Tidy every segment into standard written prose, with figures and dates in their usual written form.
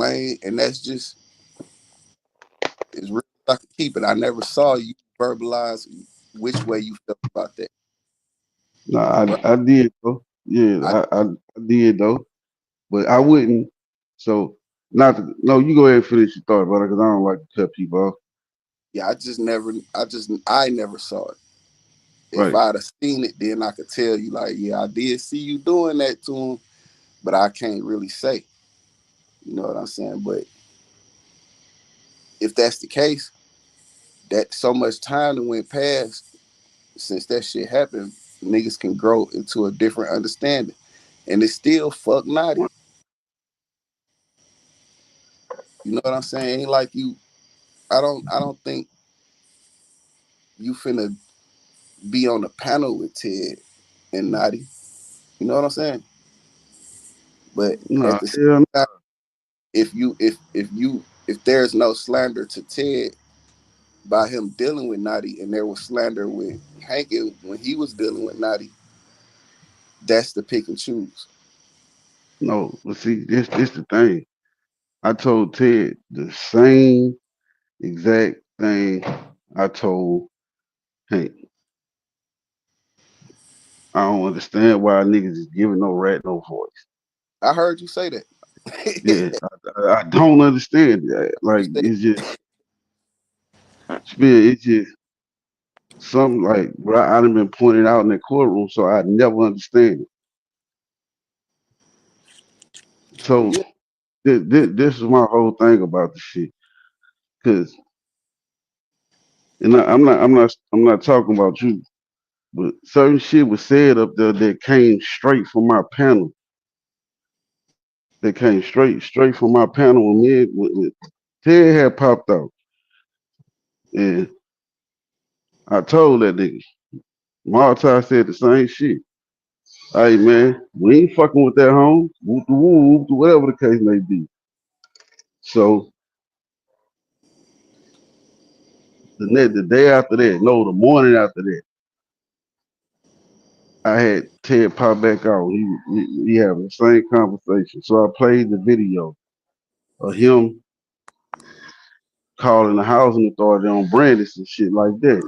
lane, and that's just as real as I can keep it. I never saw you verbalize which way you felt about that. No, Right? I did though. I Yeah, I did though. But I wouldn't. So not to, no, you go ahead and finish your thought, brother, because I don't like to cut people off. yeah, I never saw it. If Right. I'd have seen it, then I could tell you like, yeah, I did see you doing that to him, but I can't really say. You know what I'm saying? But if that's the case, that so much time that went past since that shit happened, niggas can grow into a different understanding. And it's still fuck naughty. You know what I'm saying? Ain't like you I don't think you finna be on the panel with Ted and Naughty. You know what I'm saying? But No, at the same hell time, if there's no slander to Ted by him dealing with Naughty, and there was slander with Hankin when he was dealing with Naughty, that's the pick and choose. no. But see, this the thing. I told Ted the same exact thing I told Hank. I don't understand why niggas is giving no rat no voice. I heard you say that. Yeah, I don't understand that. You Like said, it's just something like what I done been pointed out in the courtroom, so I never understand it. So yeah, this is my whole thing about the shit. Cause and I'm not talking about you, but certain shit was said up there that came straight from my panel. That came straight from my panel when when Ted had popped out, and I told that nigga. Martai said the same shit. Hey man, we ain't fucking with that home. Whoop the whoop, whatever the case may be. So the day after that, no, the morning after that, I had Ted pop back out. He having the same conversation. So I played the video of him calling the housing authority on Brandis and shit like that.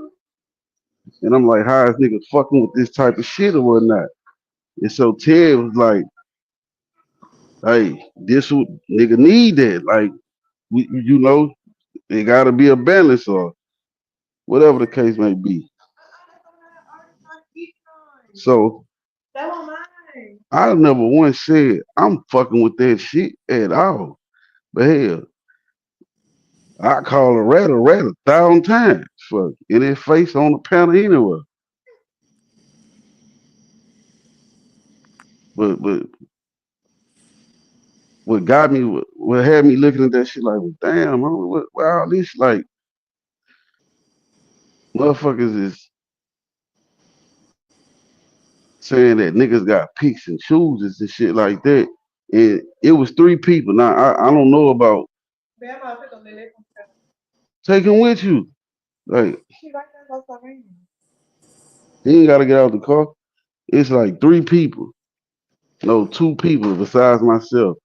And I'm like, how is niggas fucking with this type of shit or whatnot? And so Ted was like, hey, this what nigga need that. Like, you know, it gotta be a balance or whatever the case may be. So I never once said I'm fucking with that shit at all. But hell, I call a rat 1,000 times. Fuck, in his face on the panel anywhere. But what got me, what had me looking at that shit like, well, damn, what all this like, motherfuckers is saying that niggas got picks and chooses and shit like that. And it was three people. Now I don't know about taking with you. Like he ain't gotta get out the car. It's like three people. No, two people besides myself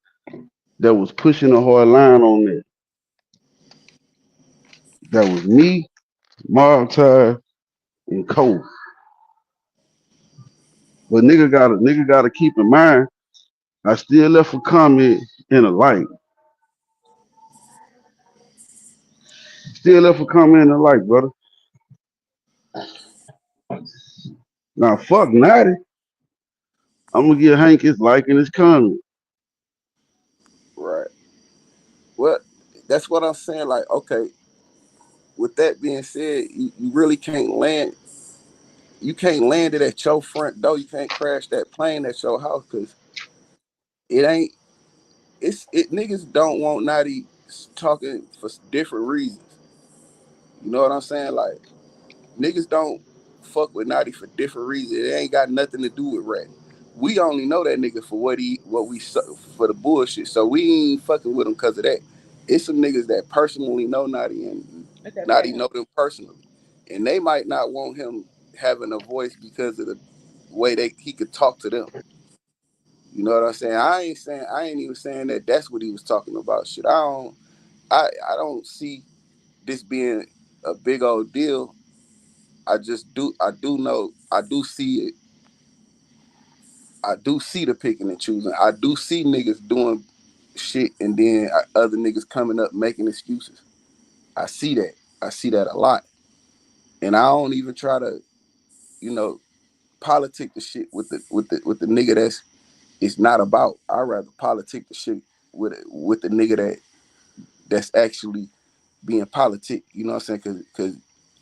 that was pushing a hard line on that. That was me, Martai, and Cole. But nigga gotta keep in mind, I still left a comment in a like. Still left a comment in a like, brother. Now fuck Natty. I'm gonna give Hank his like and his comment. right. Well, that's what I'm saying. Like, okay, with that being said, you really can't land. You can't land it at your front door. You can't crash that plane at your house because it ain't. It niggas don't want Naughty talking for different reasons. You know what I'm saying? Like niggas don't fuck with Naughty for different reasons. It ain't got nothing to do with rap. We only know that nigga for what we for the bullshit. So we ain't fucking with him because of that. It's some niggas that personally know Naughty and Naughty know them personally, and they might not want him having a voice because of the way he could talk to them. You know what I'm saying? I ain't even saying that that's what he was talking about. Shit, I don't see this being a big old deal. I do know, I do see it. I do see the picking and choosing. I do see niggas doing shit and then other niggas coming up making excuses. I see that. I see that a lot. And I don't even try to, you know, politic the shit with the nigga that's it's not about. I rather politic the shit with the nigga that's actually being politic. You know what I'm saying? Cause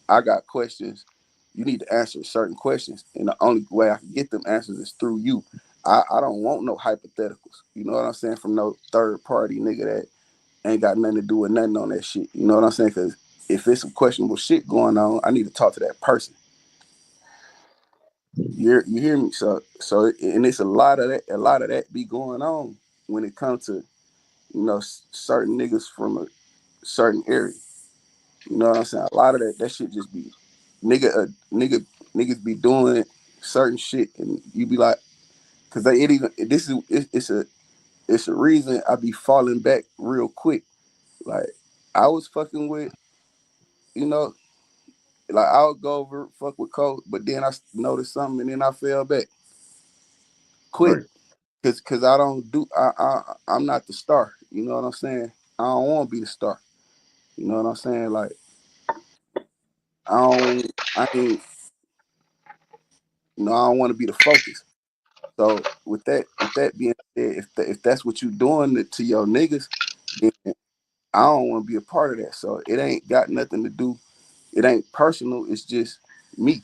I got questions. You need to answer certain questions, and the only way I can get them answers is through you. I don't want no hypotheticals. You know what I'm saying? From no third party nigga that ain't got nothing to do with nothing on that shit. You know what I'm saying? Because if it's some questionable shit going on, I need to talk to that person. You hear me? So and it's a lot of that be going on when it comes to certain niggas from a certain area. You know what I'm saying? A lot of that shit just be nigga niggas be doing certain shit and you be like, cause they it even this is it's a reason I be falling back real quick. Like I was fucking with you know like I would go over fuck with Cole, but then I noticed something and then I fell back quick. Right. Cause I don't do I'm not the star. You know what I'm saying? I don't want to be the star. You know what I'm saying? Like I don't I ain't I don't want to be the focus. So with that being said, if that's what you doing to your niggas, then I don't want to be a part of that. So it ain't got nothing to do. It ain't personal. It's just me.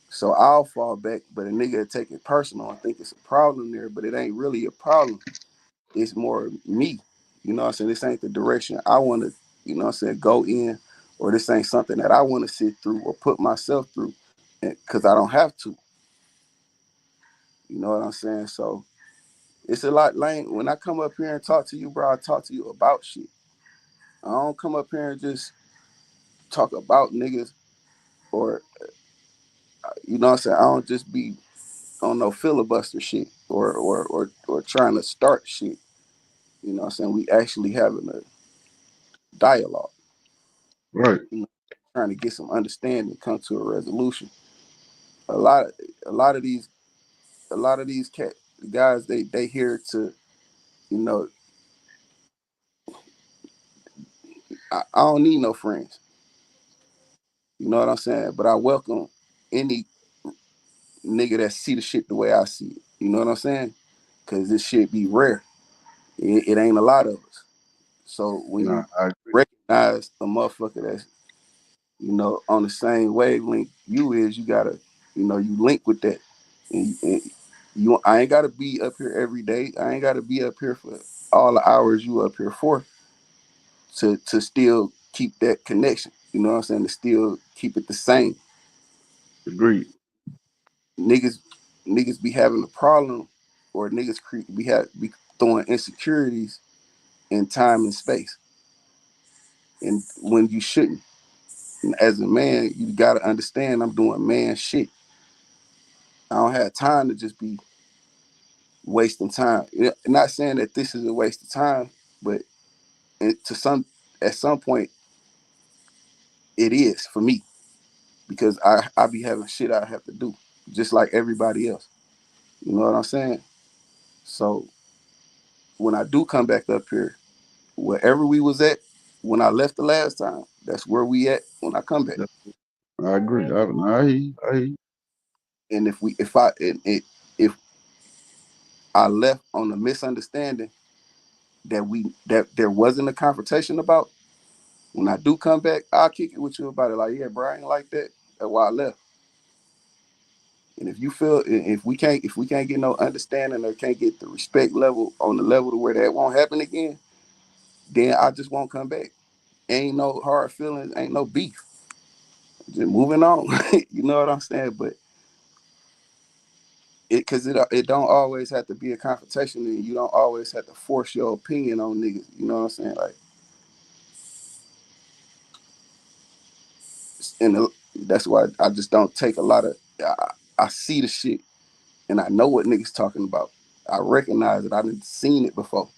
So I'll fall back, but a nigga will take it personal. I think it's a problem there, but it ain't really a problem. It's more me. You know what I'm saying? This ain't the direction I want to, go in, or this ain't something that I want to sit through or put myself through because I don't have to. You know what I'm saying? So it's a lot lame. When I come up here and talk to you, bro, I talk to you about shit. I don't come up here and just talk about niggas or, you know what I'm saying? I don't just be on no filibuster shit or trying to start shit. You know what I'm saying? We actually having a dialogue, Right. you know, trying to get some understanding, come to a resolution. A lot, a lot of these, a lot of these guys, they here to, you know, I don't need no friends. You know what I'm saying? But I welcome any nigga that see the shit the way I see it. You know what I'm saying? Cause this shit be rare. It ain't a lot of us. So when Nah, you I agree. recognize a motherfucker that's, on the same wavelength you is, you gotta, you link with that. And I ain't gotta be up here every day. I ain't gotta be up here for all the hours you up here for to still keep that connection. You know what I'm saying? To still keep it the same. Agreed. Niggas niggas be having a problem, or niggas be throwing insecurities in time and space, and when you shouldn't. And as a man, you gotta understand I'm doing man shit. I don't have time to just be wasting time. Not saying that this is a waste of time, but to some at some point it is for me because I be having shit I have to do just like everybody else. You know what I'm saying? So when I do come back up here, wherever we was at when I left the last time, that's where we at when I come back. Yeah, I agree. I hear you. I hear you. And if I left on a misunderstanding that there wasn't a confrontation about, when I do come back, I'll kick it with you about it. Like, yeah, bro, I ain't like that. That's why I left. And if you feel if we can't get no understanding or can't get the respect level on the level to where that won't happen again, then I just won't come back. Ain't no hard feelings, ain't no beef. Just moving on. You know what I'm saying? But it don't always have to be a confrontation, and you don't always have to force your opinion on niggas. You know what I'm saying? Like, that's why I just don't take a lot of. I see the shit and I know what niggas talking about. I recognize it. I done seen it before.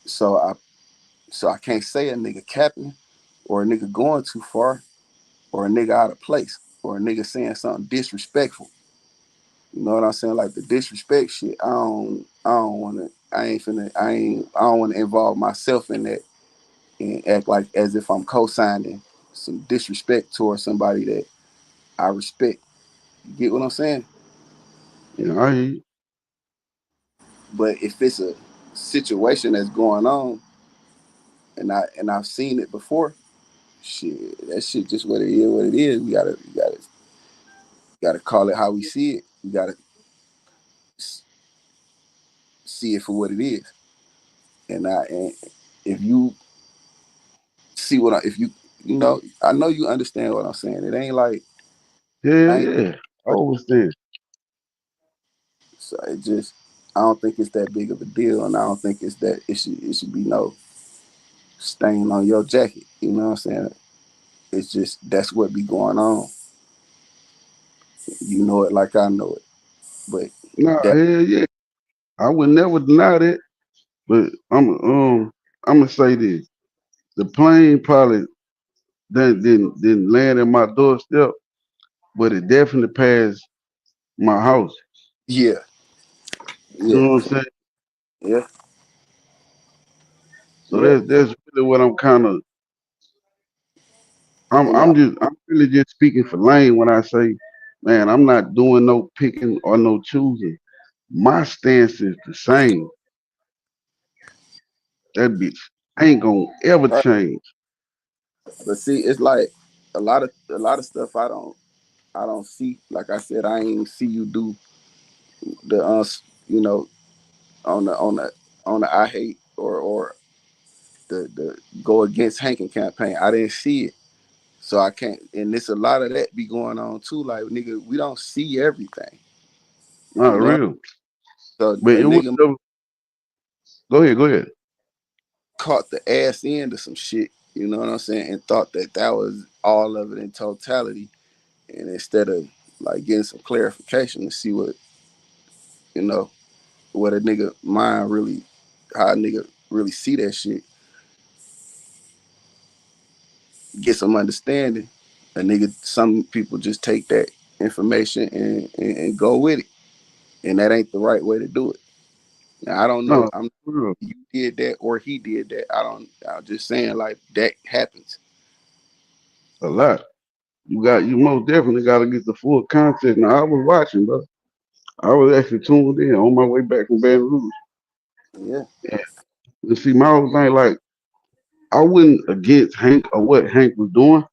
So I can't say a nigga capping or a nigga going too far or a nigga out of place or a nigga saying something disrespectful. You know what I'm saying? Like the disrespect shit. I don't wanna I ain't finna I don't wanna involve myself in that and act like as if I'm co-signing some disrespect towards somebody that I respect. You get what I'm saying? You know, I hear you. But if it's a situation that's going on and I've seen it before, shit, that shit just what it is, what it is. We gotta call it how we see it. We gotta see it for what it is. And if you see what I, if you know, I know you understand what I'm saying. It ain't like Yeah, I ain't yeah. I understand. so it just I don't think it's that big of a deal, and I don't think it's that it should be no stain on your jacket. You know what I'm saying? It's just that's what be going on. You know it like I know it, but Nah, that hell yeah. I would never deny that. But I'm gonna say this. The plane probably didn't land at my doorstep, but it definitely passed my house. yeah, You yeah, know what I'm saying? yeah, So yeah. that's really what I'm kind of. And I'm really just speaking for Lane when I say, man, I'm not doing no picking or no choosing. My stance is the same. That bitch ain't gonna ever change. but see, it's like a lot of stuff I don't see. Like I said, I ain't see you do the you know on the I hate or the go against Hankin campaign. I didn't see it, so I can't. And it's a lot of that be going on too. Like nigga, we don't see everything, Not you know. real. So But a it was nigga never. Go ahead, go ahead. caught the ass end of some shit. You know what I'm saying? And thought that was all of it in totality. And instead of like getting some clarification to see what you know what a nigga mind really, how a nigga really see that shit, get some understanding. A nigga, some people just take that information and go with it, and that ain't the right way to do it. Now, I don't know. No, I'm for real. you did that or he did that. I don't. I'm just saying like that happens. A lot. You most definitely gotta get the full context. Now I was watching, bro. I was actually tuned in on my way back from Baton Rouge. Yeah, And see, my whole thing, like, I wasn't against Hank or what Hank was doing.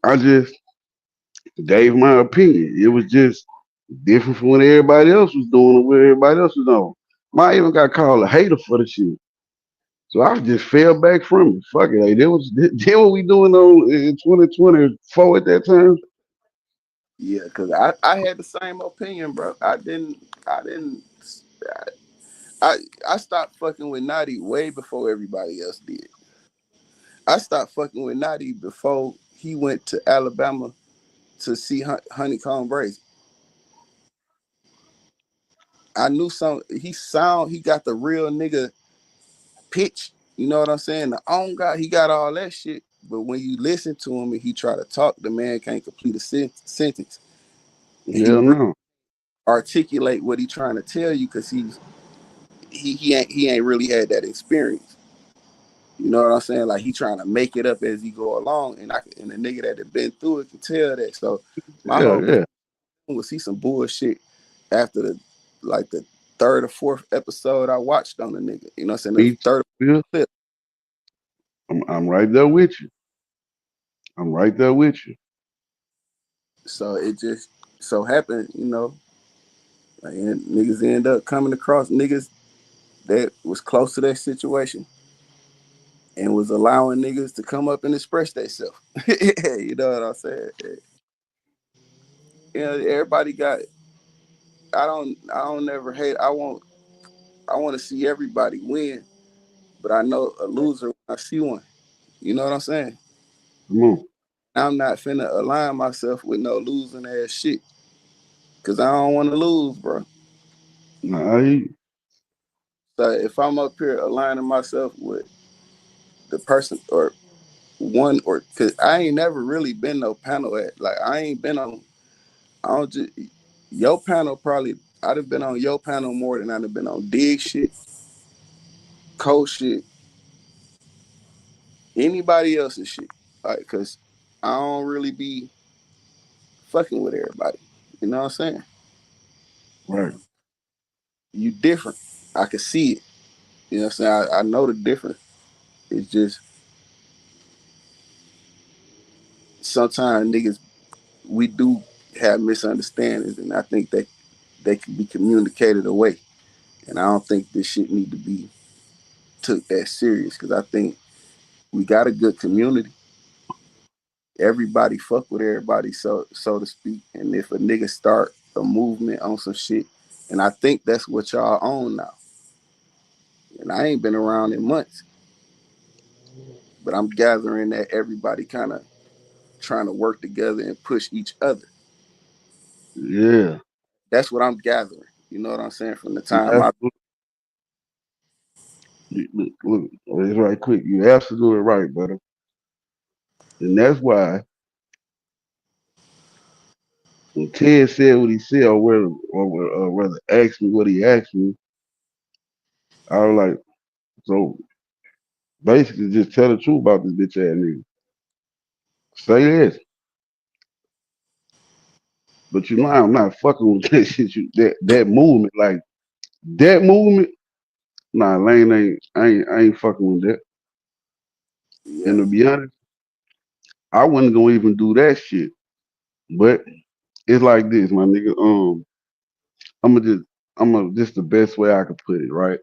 I just gave my opinion. It was just different from what everybody else was doing or what everybody else was on. I even got called a hater for the shit. So I just fell back from it. Fuck it. Like, that what we doing on in 2024 at that time? yeah. Cause I had the same opinion, bro. I didn't. I I stopped fucking with Naughty way before everybody else did. I stopped fucking with Naughty before he went to Alabama to see Honeycomb Brazy. I knew he got the real nigga pitch. You know what I'm saying? The own guy, he got all that shit. But when you listen to him and he try to talk, the man can't complete a sentence. And he Hell really no. articulate what he trying to tell you because he ain't really had that experience. You know what I'm saying? Like he trying to make it up as he go along, and the nigga that had been through it can tell that. So my Yeah, whole thing yeah. was see some bullshit after the third or fourth episode I watched on the nigga. You know what I'm saying? The Me third too. clip. I'm right there with you. I'm right there with you. So it just so happened, like, and niggas end up coming across niggas that was close to that situation and was allowing niggas to come up and express themselves. You know what I'm saying? Everybody got. I don't never hate. I want to see everybody win, but I know a loser when I see one. You know what I'm saying? Come on. I'm not finna align myself with no losing ass shit because I don't want to lose, bro. Nah, So if I'm up here aligning myself with the person or one or cause I ain't never really been no panel at like I ain't been on I don't just your panel probably I'd have been on your panel more than I'd have been on dig shit, cold shit, anybody else's shit. Like cause I don't really be fucking with everybody. You know what I'm saying? right. You different. I can see it. You know what I'm saying? I know the difference. It's just sometimes niggas we do have misunderstandings and I think they can be communicated away. And I don't think this shit need to be took that serious because I think we got a good community. Everybody fuck with everybody, so to speak. And if a nigga start a movement on some shit, and I think that's what y'all own now. And I ain't been around in months, but I'm gathering that everybody kind of trying to work together and push each other. Yeah. That's what I'm gathering. You know what I'm saying? From the You time I absolutely, look, it's right quick. You absolutely right, brother. And that's why when Ted said what he said, or rather asked me what he asked me, I was like, so basically just tell the truth about this bitch ass nigga. Say this. But you know I'm not fucking with that shit. That movement, like that movement, nah, Lane I ain't fucking with that. yeah, And to be honest, I wasn't gonna even do that shit. But it's like this, my nigga. I'm gonna just, just the best way I could put it, right?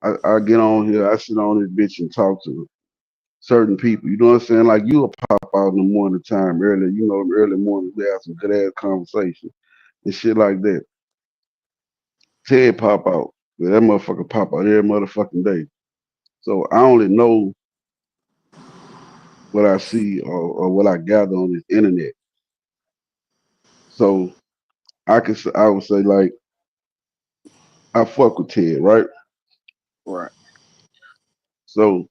I get on here, I sit on this bitch and talk to certain people. You know what I'm saying? Like you'll pop out in the morning time early, early morning we have some good ass conversation and shit like that. Ted pop out. But that motherfucker pop out every motherfucking day. So I only know what I see or what I gather on this internet. So I would say like I fuck with Ted, right? right, So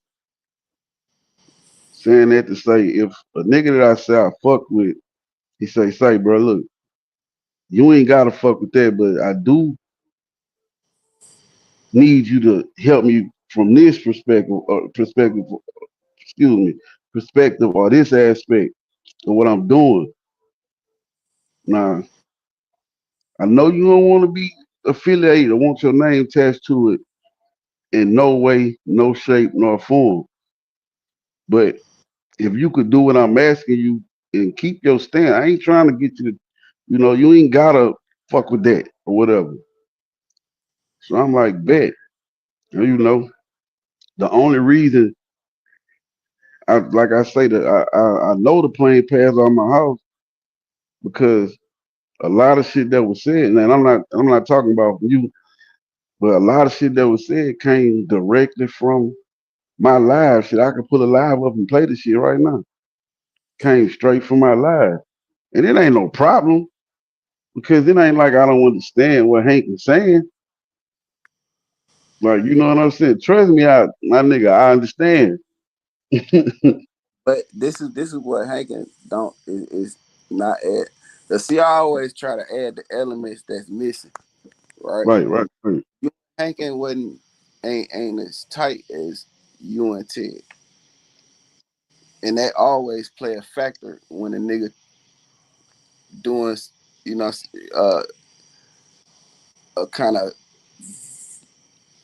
saying that to say if a nigga that I say I fuck with, he say, bro, look, you ain't gotta fuck with that, but I do need you to help me from this excuse me, perspective or this aspect of what I'm doing. Now, I know you don't want to be affiliated or want your name attached to it in no way, no shape, nor form. But if you could do what I'm asking you and keep your stand, I ain't trying to get you to, you ain't gotta fuck with that or whatever. So I'm like, bet. And, the only reason like I say that I know the plane passed on my house because a lot of shit that was said, and I'm not talking about you, but a lot of shit that was said came directly from my live shit. I could pull a live up and play the shit right now. Came straight from my live. And it ain't no problem because it ain't like I don't understand what Hank is saying. Like, you yeah. know what I'm saying? Trust me, my nigga, I understand. But this is what Hankin don't is not add. The see, I always try to add the elements that's missing, right? Right, right, right, You Hankin wasn't ain't as tight as you and Ted, and that always play a factor when a nigga doing you know uh, a kind of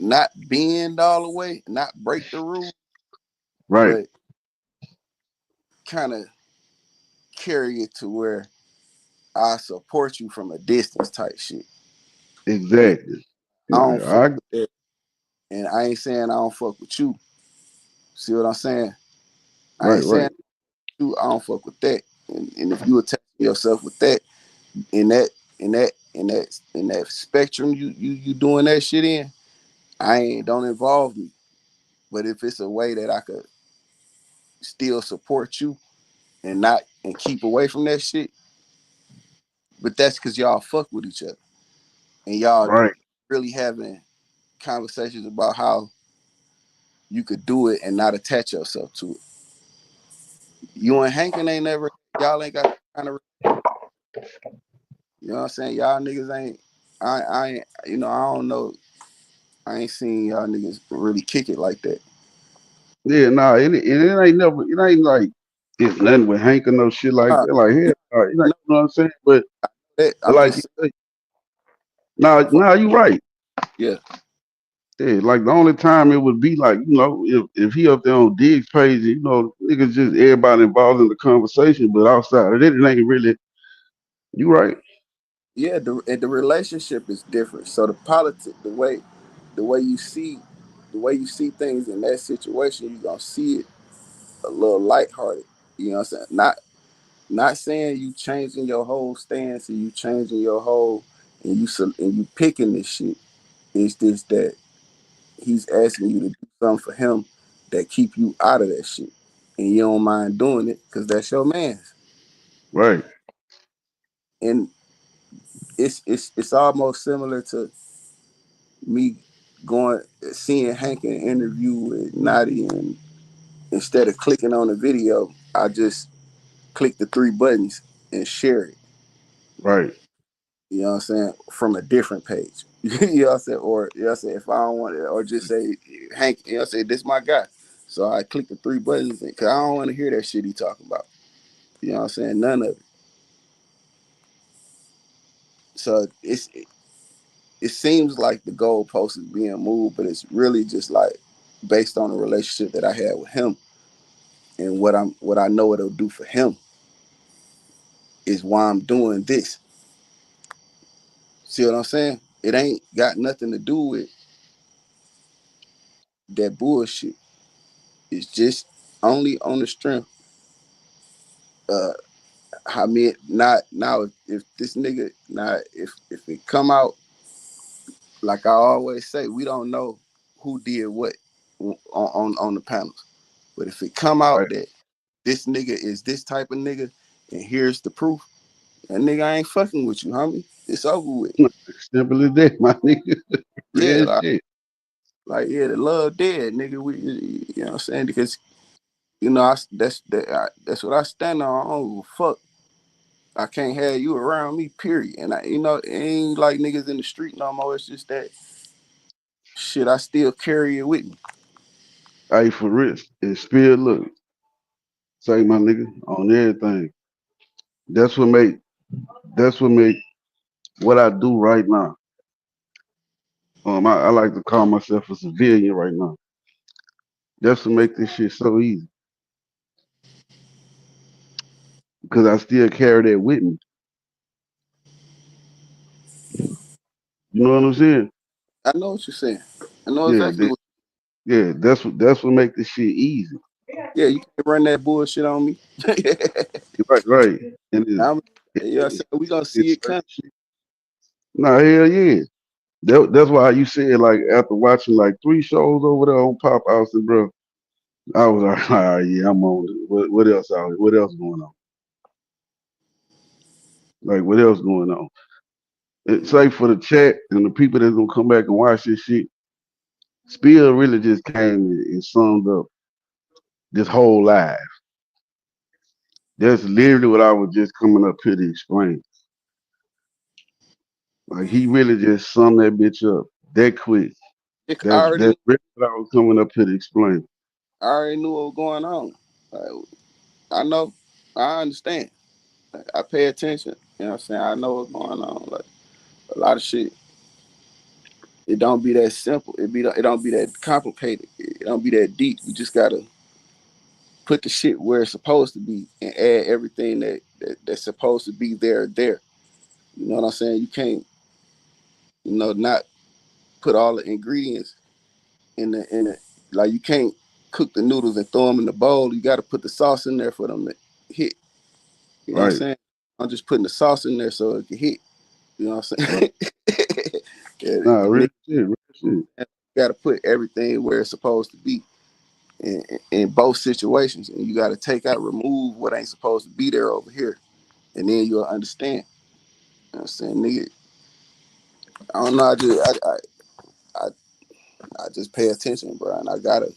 not bend all the way, not break the rule, right. but kind of carry it to where I support you from a distance type shit. And Exactly. I don't fuck I with that. And I ain't saying I don't fuck with you. See what I'm saying? I right, ain't saying right, you. I don't fuck with that. And if you attach yourself with that in that in that spectrum, you doing that shit in, I ain't don't involve me. But if it's a way that I could still support you and not and keep away from that shit, but that's because y'all fuck with each other and y'all right. really having conversations about how you could do it and not attach yourself to it. You and Hankin ain't never, y'all ain't got that kind of, you know what I'm saying? Y'all niggas ain't, I ain't, I don't know. I ain't seen y'all niggas really kick it like that. Yeah, nah, it ain't never, it ain't like it's nothing with Hank or no shit like Nah, that. Like, hell, nah, it ain't, no, you know what I'm saying? But I'm like you just say, nah, saying, nah, you right. yeah, Yeah, like the only time it would be like, if he up there on Diggs page, niggas just everybody involved in the conversation, but outside of that, it ain't really. You right, yeah. The relationship is different. So the politics, the way you see, the way you see things in that situation, you gonna see it a little lighthearted. You know what I'm saying? Not saying you changing your whole stance and you changing your whole and you picking this shit. It's just that he's asking you to do something for him that keep you out of that shit, and you don't mind doing it because that's your man's. right, And it's almost similar to me going seeing Hank in an interview with Naughty, and instead of clicking on the video, I just click the three buttons and share it. right, You know what I'm saying? From a different page. You know what I'm saying? Or you know what I'm saying, if I don't want it, or just say Hank, you know what I'm saying, this my guy. So I click the three buttons because I don't want to hear that shit he talking about. You know what I'm saying? None of it. So it seems like the goalpost is being moved, but it's really just like based on the relationship that I had with him and what I know it'll do for him is why I'm doing this. See what I'm saying? It ain't got nothing to do with that bullshit. It's just only on the strength. Uh, I mean, not now. If this nigga, now if it come out like I always say, we don't know who did what on the panels. But if it come out right. that this nigga is this type of nigga, and here's the proof, that nigga ain't fucking with you, homie. It's over with. Simple as that, my nigga. Yeah, Real shit. yeah, the love dead, nigga. You know what I'm saying? Because you know that's what I stand on. I don't give a fuck. I can't have you around me, period. And it ain't like niggas in the street no more. It's just that shit. I still carry it with me. Hey, for real. And spill, look, say my nigga on everything. That's what make. That's what make what I do right now. I like to call myself a civilian right now. That's what make this shit so easy because I still carry that with me. You know what I'm saying? I know what you're saying. I know Yeah, exactly what. yeah. That's what make this shit easy. Yeah, you can't run that bullshit on me. Right, right. And I'm, it, you know what I'm it, saying? We gonna see it's it certain coming. shit. Nah, hell yeah. That's why you said like after watching like three shows over there on Pop House and bro, I was like, all right, yeah, I'm on it. What else out here? What else going on? Like what else going on? It's like for the chat and the people that's gonna come back and watch this shit. Spill really just came and summed up this whole live. That's literally what I was just coming up here to explain. Like he really just summed that bitch up that quick. I That's really what I was coming up here to explain. already knew what was going on. Like, I know, I understand. Like, I pay attention. You know what I'm saying? I know what's going on. Like a lot of shit. It don't be that simple. It don't be that complicated. It don't be that deep. You just gotta put the shit where it's supposed to be and add everything that's supposed to be there. You know what I'm saying? You can't, not put all the ingredients in the like you can't cook the noodles and throw them in the bowl. You got to put the sauce in there for them to hit. You know what I'm Right. saying? I'm just putting the sauce in there so it can hit. You know what I'm Right. saying? Yeah, Nah, real nigga shit, real shit. got to put everything where it's supposed to be in both situations, and you got to remove what ain't supposed to be there over here, and then you'll understand. You know what I'm saying, nigga? I don't know. I, I just pay attention, bro, and I gotta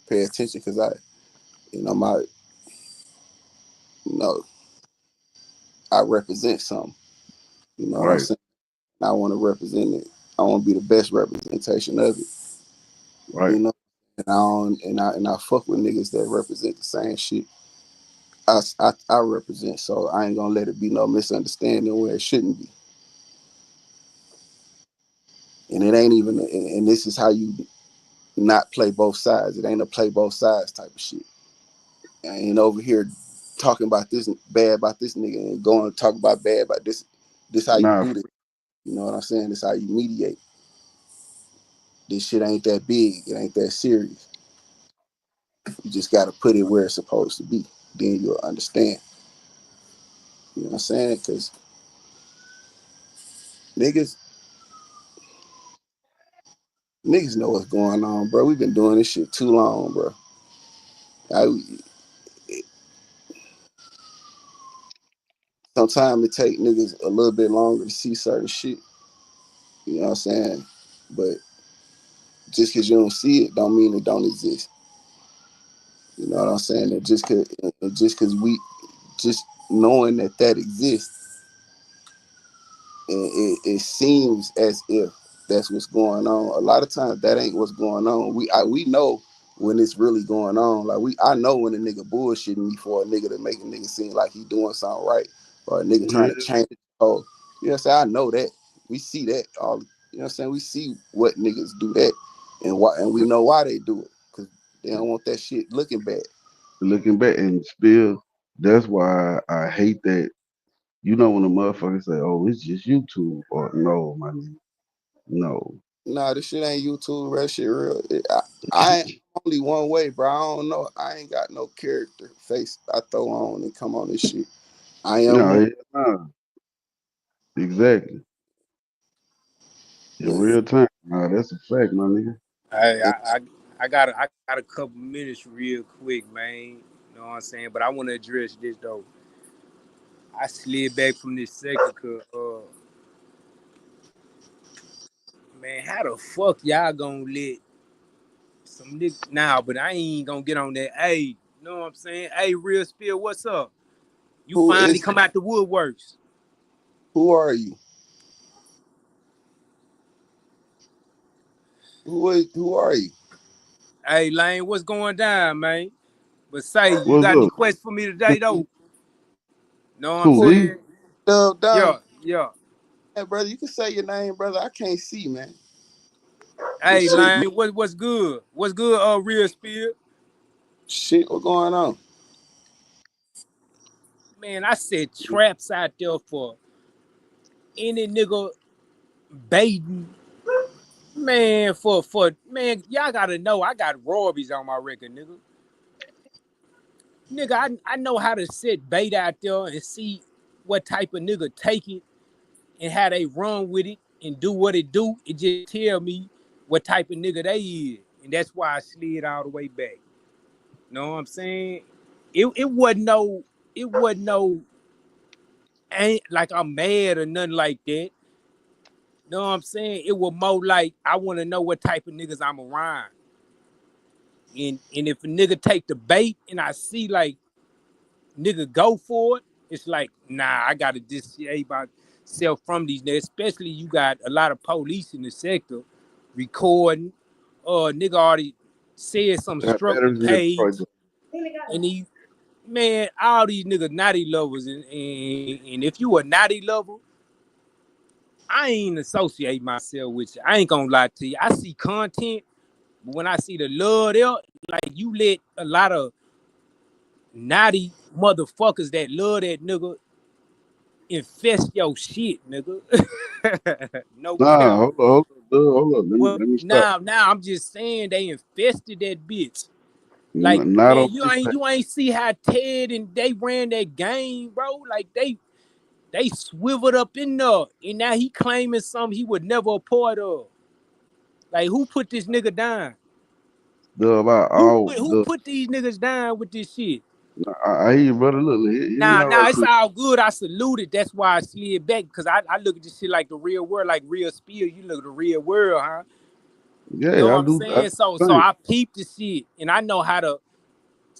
pay attention because my, you know, I represent something. You know what I'm Right, saying? I want to represent it. I want to be the best representation of it. right. You know, and I don't, and I fuck with niggas that represent the same shit I represent. So I ain't gonna let it be no misunderstanding where it shouldn't be. And it ain't even. And this is how you not play both sides. It ain't a play both sides type of shit. I ain't over here talking about this bad about this nigga and going to talk about bad about this. This how you Nah, do this. You know what I'm saying? This how you mediate. This shit ain't that big. It ain't that serious. You just got to put it where it's supposed to be. Then you'll understand. You know what I'm saying? Because niggas, niggas know what's going on, bro. We've been doing this shit too long, bro. I, Sometimes it take niggas a little bit longer to see certain shit. You know what I'm saying? But just because you don't see it, don't mean it don't exist. You know what I'm saying? And just cause we just knowing that exists, and it seems as if that's what's going on. A lot of times that ain't what's going on. We know when it's really going on. Like I know when a nigga bullshitting me for a nigga to make a nigga seem like he doing something right, or a nigga trying to yeah, change. Oh, you know what I'm saying? I know that. We see that all. You know what I'm saying? We see what niggas do that, and why, and we know why they do it because they don't want that shit looking bad. looking back and still, that's why I hate that. You know when the motherfuckers say, "Oh, it's just YouTube," or no, my nigga, no. Nah, this shit ain't YouTube, bro. That shit real. I ain't only one way, bro. I don't know. I ain't got no character face I throw on and come on this shit. I am No, who. hell nah. Exactly. In But real time. Nah, that's a fact, my nigga. Hey, and I got a couple minutes real quick, man. You know what I'm saying? But I want to address this though. I slid back from this second cause man, how the fuck y'all gonna let some nigga now, but I ain't gonna get on that. Hey, you know what I'm saying? Hey, real spill, what's up? You who finally is come out the woodworks. who are you? Who are you? Hey, Lane, what's going down, man? But say, you What's got any up? questions for me today though? Know what I'm Who, Who me? saying? Dub Yeah, Dunn? yeah. Hey, brother, you can say your name, brother. I can't see, man. Hey, This shit, Lane, what's good? What's good, real spill? shit. What going on? Man, I set traps out there for any nigga baiting. Man, for man, y'all gotta know I got Robies on my record, nigga. Nigga, I know how to set bait out there and see what type of nigga take it and how they run with it and do what it do. It just tell me what type of nigga they is. And that's why I slid all the way back. Know what I'm saying? It wasn't no, it wasn't no ain't like I'm mad or nothing like that. Know what I'm saying? It was more like I want to know what type of niggas I'm around. And if a nigga take the bait and I see like nigga go for it, it's like, nah, I gotta dissociate myself from these niggas. Especially you got a lot of police in the sector recording. Nigga already said some Got struck the batteries in that right page. And he man, all these niggas naughty lovers and if you a naughty lover, I ain't associate myself with you. I ain't gonna lie to you. I see content, but when I see the love there, like you let a lot of naughty motherfuckers that love that nigga infest your shit, nigga. No Nah, cap. hold on, hold on, dude, hold on. Well, Let me stop. now I'm just saying they infested that bitch. Like, Not on man, this page. you ain't see how Ted and they ran that game, bro. Like they swiveled up in there, and now he claiming something he would never a part of. Like, who put this nigga down? Dude, Who all, who dude, put these niggas down with this shit? I hear you, brother. Look, hear me Nah, out right nah, it's quick. all good. I saluted. That's why I slid back because I look at this shit like the real world, like real spill. You look at the real world, huh? Know Yeah, what I I'm do. I do saying? So the so same. I peeped the shit and I know how to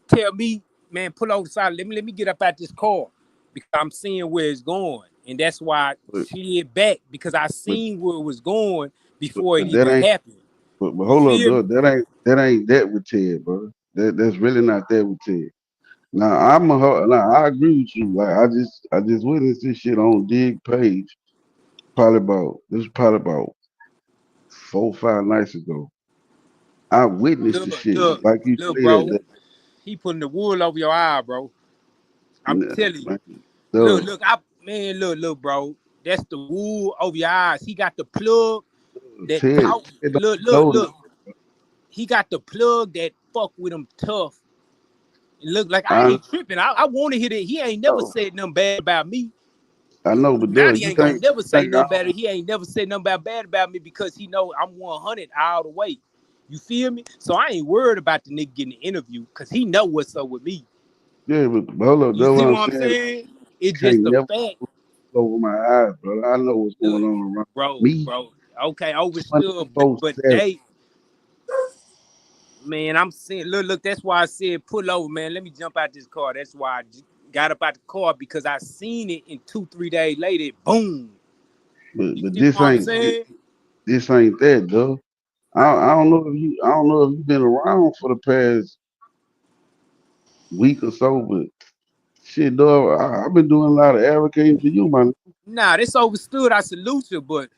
tell me, man, pull over the side. Let me get up out this car because I'm seeing where it's going. And that's why I But, slid back because I but, seen where it was going but, before it but that even ain't. happened. But You hold up, feel me? dog. That ain't that with Ted, brother. That's really not that with Ted. Now now I agree with you. Like I just witnessed this shit on Dig Page. Probably about 4 5 nights ago. I witnessed the Look, shit. look, Like you look, say that, bro. He putting the wool over your eye, bro. I'm telling you. man, Look, dog. look, look, bro. That's the wool over your eyes. He got the plug that talk. Ted don't Look, look, know that. look. He got the plug that fuck with him tough. And look, like I I ain't tripping. I want to hear that. He ain't never know. said nothing bad about me. I know, but Now dog, he ain't gonna never you say think I nothing better. He ain't never said nothing bad about me because he know I'm 100 all the way. You feel me? So I ain't worried about the nigga getting the interview because he know what's up with me. yeah, but hold up, You that's what see I'm what I'm saying. saying? It's Can't just a never fact. over my eyes, brother. I know what's going Look, on around bro, me bro. Okay, overstood, 24/7. but they, man, I'm saying, look. That's why I said pull over, man. Let me jump out this car. That's why I got up out the car because I seen it in 2 3 days later. Boom. But You but see this what I'm ain't saying? this ain't that, though. I don't know if you've been around for the past week or so, but shit, dog, I've been doing a lot of advocating for you, man. Nah, this overstood. I salute you, but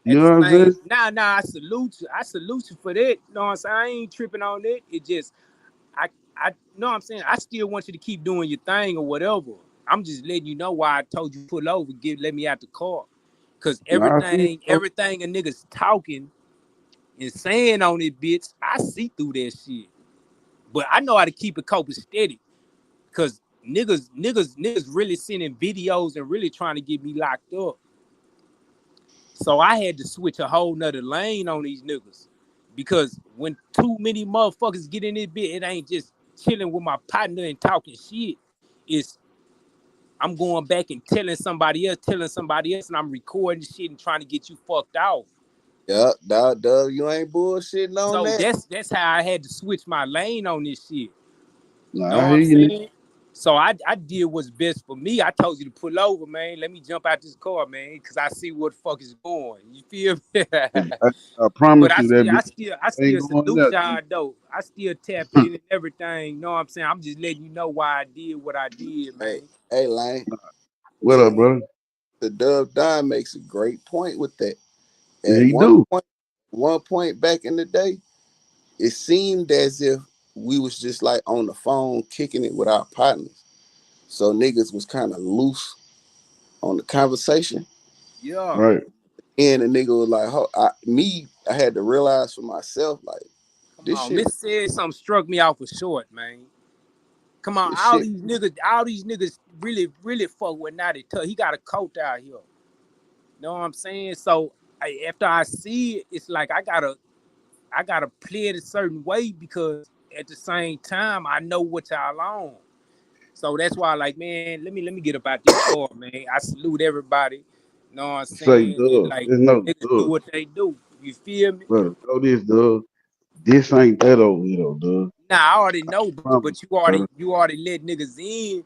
You at know the what I'm same, saying? nah, I salute you. I salute you for that. You know what I'm saying? I ain't tripping on that. It just, I, I know what I'm saying. I still want you to keep doing your thing or whatever. I'm just letting you know why I told you pull over, let me out the car, cause Nah, I see, bro. everything a niggas talking and saying on it, bitch, I see through that shit. But I know how to keep it copacetic, cause niggas really sending videos and really trying to get me locked up. So I had to switch a whole nother lane on these niggas. Because when too many motherfuckers get in this bit, it ain't just chilling with my partner and talking shit. It's I'm going back and telling somebody else, and I'm recording shit and trying to get you fucked off. Yeah, dog, you ain't bullshitting on So that. that's how I had to switch my lane on this shit. Know Nah, I what hear I'm you, nigga. saying? So I did what's best for me. I told you to pull over, man. Let me jump out this car, man, because I see what the fuck is going. You feel me? I But promise you that bitch I ain't still going salute there. y'all though. I still tap in and everything. You know what I'm saying? I'm just letting you know why I did what I did, Hey, man. hey, Lane. What up, And brother? the Dove Don makes a great point with that. Yeah, At he do. one point back in the day, it seemed as if we was just like on the phone kicking it with our partners. So niggas was kind of loose on the conversation. Yeah. Right. And the nigga was like, I had to realize for myself, like, Come this on. shit, Miss said something struck me out for short, man. Come on, this shit, all these niggas really fuck with Naughty Tuck. He got a coat out here. Know what I'm saying? So after I see it, it's like I gotta play it a certain way because at the same time I know what y'all on. So that's why, like, man, let me get about this car, man. I salute everybody. Know what I'm Say, saying? And dog. like There's no niggas do dog, what they do. You feel me? brother. Know this, dog. This ain't that over here, though, dog. Nah, I already know, Promise but you, brother. you already let niggas in,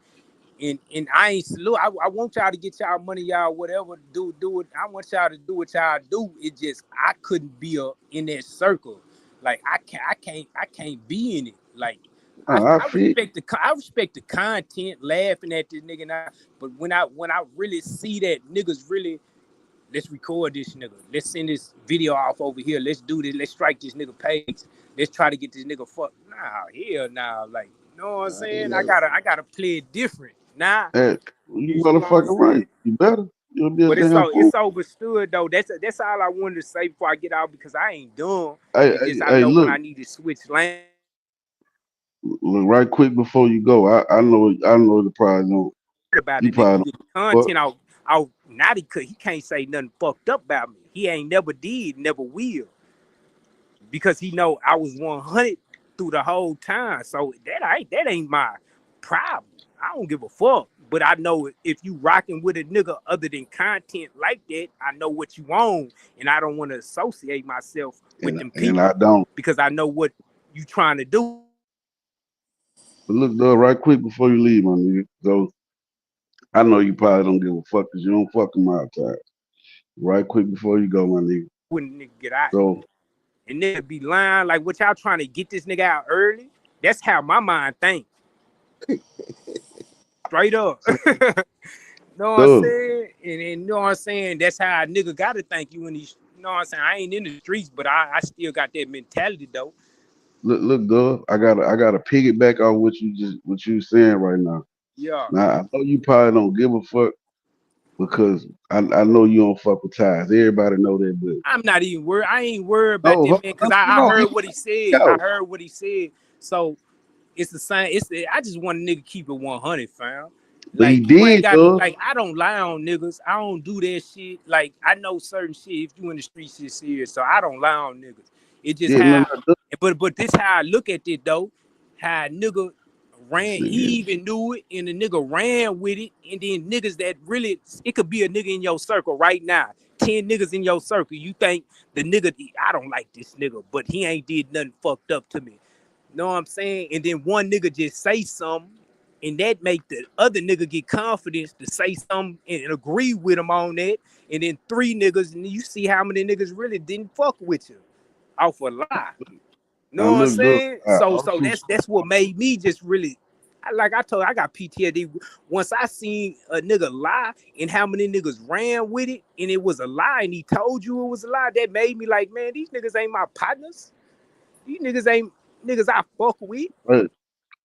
and I ain't salute. I want y'all to get y'all money, y'all whatever. Do it. I want y'all to do what y'all do. It just I couldn't be in that circle. Like I can't be in it. Like Nah, I I feel. respect the content, laughing at this nigga now. But when I really see that niggas really, let's record this nigga. Let's send this video off over here. Let's do this. Let's strike this nigga page. Let's try to get this nigga fucked. Nah, hell nah. Like, you know what I'm I ain't saying? never, I gotta play it different. Nah, Hey, you you see what I'm motherfucking right. saying? You better. You'll be a But damn fool. it's overstood though. That's all I wanted to say before I get out because I ain't dumb. Hey, It's hey, just I hey, know when look, I need to switch lanes. look, right quick before you go. I know the prize on. About You it, nigga. probably Get the don't. content out naughty cause he can't say nothing fucked up about me. He ain't never did, never will. Because he know I was 100 through the whole time. So that ain't my problem. I don't give a fuck. But I know if you rocking with a nigga other than content like that, I know what you own, and I don't want to associate myself with them and people I don't. because I know what you trying to do. But look, though, right quick before you leave, my nigga. So I know you probably don't give a fuck because you don't fuck them outside. Right quick before you go, my nigga. When nigga get out So and nigga be lying like what y'all trying to get this nigga out early. That's how my mind think. Straight up. so Know what I'm look, saying? And you know what I'm saying? That's how a nigga gotta think you in these. You know what I'm saying? I ain't in the streets, but I still got that mentality though. look, dog. I gotta piggyback on what you saying right now. Yeah. Now I know you probably don't give a fuck because I know you don't fuck with ties. Everybody know that, but I'm not even worried. I ain't worried about no, that hold man on, because no, I no, heard what he said. I yo, heard what he said. So it's the same. I just want a nigga keep it 100, fam. but he Like you ain't did, got dog. like I don't lie on niggas. I don't do that shit. Like I know certain shit. If you in the streets, shit serious. So I don't lie on niggas. It just Yeah, no, how. no, look, But this how I look at it though. How a nigga ran. see, He even knew it, and the nigga ran with it. And then niggas that really, it could be a nigga in your circle right now. 10 niggas in your circle. You think the nigga, I don't like this nigga, but he ain't did nothing fucked up to me. Know what I'm saying? And then one nigga just say something, and that make the other nigga get confidence to say something and agree with him on that. And then 3 niggas, and you see how many niggas really didn't fuck with you off a lie. now Know what I'm look, dog. saying? I So also that's what made me just really. Like I told you, I got PTSD. Once I seen a nigga lie and how many niggas ran with it, and it was a lie, and he told you it was a lie, that made me like, man, these niggas ain't my partners. These niggas ain't niggas I fuck with. wait,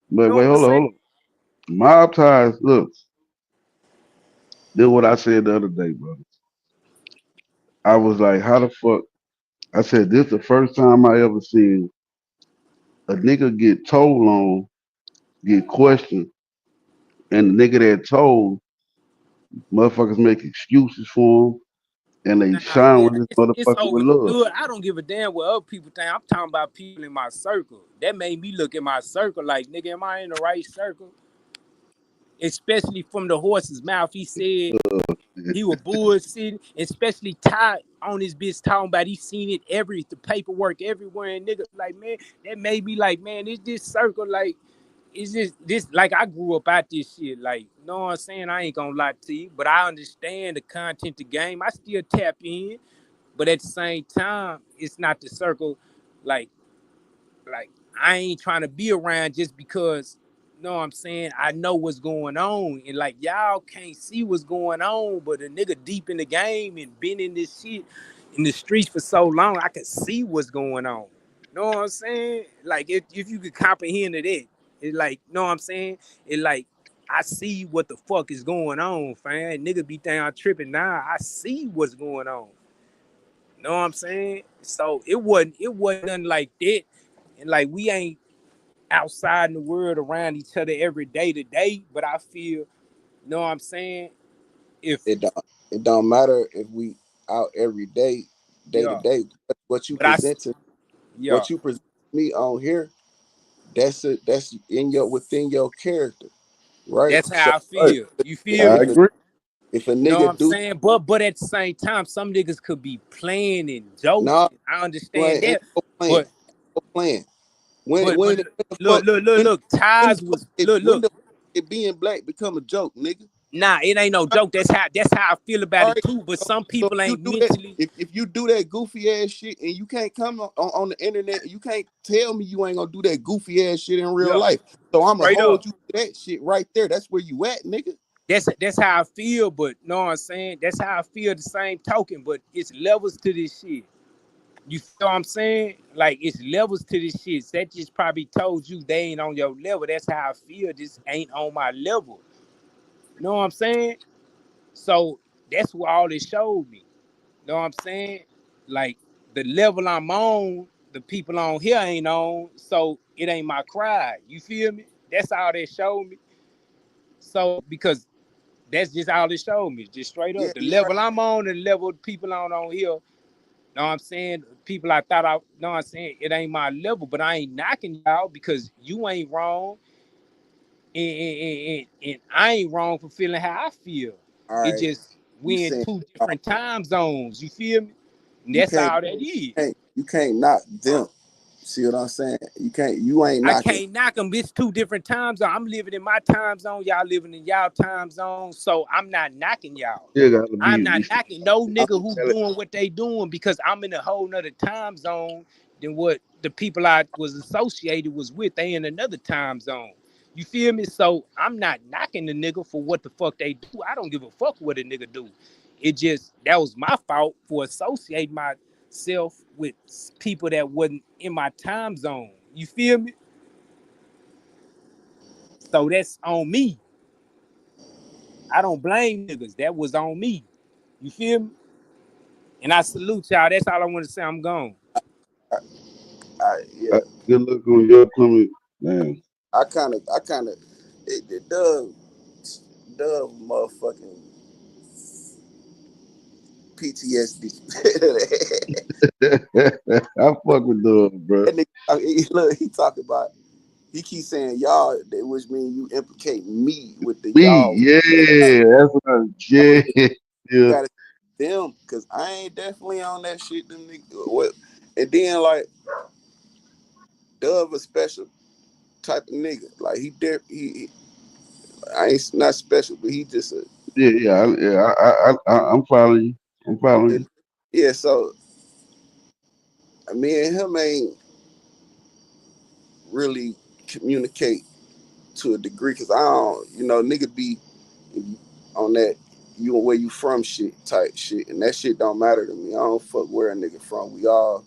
but Know wait, what I'm saying? hold on. Mob ties, look, this is what I said the other day, brother. I was like, how the fuck? I said, this the first time I ever seen a nigga get told on, get questioned, and the nigga that told, motherfuckers make excuses for him, and they Nah, shine yeah, with this it's motherfucker over with love. good. I don't give a damn what other people think. I'm talking about people in my circle. That made me look at my circle like, nigga, am I in the right circle? Especially from the horse's mouth. He said he was bullshitting, especially Ty on his bitch talking about he seen it the paperwork everywhere. And nigga, like, man, that made me like, man, is this circle like, is this like I grew up out this shit? Like, you know what I'm saying? I ain't gonna lie to you, but I understand the content of the game. I still tap in, but at the same time, it's not the circle like like I ain't trying to be around just because you know what I'm saying, I know what's going on. And like y'all can't see what's going on, but a nigga deep in the game and been in this shit in the streets for so long, I can see what's going on. You know what I'm saying? Like if you could comprehend it, it like, you know what I'm saying? It like I see what the fuck is going on, fam. Nigga be down tripping now. I see what's going on. You know what I'm saying? So it wasn't nothing like that. And like we ain't outside in the world around each other every day to day, but I feel, you know what I'm saying? If It don't matter if we out every day, day to yeah, day. What you but I present to yeah, what you present to me on here, that's in your within your character, right? that's So how I Right. feel. You feel I me? if a agree. if a You know what nigga I'm do saying? But at the same time, some niggas could be playing and nah, joking. I understand ain't that. no plan, But no plan. When but when but when the look, fuck look, look, when look. when the Ties fuck was look. when the fuck did being black become a joke, nigga? Nah, it ain't no joke. That's how I feel about All it right. too. But So, some so people if you ain't do that, mentally. if you do that goofy ass shit and you can't come on the internet, you can't tell me you ain't gonna do that goofy ass shit in real Yeah, life. So I'm gonna straight hold up. you to that shit right there. That's where you at, nigga. That's how I feel, but know what I'm saying? That's how I feel the same token, but it's levels to this shit. You feel what I'm saying? Like it's levels to this shit. That just probably told you they ain't on your level. That's how I feel. This ain't on my level. You know what I'm saying? So that's what all it showed me. You know what I'm saying? Like the level I'm on, the people on here ain't on, so it ain't my cry. You feel me? That's all they showed me. So because that's just all it showed me, just straight Yeah, up. The you right. level I'm on and the level of people on here, know what I'm saying? People I thought I know what I'm saying, it ain't my level, but I ain't knocking y'all because you ain't wrong and I ain't wrong for feeling how I feel. All It right, just you we in saying two different time zones. You feel me? And you that's can't all that is. you can't knock them. See what I'm saying? You ain't I knocking. can't knock them. It's two different time zones. I'm living in my time zone. Y'all living in y'all time zone. So I'm not knocking y'all. Still gotta I'm be. not You still knocking no I'm nigga who gotta, doing what they doing because I'm in a whole nother time zone than what the people I was associated was with. They in another time zone. You feel me? So I'm not knocking the nigga for what the fuck they do. I don't give a fuck what a nigga do. It just that was my fault for associating myself with people that wasn't in my time zone. You feel me? So that's on me. I don't blame niggas. That was on me. You feel me? And I salute y'all. That's all I want to say. I'm gone. yeah. good luck on your upcoming man. I kind of, it Dove motherfucking PTSD. I fuck with Dub, bro. That nigga, look, he talk about, he keeps saying y'all, which means you implicate me with the Me, y'all. yeah, that's what I'm. I'm Yeah, like, you yeah, gotta them, cause I ain't definitely on that shit. Them niggas, what? And then like Dove a special type of nigga. Like I ain't not special, but he just a I'm following you. I'm following it, you. yeah. So me and him ain't really communicate to a degree, cause I don't, nigga be on that you where you from shit type shit, and that shit don't matter to me. I don't fuck where a nigga from. We all,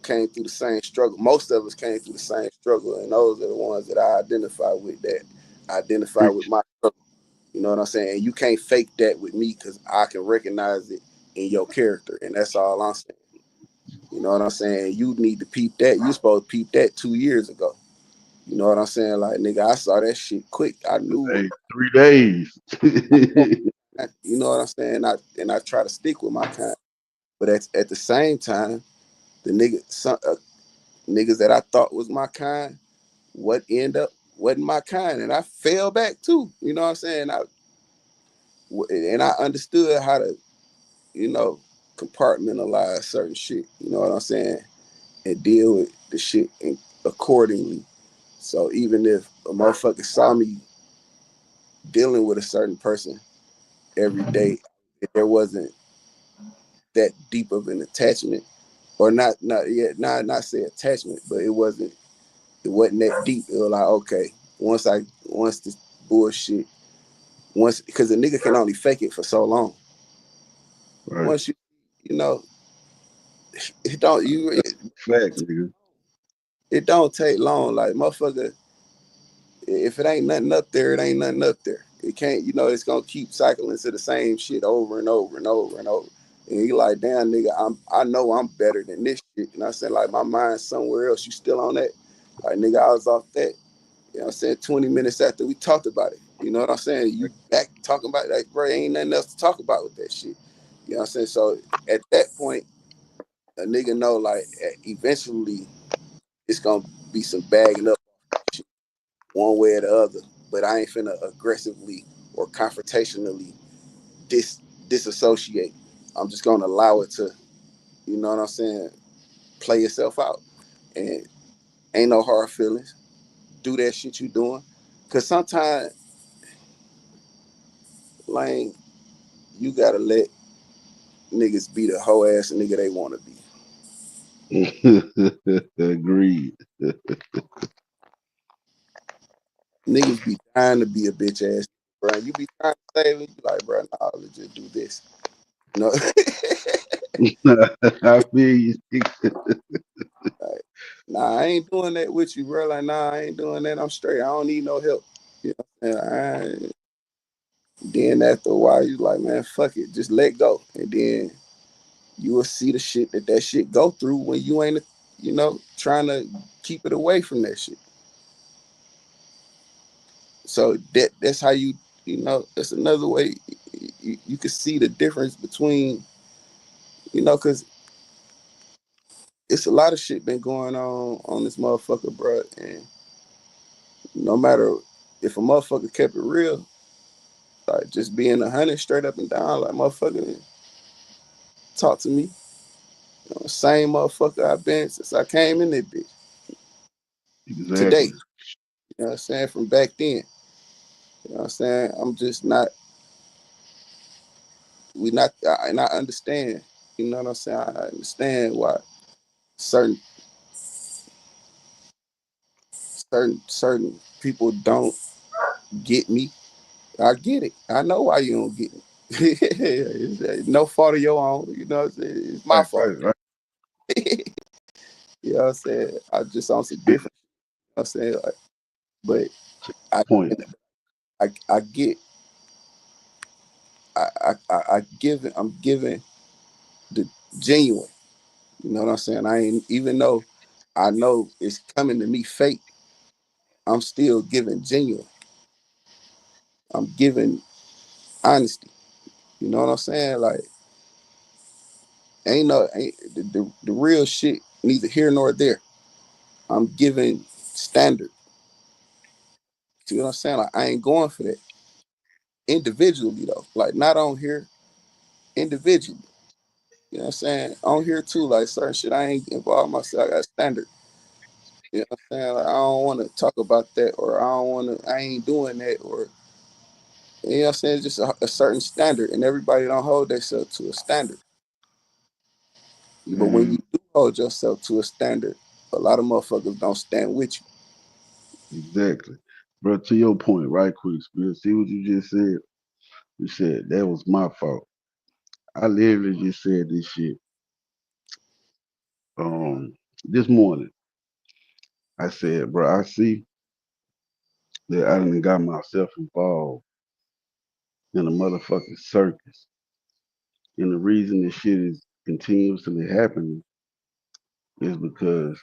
came through the same struggle. Most of us came through the same struggle, and those are the ones that I identify with. That identify with Preach. my struggle. You know what I'm saying? And you can't fake that with me because I can recognize it in your character, and that's all I'm saying. You know what I'm saying? You need to peep that. You supposed to peep that 2 years ago. You know what I'm saying? Like nigga, I saw that shit quick. I knew. Hey, 3 days. You know what I'm saying? I try to stick with my kind, but at the same time, the niggas that I thought was my kind, what end up wasn't my kind, and I fell back too. You know what I'm saying? I understood how to, you know, compartmentalize certain shit. You know what I'm saying? And deal with the shit accordingly. So even if a motherfucker saw me dealing with a certain person every day, if there wasn't that deep of an attachment, or not say attachment, but it wasn't that deep. It was like, okay, once this bullshit, because a nigga can only fake it for so long. Right. Once you know, it don't you Fact, nigga. it don't take long. Like motherfucker, if it ain't nothing up there, it ain't nothing up there. It can't, it's gonna keep cycling to the same shit over and over and over and over. And you like, damn nigga, I know I'm better than this shit. And I said, like, my mind's somewhere else. You still on that? Like nigga, I was off that. You know what I'm saying? 20 minutes after we talked about it. You know what I'm saying? You back talking about it, like, bro, ain't nothing else to talk about with that shit. You know what I'm saying? So at that point, a nigga know like eventually it's gonna be some bagging up one way or the other. But I ain't finna aggressively or confrontationally dis disassociate. I'm just gonna allow it to, you know what I'm saying, play itself out. And ain't no hard feelings. Do that shit you doing. Cause sometimes, Lane, you gotta let niggas be the whole ass nigga they wanna be. Agreed. Niggas be trying to be a bitch ass, bro. You be trying to save it, you like, bro, nah, let's just do this. You know? I feel you. Like, nah, I ain't doing that with you, bro. Like, nah, I ain't doing that. I'm straight. I don't need no help. You know, and then after a while, you like, man, fuck it, just let go, and then you will see the shit that shit go through when you ain't, trying to keep it away from that shit. So that's how that's another way you can see the difference between, because it's a lot of shit been going on this motherfucker, bro, and No matter if a motherfucker kept it real, like just being 100 straight up and down, like motherfucker talk to me. Same motherfucker I've been since I came in that bitch. Today, Exactly. you know what I'm saying? From back then. You know what I'm saying? I'm just not we not and I understand. You know what I'm saying? I understand why certain certain people don't get me. I get it. I know why you don't get me. It's no fault of your own. You know what I'm saying? It's my Right, fault. right, right. You know what I'm saying? I just on some different. You know what I'm saying? Like, but I Point. I get I give I'm giving the genuine. You know what I'm saying? I ain't even though I know it's coming to me fake. I'm still giving genuine. I'm giving honesty. You know what I'm saying? Like ain't the real shit neither here nor there. I'm giving standard. See what I'm saying? Like I ain't going for that individually though. Like not on here individually. You know what I'm saying? On here too, like certain shit I ain't involved myself. I got standard. You know what I'm saying? Like I don't want to talk about that or I don't want to. I ain't doing that or you know what I'm saying? It's just a certain standard, and everybody don't hold themselves to a standard. But when you Man, do hold yourself to a standard, a lot of motherfuckers don't stand with you. exactly. Bro, to your point, right quick, Spirit. See what you just said? You said that was my fault. I literally just said this shit um this morning. I said, bro, I see that I done got myself involved in a motherfucking circus. And the reason this shit is continuously happening is because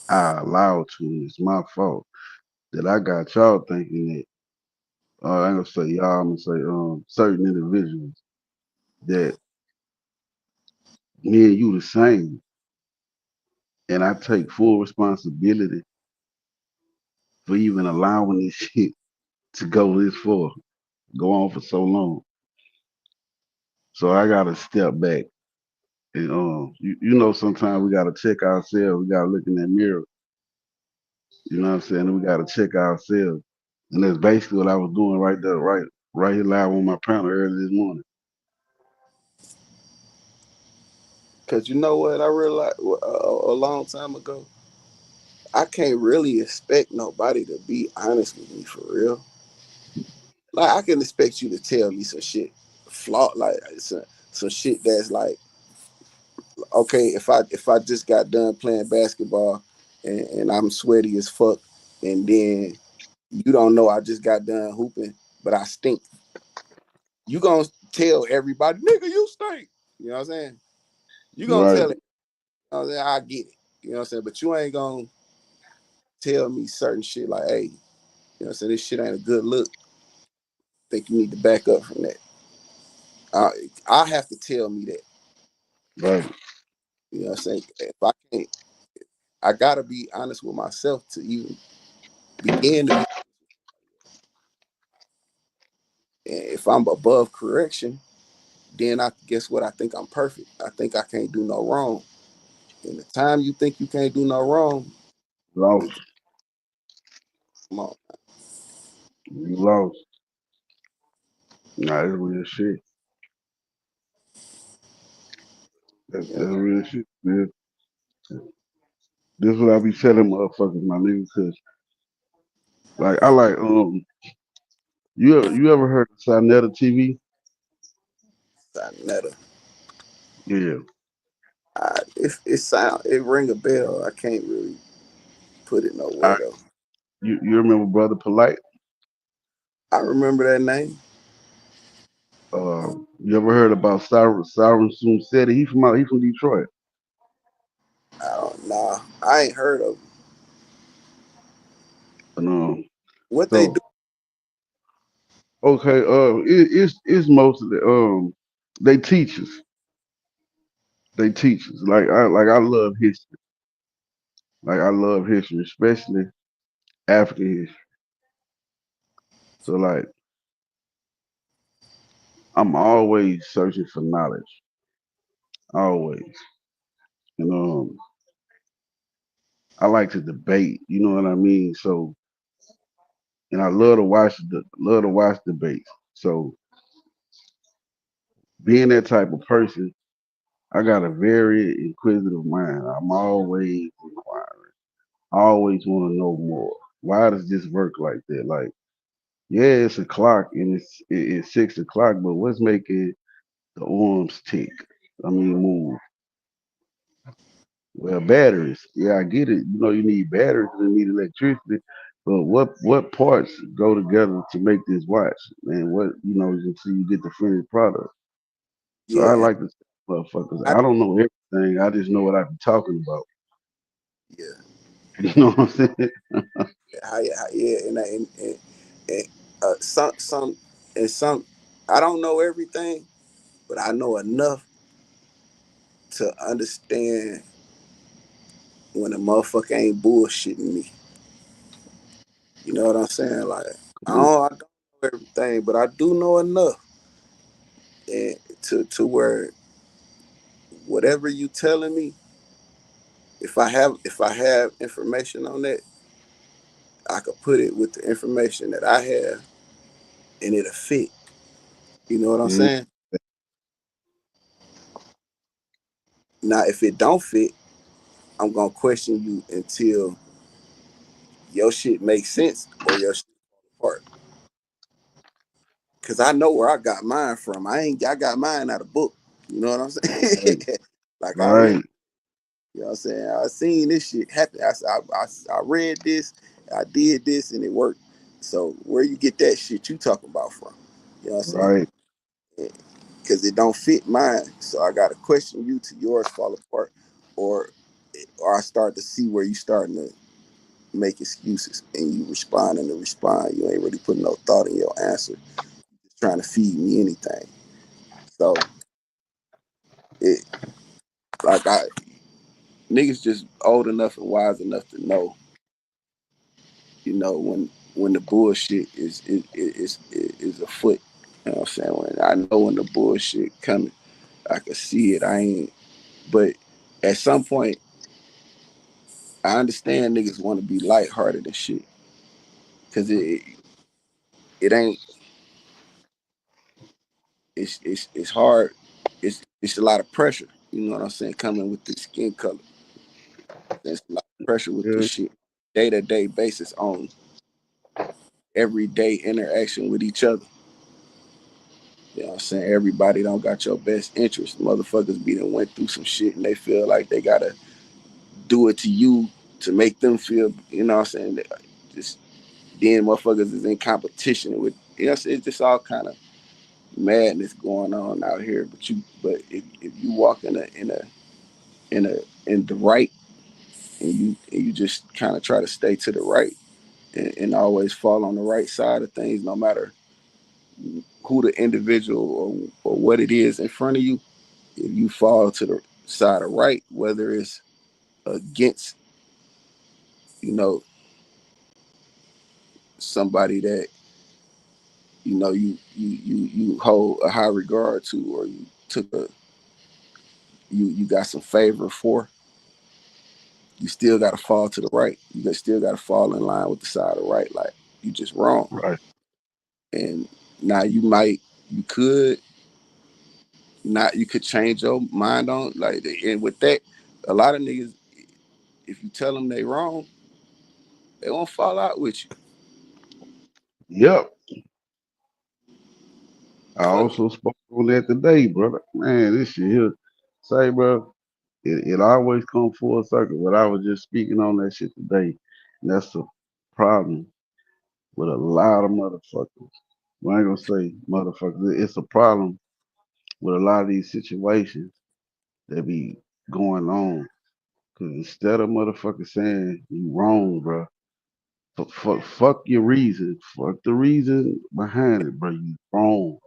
I allowed to, and it's my fault that I got y'all thinking that I ain't gonna say y'all, I'm gonna say certain individuals that me and you the same. And I take full responsibility for even allowing this shit to go this far, go on for so long. So I gotta step back. And you know, sometimes we gotta check ourselves. We gotta look in that mirror. You know what I'm saying? And we gotta check ourselves. And that's basically what I was doing right there, right here live on my panel early this morning. Cause you know what I realized a long time ago. I can't really expect nobody to be honest with me for real. Like I can expect you to tell me some shit, flaw like some shit that's like okay, if I just got done playing basketball and I'm sweaty as fuck, and then you don't know I just got done hooping, but I stink. You gonna tell everybody, nigga, you stink. You know what I'm saying? You gonna Right, tell it. You know what I'm saying? I get it. You know what I'm saying? But you ain't gonna tell me certain shit like, hey, you know what I'm saying? This shit ain't a good look. Think you need to back up from that. I, I have to tell me that. right, You know what I'm saying? If I can't, I gotta be honest with myself to even begin to be. If I'm above correction, then I guess what? I think I'm perfect. I think I can't do no wrong. And the time you think you can't do no wrong, it, lost. come on. You lost. Nah, that's real shit. You That's know? real shit, man. This is what I be telling motherfuckers, my nigga, cause like I like you ever heard of Sinetta TV? Netta. Yeah. It sound it ring a bell. I can't really put it I, nowhere though. you remember Brother Polite? I remember that name. You ever heard about Siren Soon City? He from Detroit. I don't know. I ain't heard of 'em. And What they do. so okay, it's mostly they teachers. They teachers. Like I love history. Like I love history, especially African history. So like I'm always searching for knowledge. Always. You know, I like to debate, you know what I mean? So and I love to watch debates. So being that type of person, I got a very inquisitive mind. I'm always inquiring. I always want to know more. Why does this work like that? Like, yeah, it's a clock and it's 6 o'clock, but what's making the arms tick? I mean, move. Well, batteries. Yeah, I get it. You know, you need batteries and you need electricity. But what parts go together to make this watch? And what you know, you see you get the finished product. So I Yeah, like to tell motherfuckers. I, I don't know everything. I just know what I be talking about. yeah, You know what I'm saying? yeah, and some. I don't know everything, but I know enough to understand when a motherfucker ain't bullshitting me. You know what I'm saying? Like Cool. I don't know everything, but I do know enough, and to where whatever you telling me, if I have information on that, I could put it with the information that I have, and it'll fit. You know what I'm Yeah, saying? Now, if it don't fit, I'm gonna question you until your shit makes sense or your shit fall apart. Cause I know where I got mine from. I got mine out of book. You know what I'm saying? right, Like I look, right, you know what I'm saying? I seen this shit happen. I read this, I did this, and it worked. So where you get that shit you talking about from? You know what I'm saying? right, Because it don't fit mine. So I gotta question you till yours fall apart, or or I start to see where you starting to make excuses and you responding to respond. You ain't really putting no thought in your answer. Just trying to feed me anything. So it like I niggas just old enough and wise enough to know, when the bullshit is afoot. You know what I'm saying? When I know when the bullshit coming, I can see it. I ain't. But at some point, I understand niggas want to be lighthearted and shit, cause it ain't. It's hard. It's a lot of pressure. You know what I'm saying? Coming with the skin color, there's a lot of pressure with this yeah, shit, day to day basis on everyday interaction with each other. You know what I'm saying? Everybody don't got your best interest. Motherfuckers be done went through some shit and they feel like they gotta do it to you to make them feel, you know what I'm saying? Just then motherfuckers is in competition with, it's just all kind of madness going on out here. But if you walk in a in the right, and you just kind of try to stay to the right, and always fall on the right side of things, no matter who the individual or what it is in front of you. If you fall to the side of right, whether it's against, you know, somebody that you hold a high regard to, or you took a you got some favor for, you still got to fall to the right. You still got to fall in line with the side of right. Like, you just wrong. right. And now you could not, you could change your mind on, like, and with that, a lot of niggas, if you tell them they wrong, they won't fall out with you. Yep. I Fuck it. also spoke on that today, brother. Man, this shit here. Say, bro, it always come full circle. But I was just speaking on that shit today. And that's the problem with a lot of motherfuckers. Well, I ain't gonna say motherfuckers. It's a problem with a lot of these situations that be going on. Cause instead of motherfuckers saying you wrong, bro, fuck your reason. Fuck the reason behind it, bro. You wrong.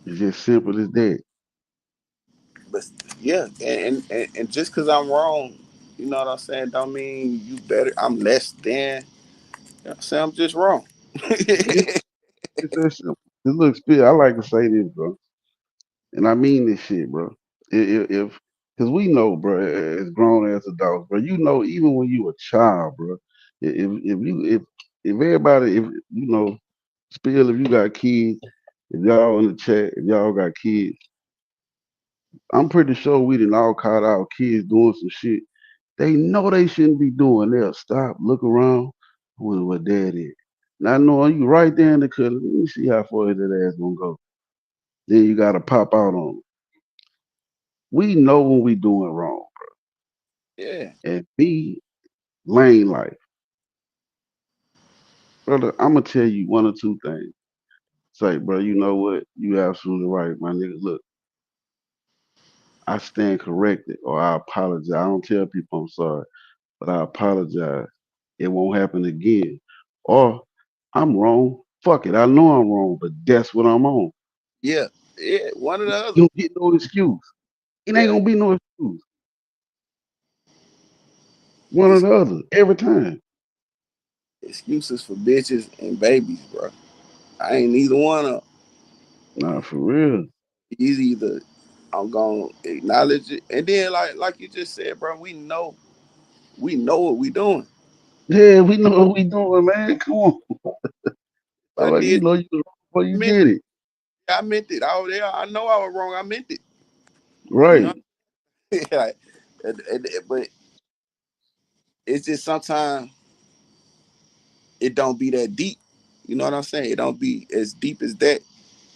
It's just simple as that. But yeah, and just because I'm wrong, You know what I'm saying? Don't mean you better. I'm less than. You know what I'm saying? I'm just wrong. Yeah, it's that simple. It looks good. I like to say this, bro, and I mean this shit, bro. If because we know, bro, as grown as adults, bro, you know, even when you a child, bro, if everybody, if you know, spill, if you got kids, if y'all in the chat, if y'all got kids, I'm pretty sure we done all caught our kids doing some shit they know they shouldn't be doing. They'll stop, look around, I wonder what dad is. Not knowing you right there in the cut. Let me see how far that ass gonna go. Then you gotta pop out on them. We know when we doing wrong. Yeah, And B, lane life. Brother, I'm gonna tell you one or two things. Say, bro, you know what? You absolutely right, my nigga. Look, I stand corrected or I apologize. I don't tell people I'm sorry, but I apologize. It won't happen again. Or I'm wrong. Fuck it. I know I'm wrong, but that's what I'm on. yeah, yeah. One or the You other. don't get no excuse. It ain't Yeah, gonna be no excuse. One or it's the other. Every time. excuses for bitches and babies, bro. I ain't neither one of them. Nah, for real. It's either I'm gonna acknowledge it, and then like you just said, bro, we know what we doing. Yeah, we know what we doing, man. Come on. I Like you did. know you was wrong before I you meant, did it. I meant it. I was there. I know I was wrong. I meant it. You know. Right. Like, but it's just sometimes it don't be that deep. You know what I'm saying? It don't be as deep as that,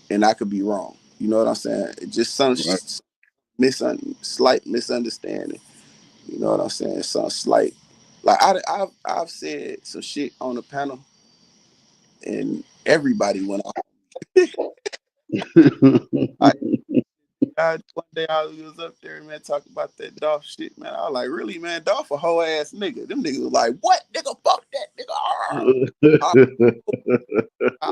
and I could be wrong. You know what I'm saying? It just some Right. slight misunderstanding. You know what I'm saying? Some slight. Like I've said some shit on the panel, and everybody went off. I, one day I was up there, man, talking about that Dolph shit, man. I was like, really, man, Dolph a whole ass nigga. Them niggas was like, what, nigga? Fuck that, nigga. Ah. I-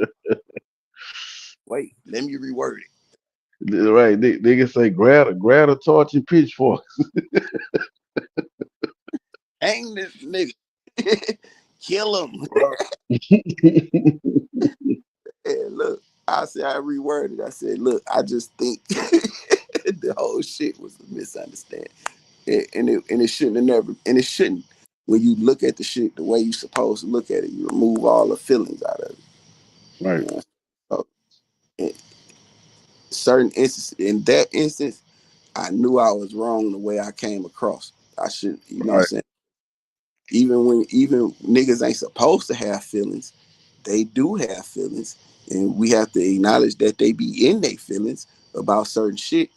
Wait, let me reword it. Right. Niggas say grab a torch and pitchfork. Hang this nigga. Kill him. Right. Yeah, look, I said I reworded. I said, look, I just think the whole shit was a misunderstanding, and it shouldn't have never, and it shouldn't. When you look at the shit the way you supposed to look at it, you remove all the feelings out of it. Right. You know? So, in certain instances, in that instance, I knew I was wrong the way I came across. I should, you know what I'm Right. saying? Even niggas ain't supposed to have feelings, they do have feelings, and we have to acknowledge that they be in their feelings about certain shit.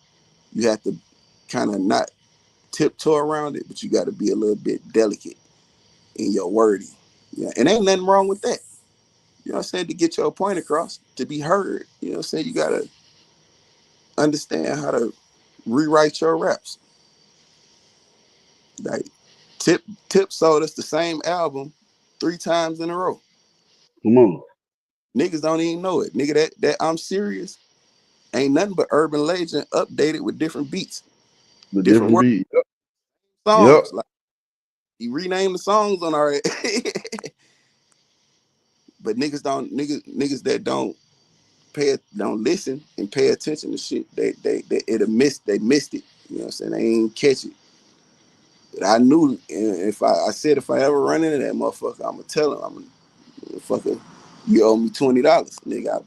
You have to kind of not tiptoe around it, but you got to be a little bit delicate in your wording. Yeah, and ain't nothing wrong with that. You know what I'm saying? To get your point across, to be heard. You know what I'm saying? You gotta understand how to rewrite your raps. Like Tip Tip sold us the same album 3 times in a row. Come on. Niggas don't even know it. Nigga, that I'm serious ain't nothing but urban legend updated with different beats, The different different word beat. Yep. songs. Like he renamed the songs on our but niggas that don't listen and pay attention to shit, they missed it. You know what I'm saying? They ain't catch it. But I knew, and I said if I ever run into that motherfucker, I'ma tell him, motherfucker, you owe me $20, nigga.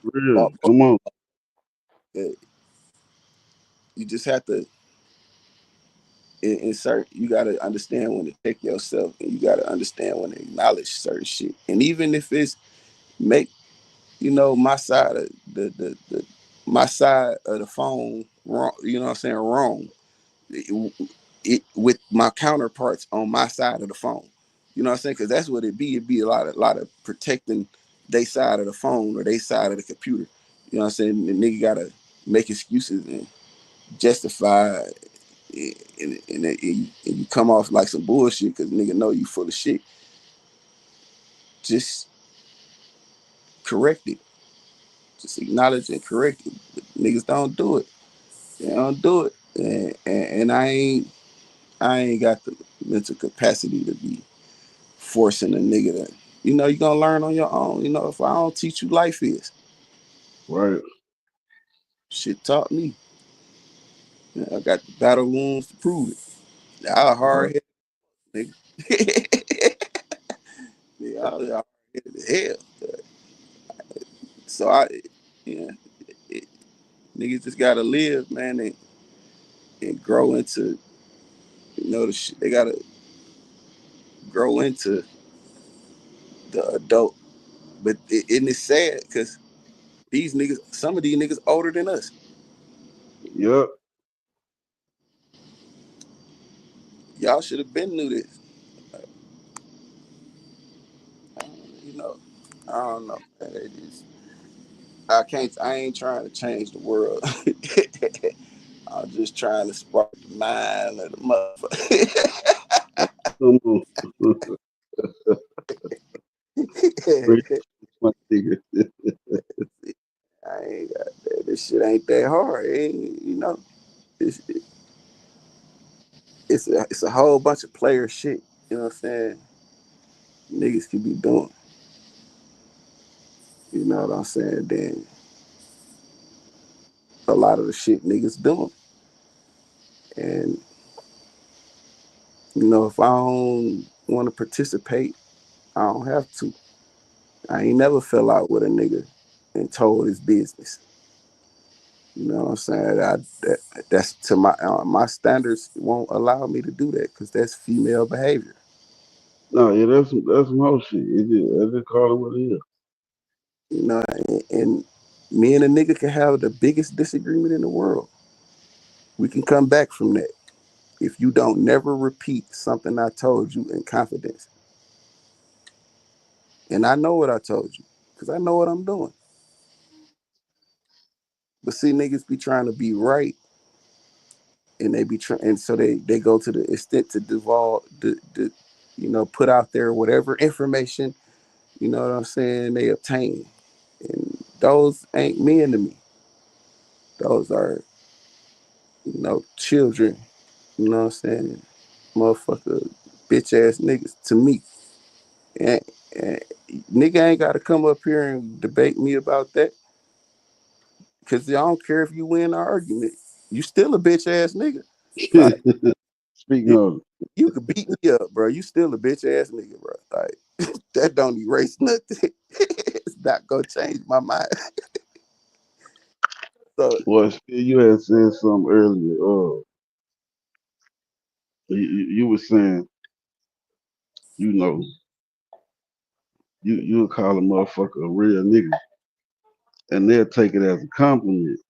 Real. Come on. You just have to insert. You gotta understand when to take yourself, and you gotta understand when to acknowledge certain shit. And even if it's make my side of the my side of the phone wrong, you know what I'm saying, wrong, with my counterparts on my side of the phone. You know what I'm saying? Because that's what it be. It'd be a lot of protecting they side of the phone or they side of the computer. You know what I'm saying? The nigga gotta make excuses and justify, and you come off like some bullshit because nigga know you full of shit. Just correct it. Just acknowledge and correct it. But niggas don't do it. They don't do it. And I ain't. I ain't got the mental capacity to be forcing a nigga to, you gonna learn on your own. If I don't teach you life is, Right. shit taught me. I got the battle wounds to prove it. I Right. hard headed nigga. Yeah, I was hard headed as hell. So yeah, it, niggas just gotta live, man, and grow into, the shit. They gotta grow into the adult. But and it's sad because some of these niggas older than us. Yep. Y'all should have been knew this. You know, I don't know. Man. I ain't trying to change the world. I'm just trying to spark the mind of the motherfucker. Come on. Preach, my nigga. I ain't got that. This shit ain't that hard. It ain't, it's, it's a whole bunch of player shit. You know what I'm saying? Niggas can be doing. You know what I'm saying? Then a lot of the shit niggas doing. And if I don't want to participate, I don't have to. I ain't never fell out with a nigga and told his business. You know what I'm saying? That's to my standards won't allow me to do that because that's female behavior. No, yeah, that's some whole shit. I just call it what it is. And me and a nigga can have the biggest disagreement in the world. We can come back from that if you don't never repeat something I told you in confidence. And I know what I told you because I know what I'm doing. But see, niggas be trying to be right, and they be trying, and so they go to the extent to divulge, put out there whatever information, you know what I'm saying, they obtain, and those ain't men to me. Those are, children. You know what I'm saying, motherfucker, bitch ass niggas to me. And, and nigga ain't got to come up here and debate me about that, because I don't care if you win the argument. You still a bitch ass nigga. Like, Speaking of, you could beat me up, bro. You still a bitch ass nigga, bro. Like that don't erase nothing. It's not gonna change my mind. So well, you had said something earlier. You were saying, you know, you would call a motherfucker a real nigga, and they'll take it as a compliment,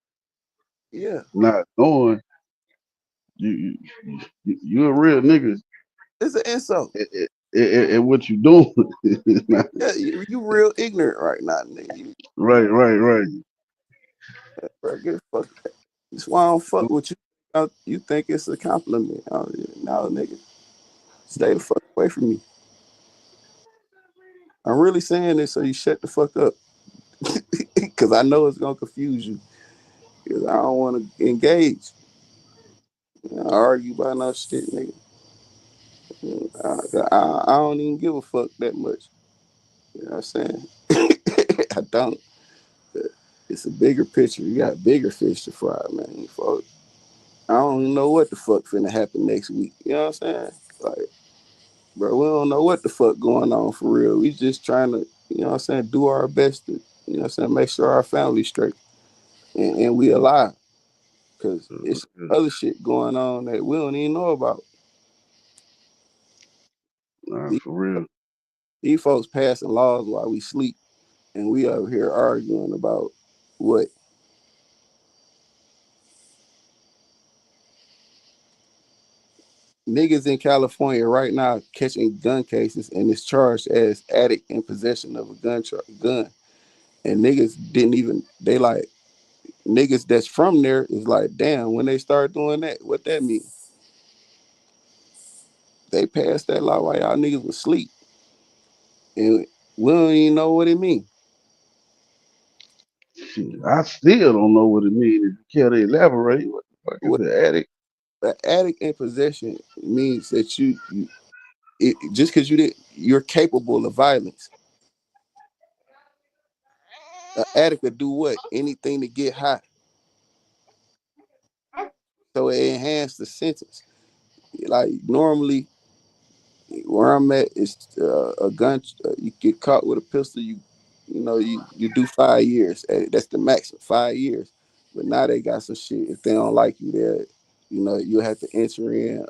yeah, not knowing you a real nigga it's an insult. at what you doing. Yeah, you real ignorant right now, nigga. Right, right, right. Bro, get the fuck. That's why I don't fuck with you. You think it's a compliment? No, nigga, stay the fuck away from me. I'm really saying this so you shut the fuck up, because I know it's gonna confuse you. Because I don't want to engage. Argue about no shit, nigga. I don't even give a fuck that much. You know what I'm saying? I don't. It's a bigger picture. You got bigger fish to fry, man. Fuck. I don't even know what the fuck finna happen next week. You know what I'm saying? Like, bro, we don't know what the fuck going on for real. We just trying to, you know what I'm saying, do our best to, you know what I'm saying, make sure our family's straight and we alive. Cause it's other shit going on that we don't even know about. Nah, These, for real. these folks passing laws while we sleep, and we over here arguing about what. Niggas in California right now catching gun cases and is charged as addict in possession of a gun. And niggas didn't even, they like, niggas that's from there is like, damn, when they start doing that, what that mean? They passed that law while y'all niggas was asleep. And we don't even know what it mean. Shit, I still don't know what it means. If you care to elaborate, what the fuck is What the addict? Addict in possession means that just because you're capable of violence. An addict could do what? Anything to get high. So it enhanced the sentence. Like normally, where I'm at is a gun. You get caught with a pistol, you do 5 years. That's the maximum, 5 years. But now they got some shit. If they don't like you, you have to enter in.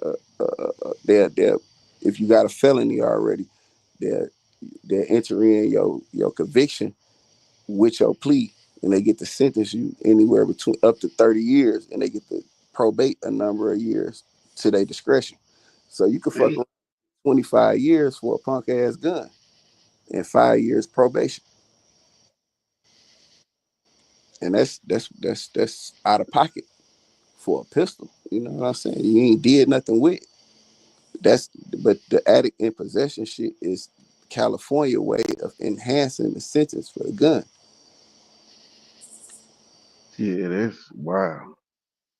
They're if you got a felony already, they're they enter in your conviction with your plea, and they get to sentence you anywhere between up to 30 years, and they get to probate a number of years to their discretion. So you could fuck Hey, around 25 years for a punk ass gun and 5 years probation. And that's out of pocket for a pistol. You know what I'm saying? You ain't did nothing with it. That's but the addict in possession shit is California way of enhancing the sentence for the gun. yeah, that's wow.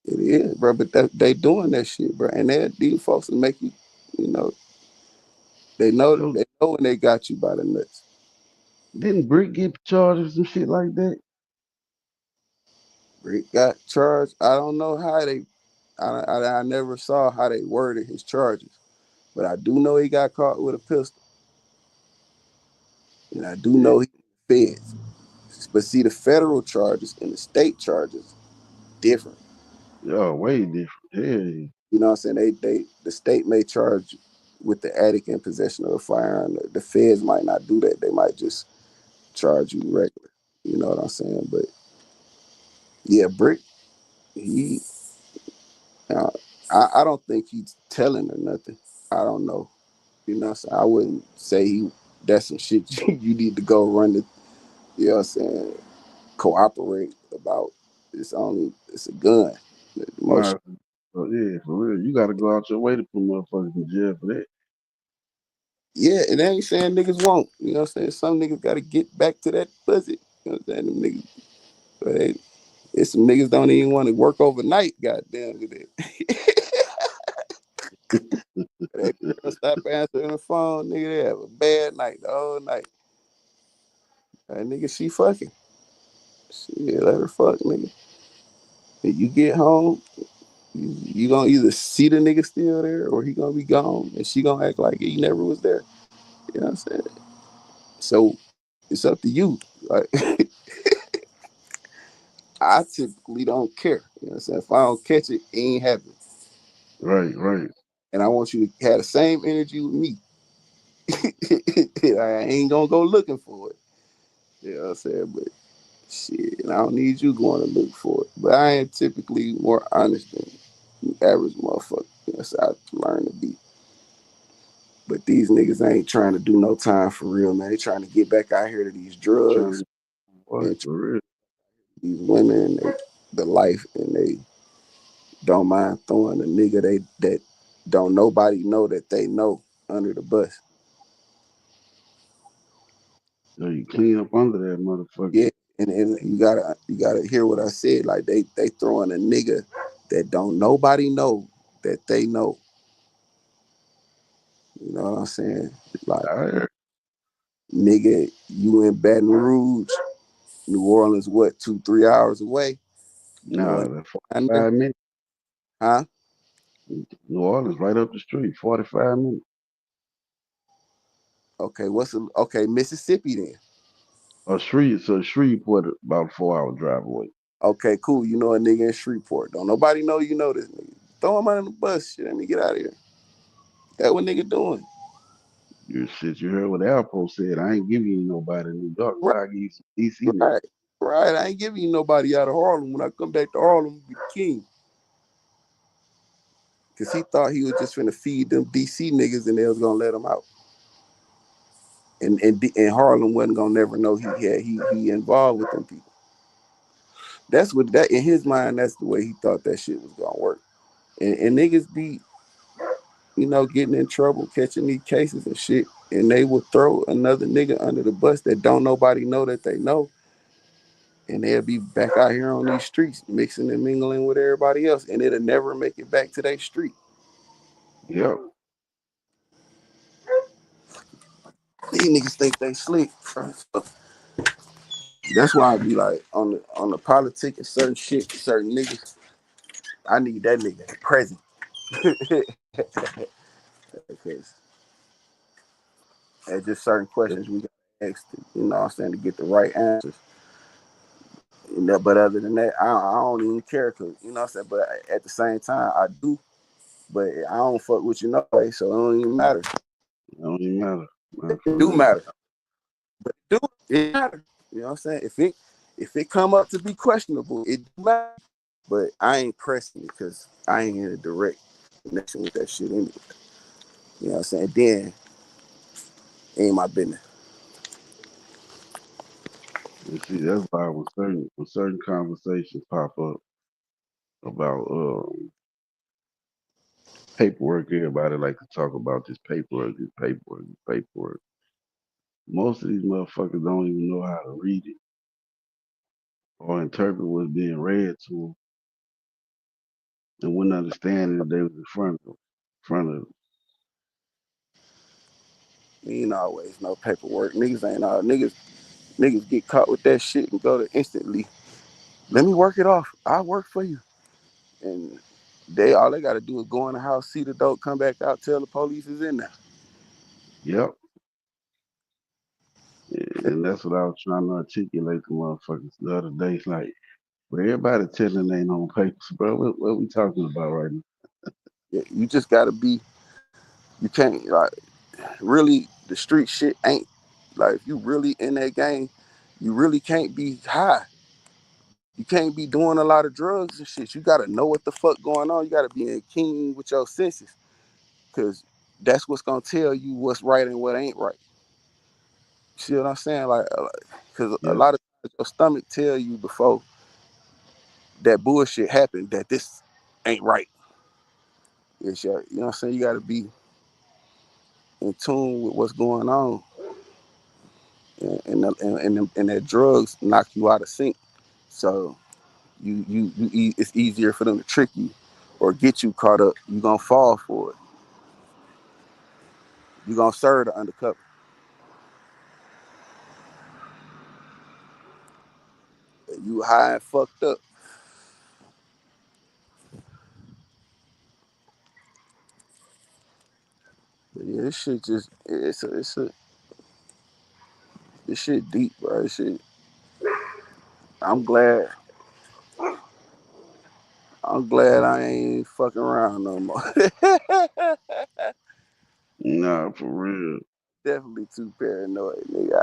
It is, bro. But they doing that shit, bro. And these folks will make you, you know, So they know when they got you by the nuts. didn't Brick get charged with some shit like that? Rick got charged. I don't know how I never saw how they worded his charges, but I do know he got caught with a pistol, and I do Yeah. know he feds. But see, the federal charges and the state charges different. Oh, way different. Yeah. You know what I'm saying? The state may charge with the addict in possession of a firearm. The feds might not do that. They might just charge you regular. You know what I'm saying? But yeah, Brick, he, uh, I don't think he's telling or nothing. I don't know. You know what I'm saying? I wouldn't say that's some shit you need to go run the, you know what I'm saying, cooperate about. It's a gun. Most Nah, so yeah, for real. You gotta go out your way to put motherfuckers in jail for that. Yeah, and I ain't saying niggas won't. You know what I'm saying? Some niggas gotta get back to that pussy. You know what I'm saying? Them niggas, but it's some niggas don't even want to work overnight, goddamn with it. They don't stop answering the phone, nigga. They have a bad night the whole night. That nigga, she fucking. Shit, let her fuck, nigga. If you get home, you gonna either see the nigga still there or he gonna be gone and she gonna act like he never was there. You know what I'm saying? So it's up to you. Like I typically don't care. You know what I'm saying? If I don't catch it, it ain't happening. Right, right. And I want you to have the same energy with me. I ain't gonna go looking for it. You know what I'm saying? But shit, I don't need you going to look for it. But I am typically more honest than the average motherfucker. You know, so I learned to be. But these niggas ain't trying to do no time for real, man. They trying to get back out here to these Trying drugs to what and for real. these women and the life, and they don't mind throwing a nigga that don't nobody know that they know under the bus. So you clean up under that motherfucker. Yeah, and you gotta hear what I said. Like they throwing a nigga that don't nobody know that they know. You know what I'm saying? Like I heard. nigga, you in Baton Rouge, New Orleans, what 2-3 hours away? You know Nah, it that down there, 45 minutes. huh? New Orleans right up the street, 45 minutes. Okay, okay Mississippi then? So Shreveport about a 4 hour drive away. Okay, cool. You know a nigga in Shreveport. Don't nobody know you know this nigga. Throw him under the bus. Shit, let me get out of here. That what nigga doing? You heard what Alpo said. I ain't giving you nobody in New York, Right, but I give you some DC niggas. right, right. I ain't giving you nobody out of Harlem. When I come back to Harlem, be the king. Cause he thought he was just finna feed them DC niggas and they was gonna let him out. And Harlem wasn't gonna never know he involved with them people. That's what that in his mind. That's the way he thought that shit was gonna work. And niggas be getting in trouble, catching these cases and shit, and they will throw another nigga under the bus that don't nobody know that they know, and they'll be back out here on these streets mixing and mingling with everybody else, and it'll never make it back to their street. Yep. These niggas think they slick. So that's why I be like on the politic and certain shit, certain niggas. I need that nigga present because there's just certain questions we got to ask. You know what I'm saying, to get the right answers. But other than that, I don't even care, cause you know what I'm saying. But at the same time, I do. But I don't fuck with you no way, so it don't even matter. It don't even matter. Man, It for do real. matter, but it matter. You know what I'm saying? If it come up to be questionable, it do matter. But I ain't pressing it because I ain't in a direct connection with that shit anyway. You know what I'm saying? Then it ain't my business. And see, that's why when certain conversations pop up about paperwork, everybody like to talk about this paperwork. Most of these motherfuckers don't even know how to read it or interpret what's being read to them, and wouldn't understand it if they was in front of We ain't always no paperwork. Niggas ain't all niggas get caught with that shit and go to instantly. Let me work it off. I'll work for you. And all they gotta do is go in the house, see the dope, come back out, tell the police is in there. Yep. And that's what I was trying to articulate to motherfuckers the other day. It's like, but everybody telling they ain't on papers, bro. What we talking about right now? Yeah, you just gotta be. You can't like really the street shit ain't like if you really in that game, you really can't be high. You can't be doing a lot of drugs and shit. You gotta know what the fuck going on. You gotta be in keen with your senses, cause that's what's gonna tell you what's right and what ain't right. See what I'm saying? Cause a Yep. lot of times your stomach tell you before that bullshit happened that this ain't right. It's your, you know what I'm saying? You gotta be in tune with what's going on, and that drugs knock you out of sync. So it's easier for them to trick you or get you caught up. You gonna fall for it. You gonna serve the undercover. You high and fucked up. But yeah, this shit just this shit deep, bro. This shit. I'm glad. I'm glad I ain't fucking around no more. Nah, for real. Definitely too paranoid, nigga.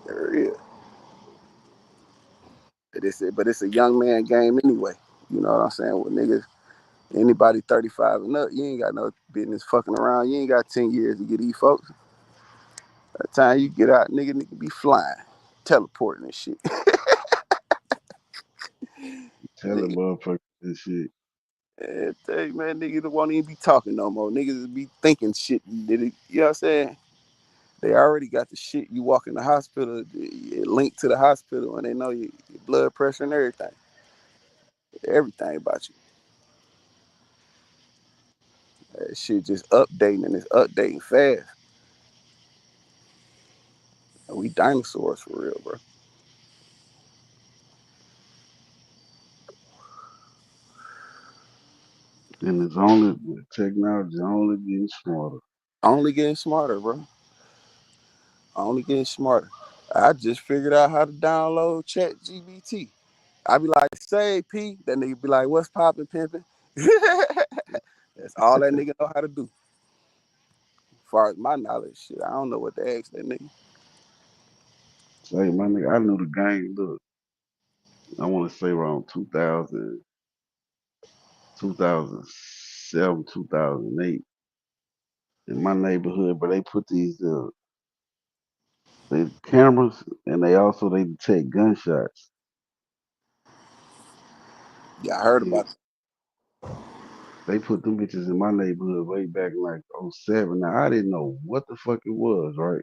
For real. But it's a young man game anyway. You know what I'm saying? With niggas, anybody 35 and up, you ain't got no business fucking around. You ain't got 10 years to get these folks. By the time you get out, nigga be flying, teleporting and shit. Telling Nigga, motherfuckers this shit. man, niggas won't even be talking no more. Niggas be thinking shit. You know what I'm saying? They already got the shit. You walk in the hospital, it linked to the hospital, and they know your blood pressure and everything about you. That shit just updating and it's updating fast. And we dinosaurs for real, bro. And it's only technology only getting smarter. Only getting smarter, bro. Only getting smarter. I just figured out how to download Chat GBT. I be like, say P, that nigga be like, what's poppin', pimpin'? That's all that nigga know how to do. As far as my knowledge, shit, I don't know what to ask that nigga. Say, my nigga, I knew the game. Look, I want to say around 2000, 2007, 2008 in my neighborhood, but they put these they cameras and they detect gunshots. Yeah, I heard And about it. they put them bitches in my neighborhood way back in like '07. Now I didn't know what the fuck it was, right?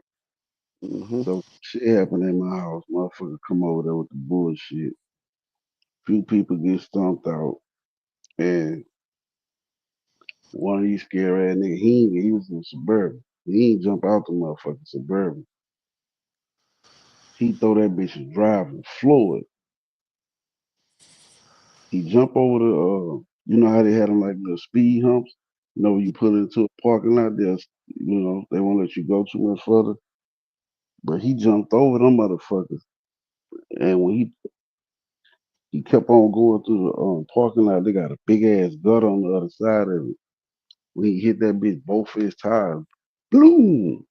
Mm-hmm. So shit happened in my house. Motherfucker come over there with the bullshit. Few people get stomped out, and one of these scary ass niggas, he was in suburban. He ain't jump out the motherfucking suburban. He throw that bitch and drive and floor it. He jump over the, you know how they had them like little speed humps? You know, when you put it into a parking lot, they won't let you go too much further. But he jumped over them motherfuckers. And when he kept on going through the parking lot, they got a big ass gutter on the other side of it. When he hit that bitch, both his tires, boom!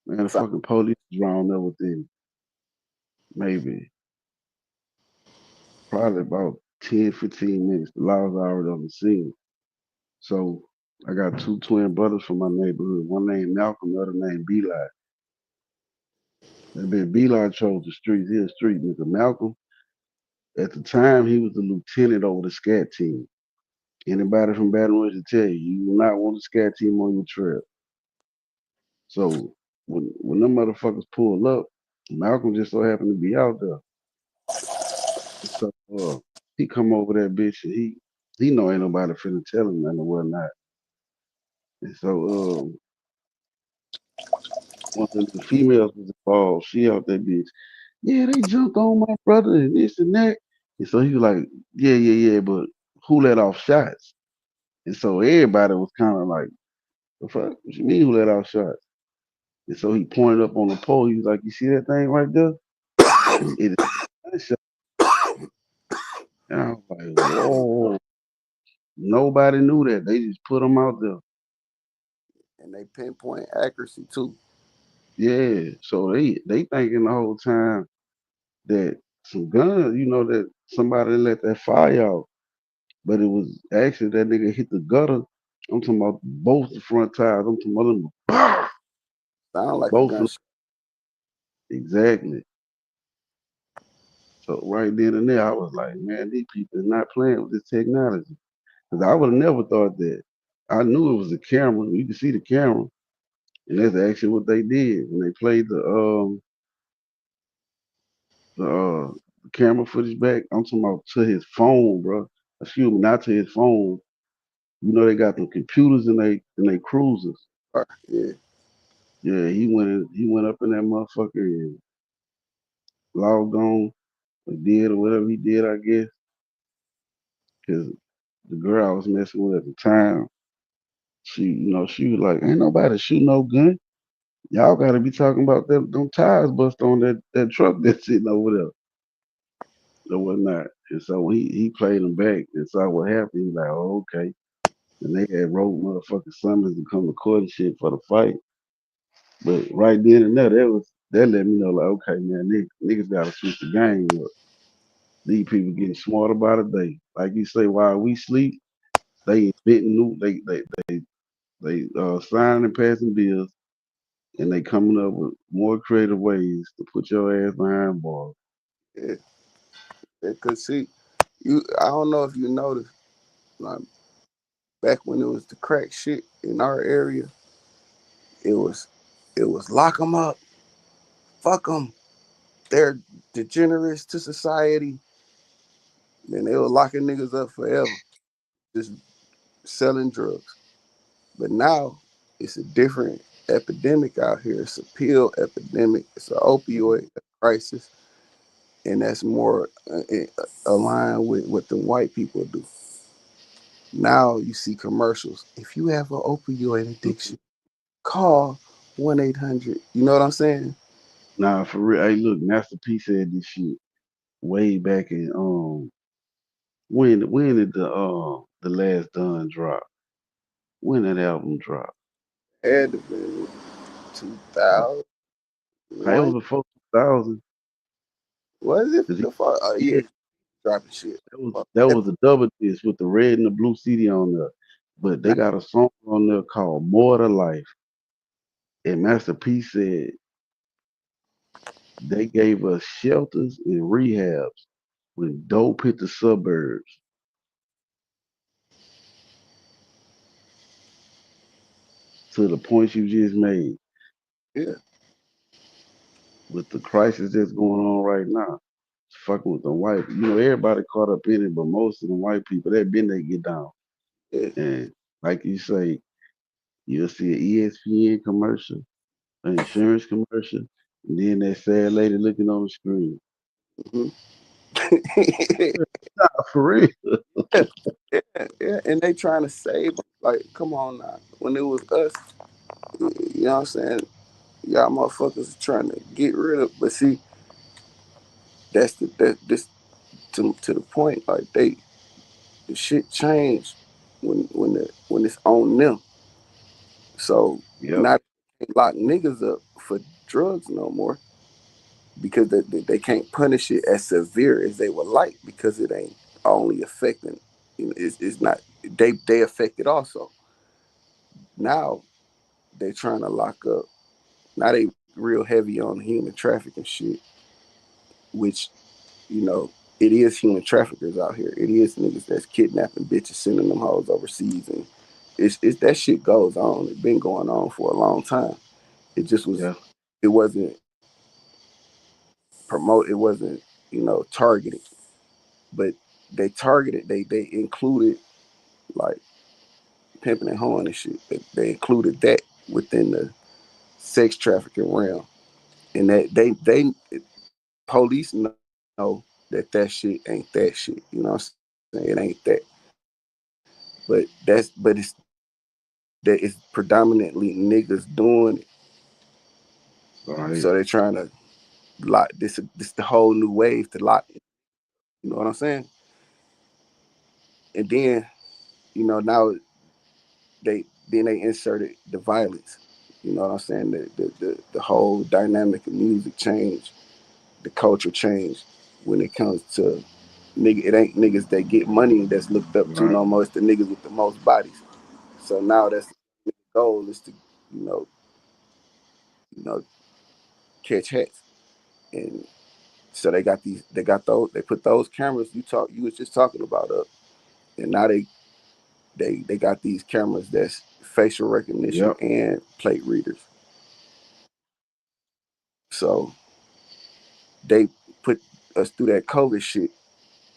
Man, the So, fucking police was round up within maybe probably about 10, 15 minutes. The law was already on the scene. So I got two twin brothers from my neighborhood. One named Malcolm, the other named Beli. That bitch Beli chose the streets. He a street nigga. Malcolm, at the time, he was the lieutenant over the scat team. Anybody from Baton Rouge will tell you, you do not want the scat team on your trail. So when them motherfuckers pull up, Malcolm just so happened to be out there. So he come over that bitch and he know ain't nobody finna tell him nothing or whatnot. And so one of the females was involved. She out that bitch. Yeah, they jumped on my brother and this and that. And so he was like, yeah, but who let off shots? And so everybody was kind of like, the fuck? What you mean who let off shots? And so he pointed up on the pole. He was like, you see that thing right there? It is a gunshot. And I was like, whoa. Nobody knew that. They just put them out there. and they pinpoint accuracy too. Yeah. So they thinking the whole time that some guns, that somebody let that fire out. But it was actually that nigga hit the gutter. I'm talking about both the front tires. I'm talking about them. Sound like a Both of them. gunshot. Exactly. So right then and there, I was like, man, these people is not playing with this technology. Because I would have never thought that. I knew it was a camera. You could see the camera. And that's actually what they did when they played the camera footage back. I'm talking about to his phone, bro. Excuse me, not to his phone. They got the computers in they cruisers. Yeah, Yeah, he went up in that motherfucker and logged on or did or whatever he did, I guess. Cause the girl I was messing with at the time, she was like, "Ain't nobody shoot no gun. Y'all got to be talking about them tires bust on that truck that's sitting over there or whatnot." And so when he played them back and saw what happened, he was like, "Oh, okay." And they had wrote motherfucking summons to come to court and shit for the fight. But right then and there, that let me know like, okay, man, niggas gotta switch the game up. These people getting smarter by the day. Like you say, while we sleep, they inventing new, they signing and passing bills, and they coming up with more creative ways to put your ass behind bars. yeah. Cause see, you. I don't know if you noticed, like back when it was the crack shit in our area, it was, it was lock them up, fuck them. They're degenerates to society. Then they were locking niggas up forever, just selling drugs. But now it's a different epidemic out here. It's a pill epidemic. It's an opioid crisis, and that's more aligned with what the white people do. Now you see commercials. If you have an opioid addiction, call 1-800. You know what I'm saying? Nah, for real. Hey, look, Master P said this shit way back in when did the last Done drop? When that album drop? Had to be Uh, it 2001. was before 2000. Was it Cause the fuck? Oh yeah, yeah, dropping shit. that was Fuck that that. was a double disc with the red and the blue CD on there. But they Now, got a song on there called More to Life. And Master P said they gave us shelters and rehabs when dope hit the suburbs to the point you just made. yeah, with the crisis that's going on right now. Fucking with the white, everybody caught up in it, but most of the white people, they been they get down. Yeah. And like you say, you'll see an ESPN commercial, an insurance commercial, and then that sad lady looking on the screen. Mhm. Nah, for real. Yeah, yeah, and they trying to save 'em. Like, come on now. When it was us, you know what I'm saying? Y'all motherfuckers trying to get rid of. But see, that's this to the point. Like the shit changed when it's on them. So Yep. now they can't lock niggas up for drugs no more because they can't punish it as severe as they would like because it ain't only affecting. It's not they affect it also. Now they trying to lock up. Now they real heavy on human trafficking shit, which you know it is human traffickers out here. It is niggas that's kidnapping bitches, sending them hoes overseas, and it's that shit goes on. It's been going on for a long time. It just was. Yeah. It wasn't promote. It wasn't targeted, but they targeted. They included like pimping and hoeing and shit. They included that within the sex trafficking realm, and that they police know that shit ain't that shit. You know what I'm saying? It ain't that. But it's predominantly niggas doing it. Right. So they're trying to lock this the whole new wave to lock. You know what I'm saying? And then now they inserted the violence. You know what I'm saying? The whole dynamic of music changed, the culture changed when it comes to nigga. It ain't niggas that get money that's looked up to Right. no more. It's the niggas with the most bodies. So now that's the goal is to you know you know catch hats, and so they got those they put those cameras you was just talking about up, and now they got these cameras that's facial recognition Yep. and plate readers. So they put us through that COVID shit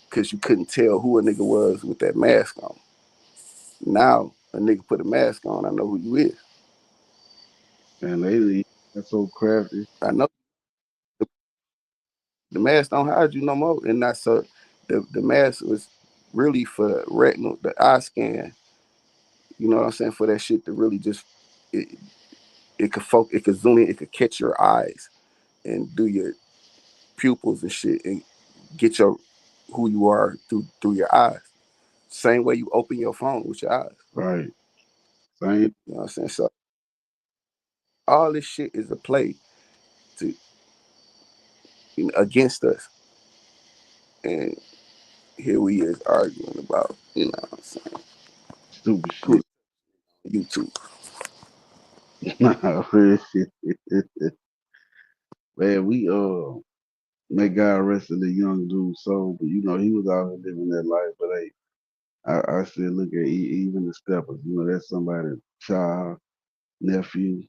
because you couldn't tell who a nigga was with that mask on. Now a nigga put a mask on, I know who you is. And they that's so crafty. I know the mask don't hide you no more, and not so. The mask was really for retinal, the eye scan. You know what I'm saying? For that shit to really just it, it could zoom in, it could catch your eyes and do your pupils and shit and get your who you are through your eyes. Same way you open your phone with your eyes. Right. Same. You know what I'm saying? So all this shit is a play to against us, and here we is arguing about what I'm saying Stupid who shit. YouTube. Nah, real shit. Man, we may God arrested the young dude soul, but he was out here living that life. But hey, I still look at even the steppers. That's somebody's child, nephew,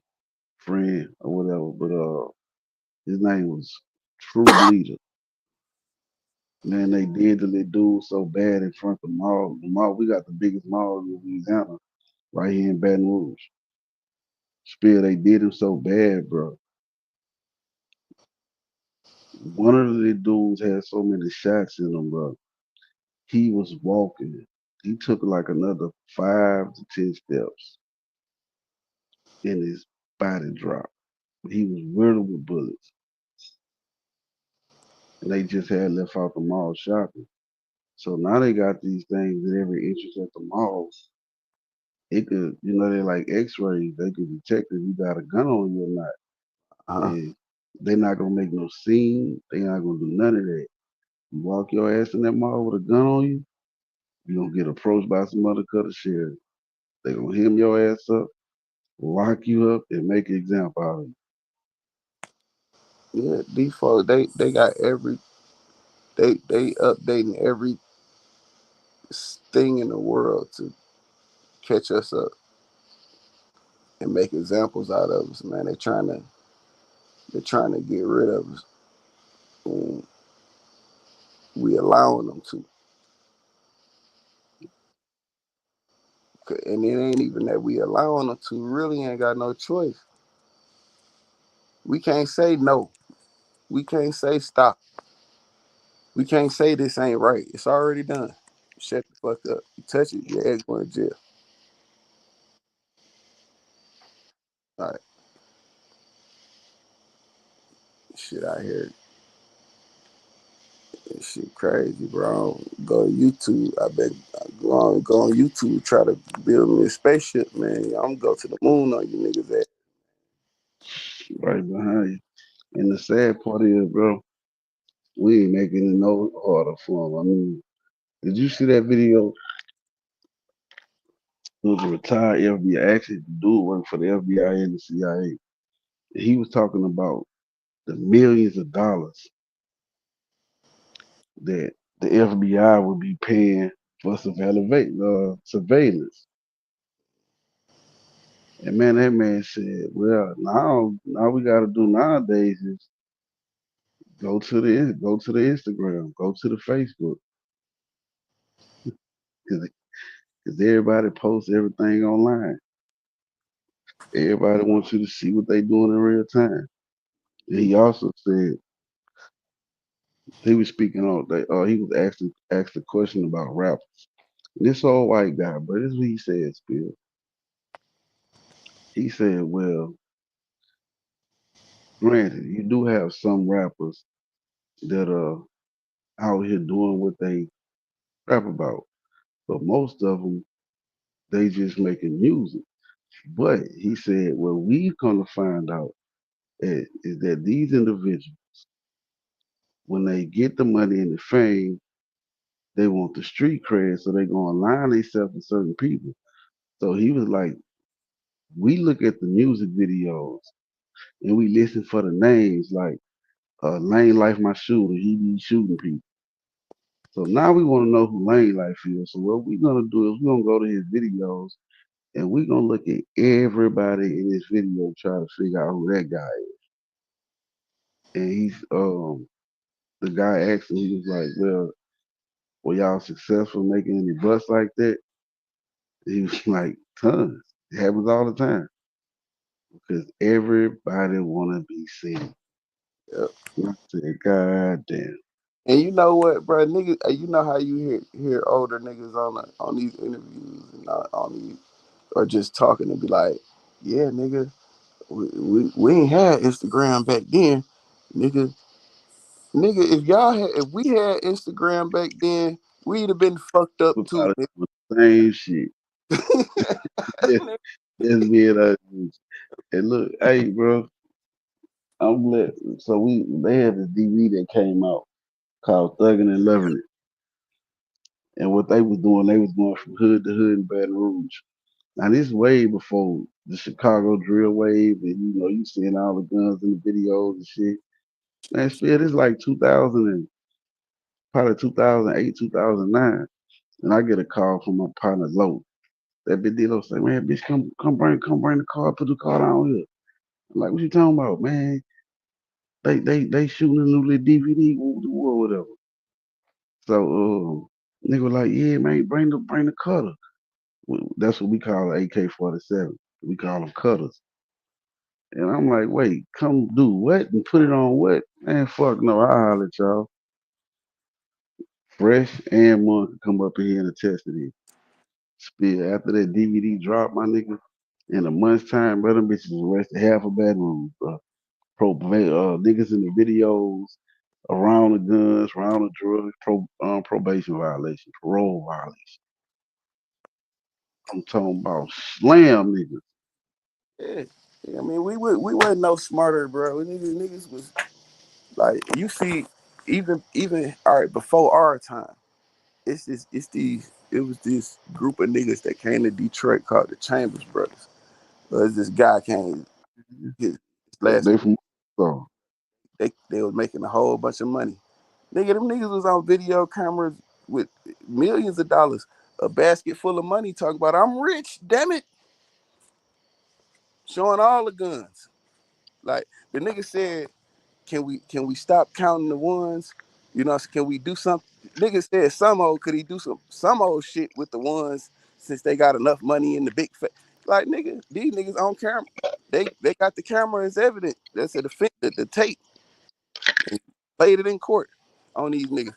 friend, or whatever. But his name was True Bleeder. Man, they did the little dude so bad in front of the mall. The mall, we got the biggest mall in Louisiana, right here in Baton Rouge. Spill, they did him so bad, bro. One of the dudes had so many shots in him, bro. He was walking. He took like another 5 to 10 steps, and his body dropped. He was riddled with bullets, and they just had left out the mall shopping. So now they got these things at every entrance at the malls. It could, they're like X-rays. They could detect if you got a gun on you or not, Uh-huh. and they're not gonna make no scene. They're not gonna do none of that. You walk your ass in that mall with a gun on you, you're gonna get approached by some undercover sheriff. They're gonna hem your ass up, lock you up, and make an example out of you. Yeah, these folks they got they updating every thing in the world to catch us up and make examples out of us, man. They trying to They're trying to get rid of us, and we allowing them to. And it ain't even that we allowing them to. We really ain't got no choice. We can't say no. We can't say stop. We can't say this ain't right. It's already done. Shut the fuck up. You touch it, your ass going to jail. All right, shit out here. This shit crazy, bro. Go on YouTube. I bet go on YouTube. Try to build me a spaceship, man. I'm gonna go to the moon on you niggas. At right behind you. And the sad part is, bro, we ain't making it no harder for him. I mean, did you see that video? It was a retired FBI, actually, the dude worked for the FBI and the CIA. He was talking about the millions of dollars that the FBI would be paying for surveillance. And man, that man said, "Well, now we got to do nowadays is go to the Instagram, go to the Facebook, because everybody posts everything online. Everybody wants you to see what they doing in real time." And he also said he was speaking on that. He was asked a question about rap. And this old white guy, but this is what he said. Spill. He said, "Well, granted, you do have some rappers that are out here doing what they rap about, but most of them they just making music." But he said, "What we gonna find out is that these individuals, when they get the money and the fame, they want the street cred, so they gonna align themselves with certain people." So he was like, "We look at the music videos and we listen for the names, like Lane Life My Shooter, he be shooting people. So now we want to know who Lane Life is. So what we're gonna do is we're gonna go to his videos and we're gonna look at everybody in this video, try to figure out who that guy is." And the guy asked him, he was like, "Well, were y'all successful making any busts like that?" He was like, "Tons. It happens all the time because everybody wanna be seen." yep. And I said, "God damn." And you know what, bro, niggas. You know how you hear older niggas on these interviews and on these or just talking and be like, "Yeah, nigga, we ain't had Instagram back then, nigga." Nigga, if we had Instagram back then, we'd have been fucked up We too, probably doing the same shit. nigga. Just, just being honest. And look, hey, bro, I'm glad. So they had this DVD that came out called Thuggin' and Loving It. And what they was doing, they was going from hood to hood in Baton Rouge. Now this way before the Chicago drill wave, and you seeing all the guns in the videos and shit. Man, shit, it's like 2000 and probably 2008, 2009, and I get a call from my partner Low. That big deal say, "Man, bitch, come bring the car, put the car down here." I'm like, "What you talking about, man? They shooting a new little DVD or whatever." So nigga was like, "Yeah, man, bring the cutter." That's what we call an AK-47. We call them cutters. And I'm like, "Wait, come do what and put it on what?" Man, fuck no, I holler at y'all. Fresh and Monk can come up in here and attest to this. Spill after that DVD dropped, my nigga, in a month's time, bro, them bitches arrested half a bedroom, bro. Niggas in the videos, around the guns, around the drugs, probation violation, parole violation. I'm talking about slam niggas. Yeah. Yeah, I mean, we wasn't no smarter, bro. Niggas was like, you see, even all right before our time. It was this group of niggas that came to Detroit called the Chambers Brothers. This guy came, his last They from so they was making a whole bunch of money. Nigga, them niggas was on video cameras with millions of dollars, a basket full of money, talking about I'm rich, damn it, showing all the guns. Like the nigga said, can we stop counting the ones? You know, can we do something? Nigga said could he do some old shit with the ones since they got enough money in the big like nigga, these niggas on camera. They got the camera as evidence. That's the tape. And played it in court on these niggas.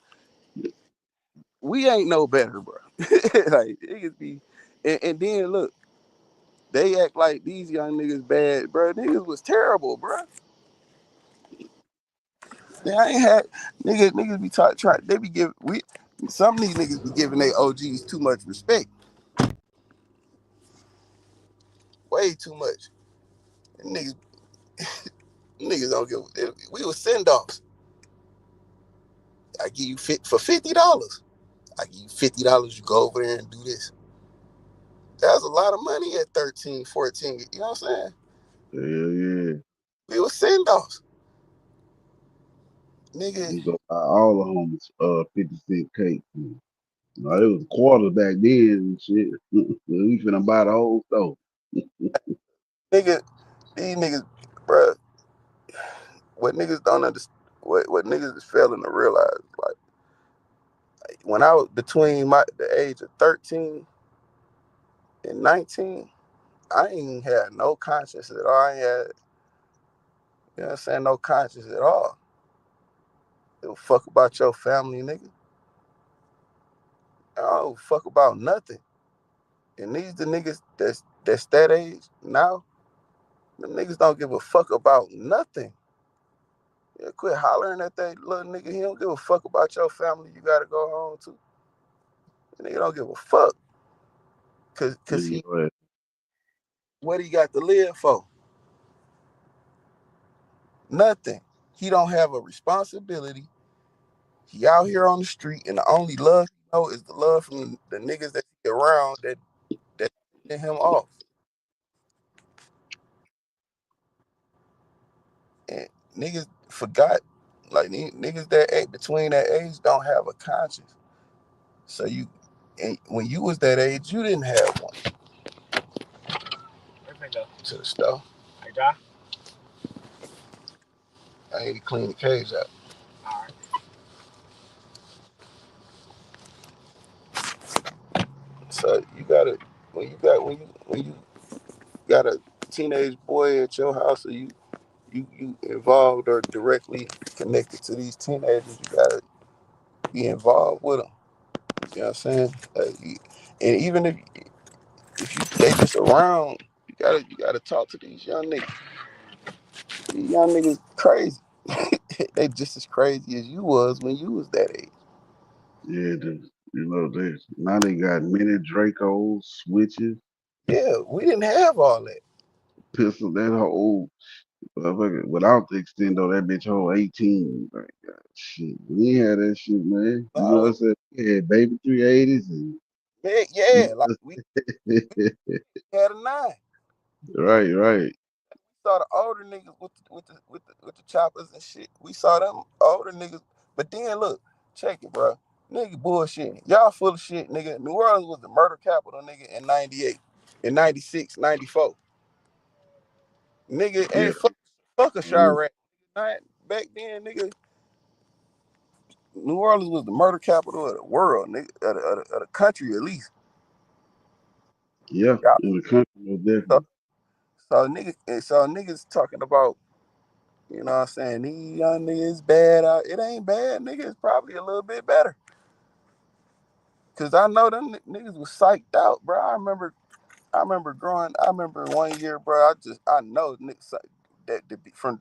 We ain't no better, bro. Like niggas be and then look, they act like these young niggas bad, bro. Niggas was terrible, bro. They ain't had niggas be trying. They be giving some of these niggas be giving their OGs too much respect, way too much. And niggas don't give. We was send offs. I give you for $50. I give you $50. You go over there and do this. That was a lot of money at 13, 14. You know what I'm saying? Hell yeah. We was send offs, nigga. You go buy all the homies 50 cent cake. You know, it was quarter back then and shit. We finna buy the whole store. Nigga, these niggas, bro. What niggas don't understand. What niggas is failing to realize, like when I was between the age of 13 and 19, I ain't had no conscience at all. I ain't had, you know what I'm saying, no conscience at all. Give a fuck about your family, nigga. I don't fuck about nothing. And these the niggas that's that age now, them niggas don't give a fuck about nothing. Yeah, quit hollering at that little nigga. He don't give a fuck about your family you gotta go home to. The nigga don't give a fuck. Cause Nigga, he what he got to live for? Nothing. He don't have a responsibility. He out here on the street, and the only love he know is the love from the niggas that he around that send him off. And niggas forgot, like niggas that age between that age don't have a conscience. So and when you was that age, you didn't have one. To the stove. I need to clean the cage out. So you gotta when you got a teenage boy at your house, or you involved or directly connected to these teenagers, you gotta be involved with them. You know what I'm saying? And even if they just around, you gotta talk to these young niggas. These young niggas crazy. They just as crazy as you was when you was that age. yeah, they now they got mini Dracos, switches, Yeah, we didn't have all that. pistol. That whole without the extendo, that bitch whole 18. Like, shit, we ain't had that shit, man. You know what I'm No, saying? We had baby 380s and man, you yeah, like know, we had a nine. right, right. Saw the older niggas with the choppers and shit. We saw them older niggas. But then look, check it, bro. Nigga bullshit. Y'all full of shit, nigga. New Orleans was the murder capital, nigga, in 98, in 96, 94. Nigga, Yeah, ain't fuck a yeah, Chirac. Back then, nigga, New Orleans was the murder capital of the world, nigga, of the country at least. yeah. Y'all, In the country, most so, definitely. so niggas talking about, you know what I'm saying, these young niggas bad out. It ain't bad, nigga. It's probably a little bit better. Cause I know them niggas was psyched out, bro. I remember 1 year, bro. I know niggas that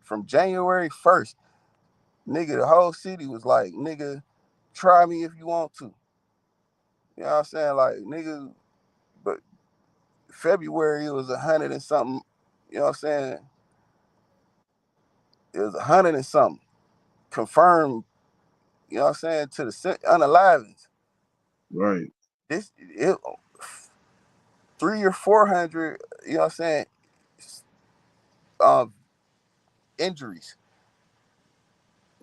from January 1st, nigga, the whole city was like, nigga, try me if you want to. You know what I'm saying? Like, nigga, but February it was 100 and something. You know what I'm saying? It was 100 and something confirmed. You know what I'm saying, to the unalivings. Right. It 300 or 400. You know what I'm saying? Um, injuries.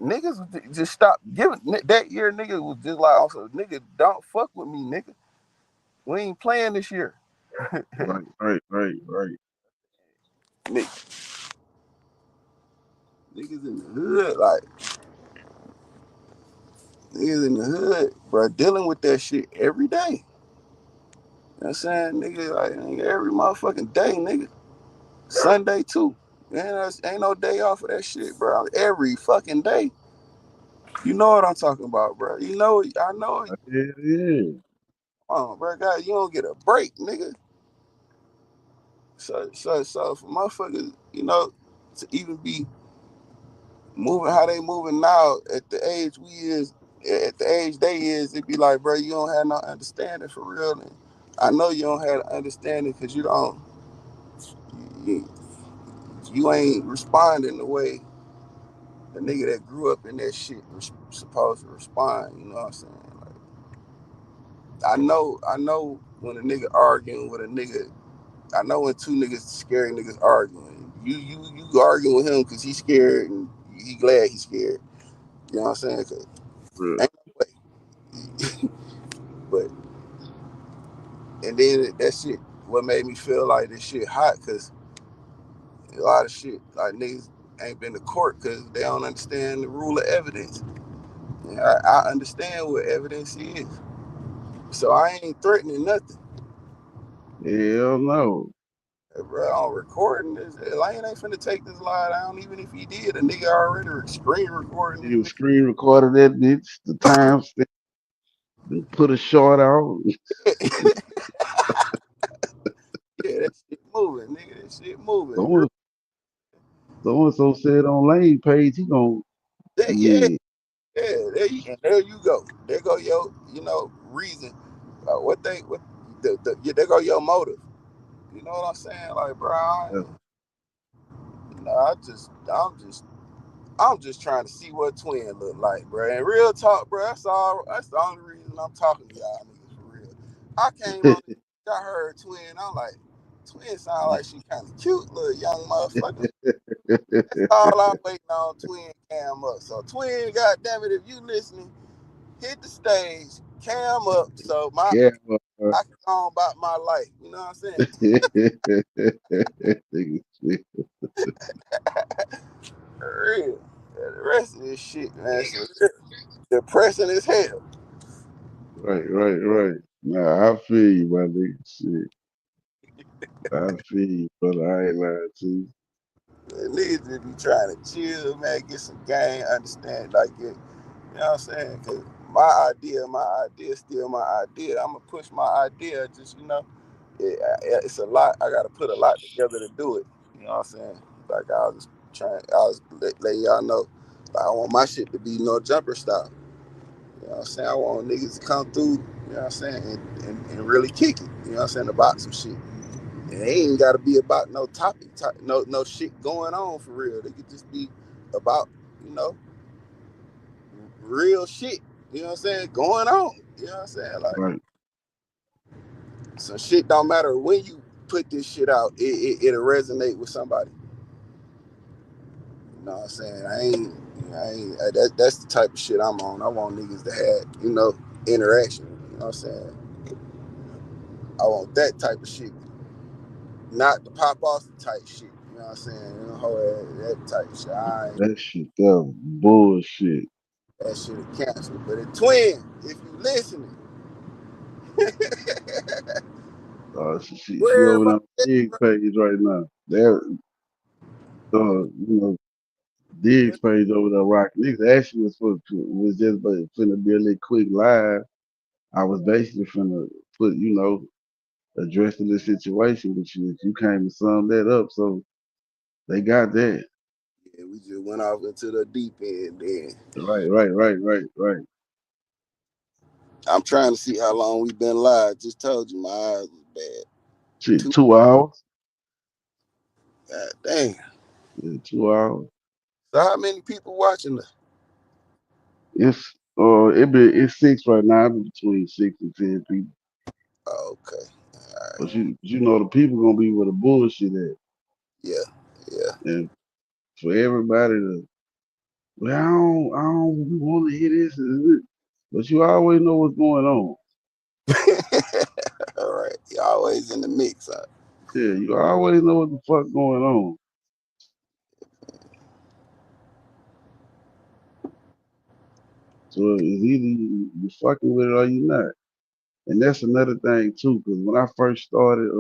Niggas just stopped giving that year. Nigga was just like, also, nigga, don't fuck with me, nigga. We ain't playing this year. Right, right, right, right. Nigga, niggas in the hood, like niggas in the hood, bro, dealing with that shit every day. You know what I'm saying? Nigga, like nigga, every motherfucking day, nigga. Sunday too. Man, ain't no day off of that shit, bro. Every fucking day. You know what I'm talking about, bro. You know, I know it. Yeah, yeah. Bro, God, you don't get a break, nigga. So for motherfuckers, you know, to even be moving how they moving now at the age we is, at the age they is, it be like, bro, you don't have no understanding for real. And I know you don't have understanding because you, you ain't responding the way the nigga that grew up in that shit was supposed to respond. You know what I'm saying? Like, I know when a nigga arguing with a nigga. I know when two niggas, scary niggas arguing. You arguing with him because he's scared and he glad he's scared. You know what I'm saying? 'Cause Real. ain't no way. But and then that shit, what made me feel like this shit hot, because a lot of shit like niggas ain't been to court because they don't understand the rule of evidence. And I understand what evidence is, so I ain't threatening nothing. Hell no. Bro, I'm recording this. Lane ain't finna take this lie down, even if he did. A nigga already screen recording You this screen recorded that bitch, the time stamp, put a short out. nigga. Yeah, that shit moving, nigga. That shit moving. So and so said on Lane page, he gonna, Yeah, yeah, yeah. There you go. There go your, reason. What yeah, there go your motive. You know what I'm saying? Like, bro, I'm just trying to see what twin look like, bro. And real talk, bro. That's all. That's the only reason I'm talking to y'all niggas for real. I came on, I heard twin. I'm like, twin sound like she kind of cute, little young motherfucker. That's all I'm waiting on. Twin cam up. So twin, goddamn it, if you listening, hit the stage, cam up, so yeah. I can go on about my life. You know what I'm saying? For real. Yeah, the rest of this shit, man, so depressing as hell. Right, right, right. Nah, I feel you, my nigga. Shit. I feel you, brother. I ain't lying to you. Niggas just be trying to chill, man, get some game, understand, like it. You know what I'm saying? Cause my idea, still my idea. I'm gonna push my idea. Just it's a lot. I gotta put a lot together to do it. You know what I'm saying? Like I was just trying. I was let y'all know. Like I want my shit to be no jumper style. You know what I'm saying? I want niggas to come through. You know what I'm saying? And really kick it. You know what I'm saying? About some shit. And it ain't got to be about no topic, no shit going on for real. They could just be about, you know, real shit. You know what I'm saying? Going on. You know what I'm saying? Like, Right. some shit don't matter when you put this shit out, it'll resonate with somebody. You know what I'm saying? That's the type of shit I'm on. I want niggas to have, interaction. You know what I'm saying? I want that type of shit, not the pop off type shit. You know what I'm saying? That type of shit. I ain't That shit, that was bullshit. that shit is canceled. But it twin, if you listening, She where over everybody there on Diggs page right now. There, Diggs page over there rocking. Niggas actually was just finna be a little quick live. I was basically finna put, addressing the situation, but you came to sum that up, so they got that. yeah, we just went off into the deep end. Then Right, right, right, right, right. I'm trying to see how long we've been live. Just told you my eyes was bad. Shit, Two, 2 hours. God dang. Yeah, 2 hours. So how many people watching this? It's six right now. It be between 6 and 10 people. Oh, okay. All right. But you know the people gonna be where the bullshit at. Yeah. Yeah. And for everybody to, well, I don't want to hear this, but you always know what's going on. All right. You always in the mix, huh? Yeah, you always know what the fuck going on. So it's either you fucking with it or you not. And that's another thing too, because when I first started,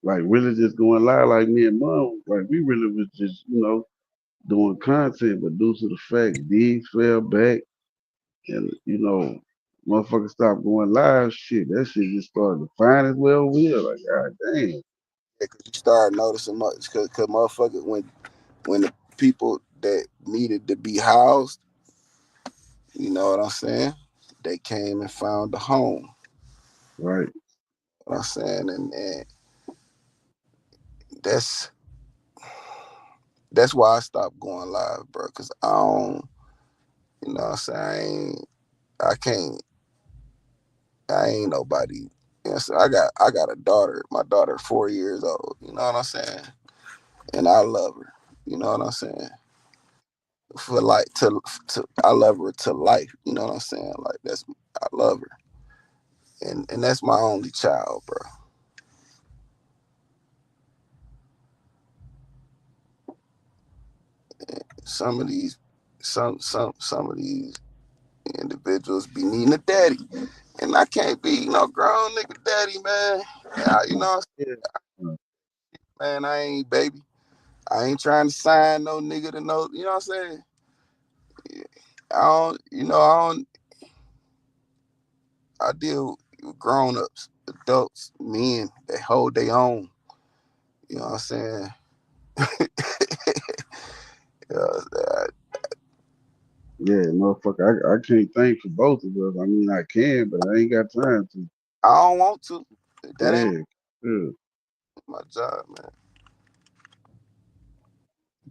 like really just going live, like me and mom, like we really was just, doing content, but due to the fact Diggs fell back and, motherfuckers stopped going live, shit, that shit just started to find its way over here. Like, god damn. Yeah, cause you start noticing much, cause motherfuckers when the people that needed to be housed, you know what I'm saying? They came and found a home. Right, You know what I'm saying? And that's that's why I stopped going live, bro. Cause I don't, you know what I'm saying? I can't, I ain't nobody. You know, so I got a daughter. My daughter 4 years old. You know what I'm saying? And I love her. You know what I'm saying? For like to I love her to life. You know what I'm saying? Like that's I love her, and that's my only child, bro. Some of these, some of these individuals be needing a daddy, and I can't be no grown nigga daddy, man. You know, yeah, man, I ain't baby. I ain't trying to sign no nigga to no. You know what I'm saying? I don't. You know, I don't. I deal with grown ups, adults, men that hold their own. You know what I'm saying? Yeah, yeah, motherfucker. I can't think for both of us. I mean, I can, but I ain't got time to. I don't want to. That ain't Yeah, yeah, my job, man.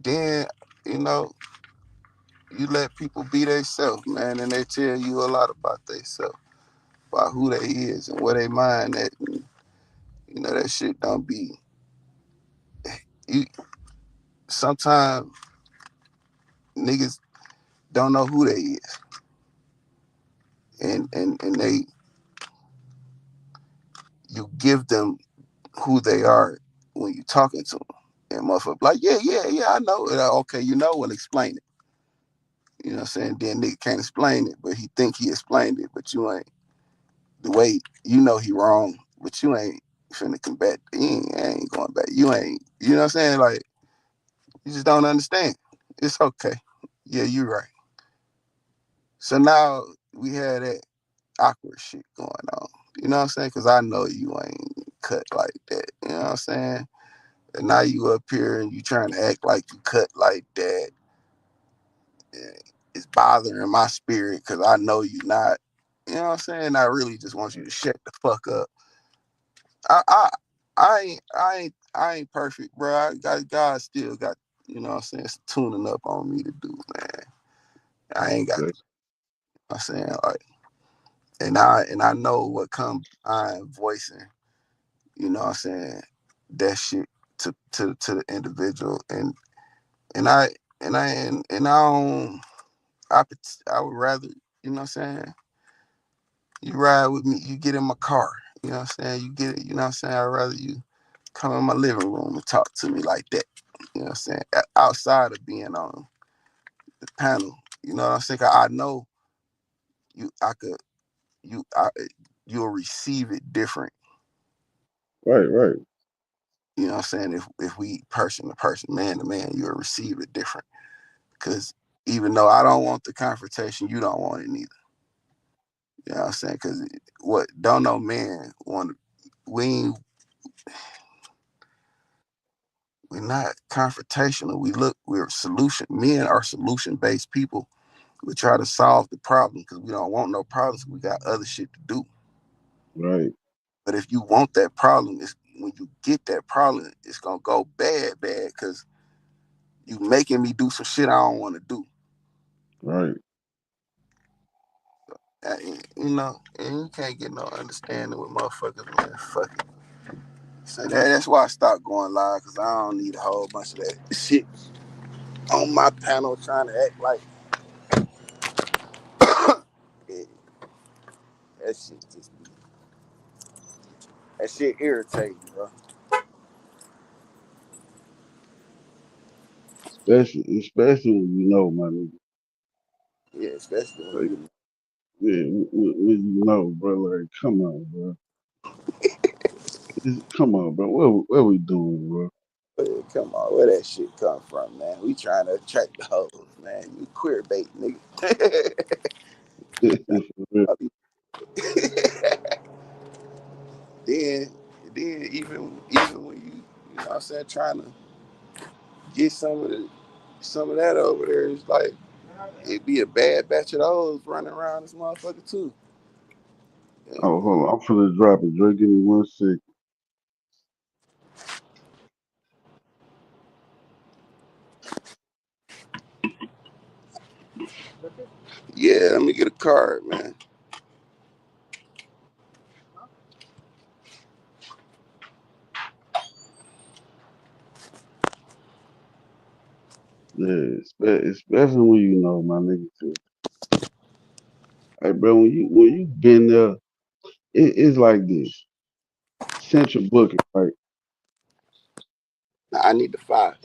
Then, you know, you let people be themselves, man, and they tell you a lot about themselves, about who they is and where they mind at. And, you know, that shit don't be. You sometimes niggas don't know who they is, and they you give them who they are when you talking to them. And motherfucker like, yeah, yeah, yeah, I know. And, okay, you know, well, explain it. You know what I'm saying? Then nigga can't explain it, but he think he explained it, but you ain't. The way you know he wrong, but you ain't finna combat. Ain't going back. You ain't. You know what I'm saying? Like you just don't understand. It's okay. Yeah, you're right. So now we had that awkward shit going on. You know what I'm saying? Because I know you ain't cut like that. You know what I'm saying? And now you up here and you trying to act like you cut like that. It's bothering my spirit because I know you not. You know what I'm saying? I really just want you to shut the fuck up. I I I ain't perfect, bro. God still got, you know what I'm saying, some tuning up on me to do, man. I ain't got, yeah, I'm saying, like, and I know what comes behind voicing, you know what I'm saying, that shit to the individual, and I and I don't I I would rather, you know what I'm saying, you ride with me, you get in my car, you know what I'm saying, you get it, you know what I'm saying, I'd rather you come in my living room and talk to me like that. You know what I'm saying? Outside of being on the panel, you know what I'm saying? I know you, I could, you, I, you'll receive it different. right, right, You know what I'm saying? If we person to person, man to man, you'll receive it different. Because even though I don't want the confrontation, you don't want it neither. You know what I'm saying? Because what don't know man want, we ain't, we're not confrontational. We're solution. Men are solution based people. We try to solve the problem because we don't want no problems. We got other shit to do. right, But if you want that problem, it's when you get that problem, it's gonna go bad, bad, because you making me do some shit I don't want to do. right. You know, and you can't get no understanding with motherfuckers, man. Fuck it. So that's why I stopped going live, because I don't need a whole bunch of that shit on my panel trying to act like it, that shit just that shit irritating, bro. Especially when you know, my nigga. especially when Like, you yeah, you know, bro. Like, come on, bro. Come on, bro. What we doing, bro? come on, where that shit come from, man? We trying to attract the hoes, man. You queer bait, nigga. For real. then then even when you know what I'm saying, trying to get some of that over there, it's like it'd be a bad batch of those running around this motherfucker too. Oh, hold on. I'm finna drop it. Dre, give me 1 second. Yeah, let me get a card, man. Yeah, especially when you know, my nigga. 'Cause, hey, bro, when you been there, it's like this. Central booking, right? I need the five.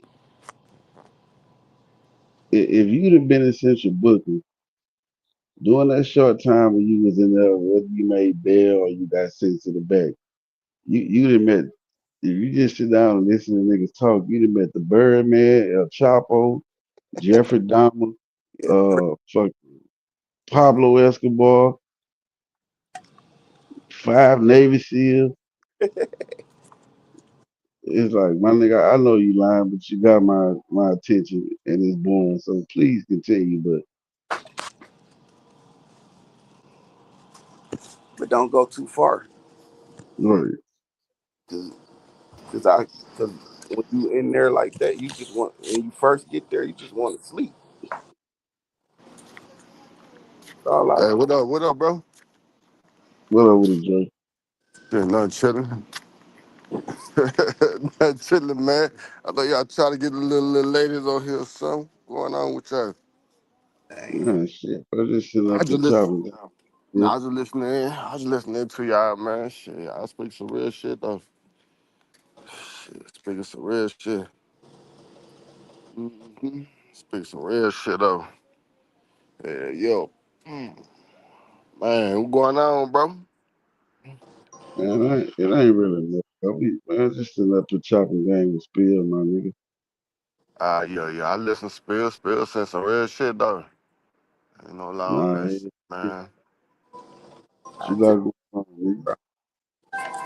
If you'd have been in central booking during that short time when you was in there, whether you made bail or you got sent to the back, you'd have met. If you just sit down and listen to niggas talk, you'd have met the Birdman, El Chapo, Jeffrey Dahmer, Yeah, fuck Pablo Escobar, 5 Navy SEALs. It's like, my nigga, I know you lying, but you got my attention and it's boring. So please continue. But but don't go too far, right, cause, cause I, cause when you in there like that, you just want when you first get there, you just want to sleep. That's all I. Hey, what up, bro? what up with it, Joe? Yeah, nothing chilling. Nothing chilling, man. I thought y'all trying to get a little ladies on here or something. Going on with y'all? Dang. Man, shit, I just sitting I up here just listen. chopping. Yeah, Nah, I was just listening in. I was listening to y'all, man. Shit, I speak some real shit though. Shit, speaking some real shit. Mm-hmm. Speak some real shit though. Yeah, yo, man, what going on, bro? man, it ain't really much. Man, just sitting up here chopping game with Spill, my nigga. Yeah. I listen, spill, saying some real shit though. Ain't no lie on Nah, that shit, man. what I you tell got going on, nigga? you,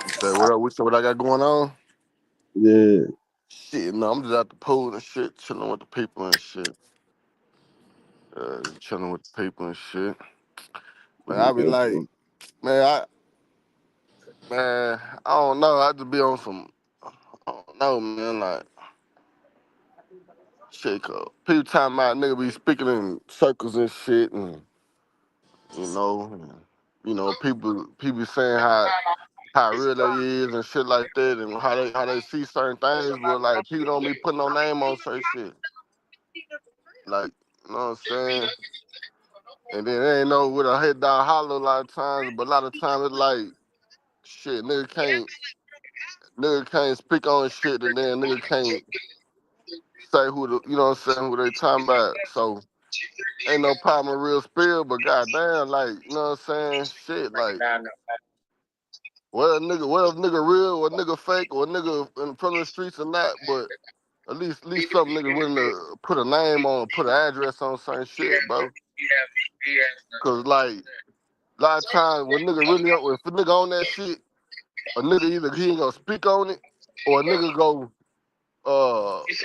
You say what up? What I got going on? Yeah, Shit, no, I'm just at the pool and shit, chilling with the people and shit. Chilling with the people and shit. Man, I be okay, like, bro. man, I don't know. I just be on some, I don't know, man. Like, shit, cause people talking about nigga be speaking in circles and shit, and you know, and, people saying how real they is and shit like that, and how they see certain things, but like people don't be putting no name on certain shit. Like, you know what I'm saying? And then they ain't know what a head down holler a lot of times, but a lot of times it's like shit, nigga can't speak on shit and then nigga can't say who the you know what I'm saying, who they talking about. So ain't no problem in real spill, but goddamn, like, you know what I'm saying? Shit, like whether nigga real or nigga fake or nigga in front of the streets or not, but at least some nigga willing to put a name on, put an address on certain shit, bro. Cause like a lot of times when nigga really if a nigga on that shit, a nigga either he ain't gonna speak on it, or a nigga go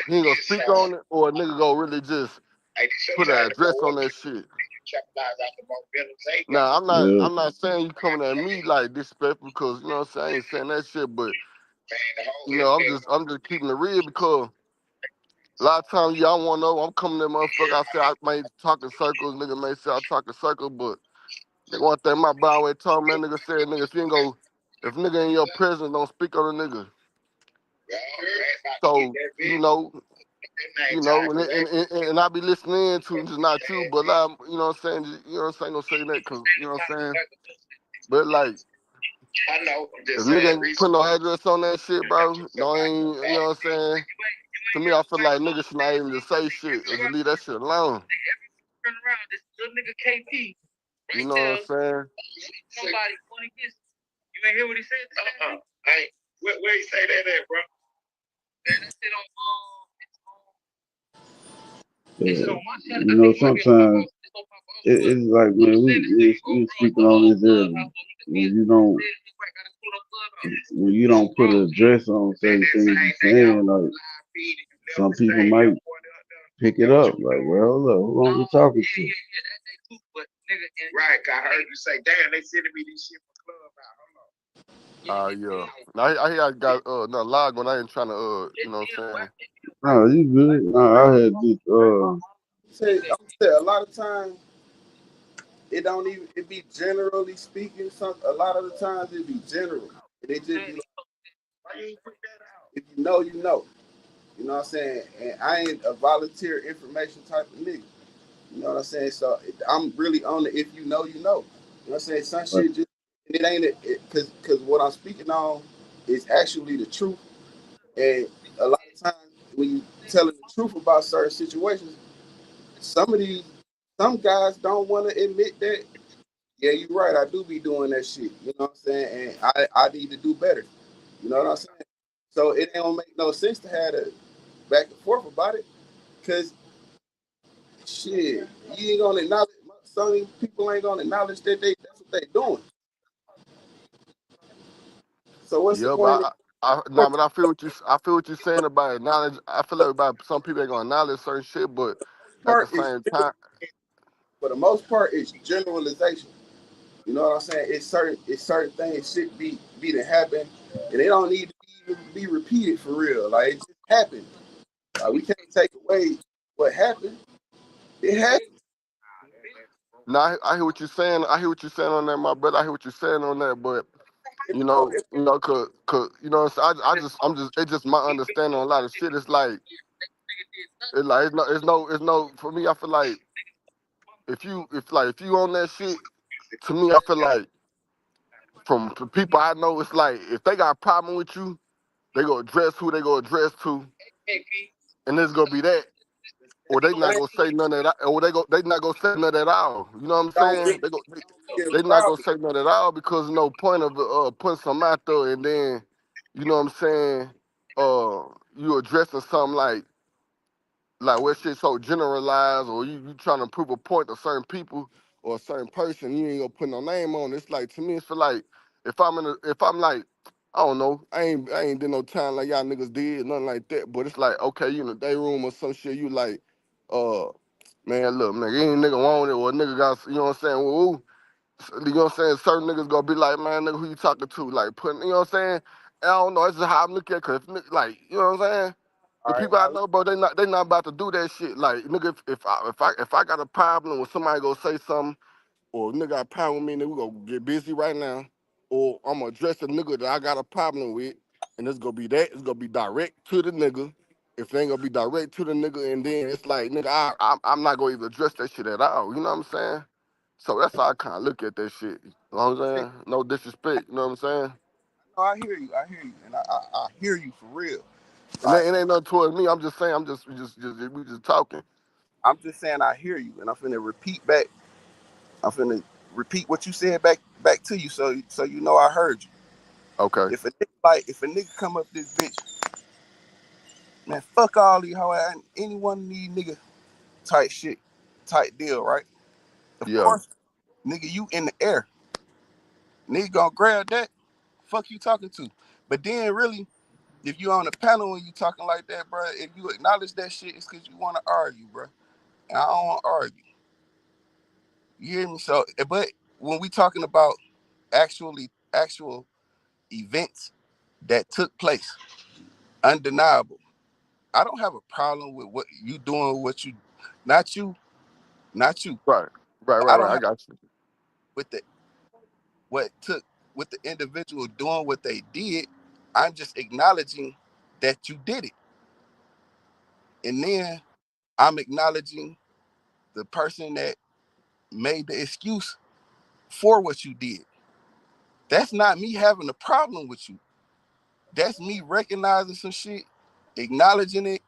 he ain't gonna speak on it, or a nigga go really just put an address on that shit. Now Yeah, I'm not saying you coming at me like disrespectful because you know what I'm saying, I ain't saying that shit, but I'm just keeping it real because a lot of times y'all wanna know I'm coming at motherfucker. I say I may talk in circles, nigga may say I talk in circles, but nigga, one thing my bro always told me, that nigga said, nigga, if nigga in your presence don't speak on a nigga. So, and I be listening to just not you, but like, you know what I'm saying, you know what I'm saying, gonna say that because, you know what I'm saying? But like, if nigga ain't put no address on that shit, bro, no ain't, you know what I'm saying? To me, I feel like niggas should not even just say shit or just leave that shit alone. turn around, this little nigga KP. You know what I'm saying? Somebody going against you. You ain't hear what he said? Hey, where he say that at, bro? Man, that shit on You know, sometimes it's like, man, we speaking on this earlier. When you don't when you don't put a address on certain things you're saying, like some people might pick it up. Like, well, look, who are we talking to? Right, I heard you say, damn, they sending me this shit for club out. Yeah. I hear I got no log when I ain't trying to you know what I'm saying? No, you good. No, I had this I'm saying a lot of times it don't even it be generally speaking. A lot of the times it be general. And it just be like, if you know, you know. You know what I'm saying? And I ain't a volunteer information type of nigga. You know what I'm saying? So I'm really on the if you know, you know. You know what I'm saying? Some shit just it ain't it because what I'm speaking on is actually the truth. And a lot of times when you telling the truth about certain situations, some of these some guys don't want to admit that. Yeah, you're right. I do be doing that shit. You know what I'm saying? And I need to do better. You know what I'm saying? So it don't make no sense to have a back and forth about it, cause shit, you ain't gonna acknowledge. Some people ain't gonna acknowledge that that's what they doing. So what's the Yeah, point? but I feel what you're saying about acknowledge. I feel like about some people ain't gonna acknowledge certain shit, but at the Part is same time, for the most part it's generalization. You know what I'm saying? It's certain things should be to happen, and they don't need to even be repeated for real. Like it just happened. We can't take away what happened. It happened. now I hear what you're saying. I hear what you're saying on that, my brother. I hear what you're saying on that, but If it don't, if cause you know, so I'm just, it's just my understanding on a lot of shit. It's no. For me, I feel like if you on that shit, to me, I feel like from the people I know, it's like if they got a problem with you, they go address who they go address to, and it's gonna be that. Or they that not ain't gonna say none of that, or they not gonna say none at all. You know what I'm don't saying? be a They not gonna problem. say none at all because no point of putting some out there and then, you know what I'm saying? You addressing something like where shit so generalized, or you trying to prove a point to certain people or a certain person, you ain't gonna put no name on it. It's like, to me, it's for like, if I'm like, I don't know, I ain't did no time like y'all niggas did, nothing like that. But it's like, okay, you in the day room or some shit, you like, uh, man, look, man, you ain't nigga want it, or a nigga got, you know what I'm saying? Well, you know what I'm saying? Certain niggas gonna be like, man, nigga, who you talking to? Like, putting, you know what I'm saying? I don't know. It's just how I'm looking at it. Cause if, like, you know what I'm saying? All The right, people I know, bro, they not about to do that shit. Like, nigga, if I got a problem with somebody go say something, or nigga got a problem with me, then we gonna get busy right now, or I'm gonna address the nigga that I got a problem with, and it's gonna be that. It's gonna be direct to the nigga. If they ain't gonna be direct to the nigga, and then it's like, nigga, I'm not gonna even address that shit at all. You know what I'm saying? So that's how I kind of look at that shit. You know what I'm saying? No disrespect. You know what I'm saying? no, I hear you, and I hear you for real. And Like it ain't nothing towards me. I'm just saying. We just talking. I'm just saying, I hear you, and I'm finna repeat back. I'm finna repeat what you said back to you, so you know I heard you. Okay. If a nigga come up this bitch, man, fuck all these hoe, any one of these nigga type shit, type deal, right? Of Yeah. course, nigga, you in the air, nigga gonna grab that. Fuck you talking to, but then really, if you on the panel and you talking like that, bro, if you acknowledge that shit, it's because you want to argue, bro. And I don't want to argue. You hear me? So, but when we talking about actual events that took place, undeniable. I don't have a problem with what you doing, what you, not you, not you. Right. Right. Right. I don't Right. I have got you. with the what took with the individual doing what they did. I'm just acknowledging that you did it, and then I'm acknowledging the person that made the excuse for what you did. That's not me having a problem with you. That's me recognizing some shit, acknowledging it,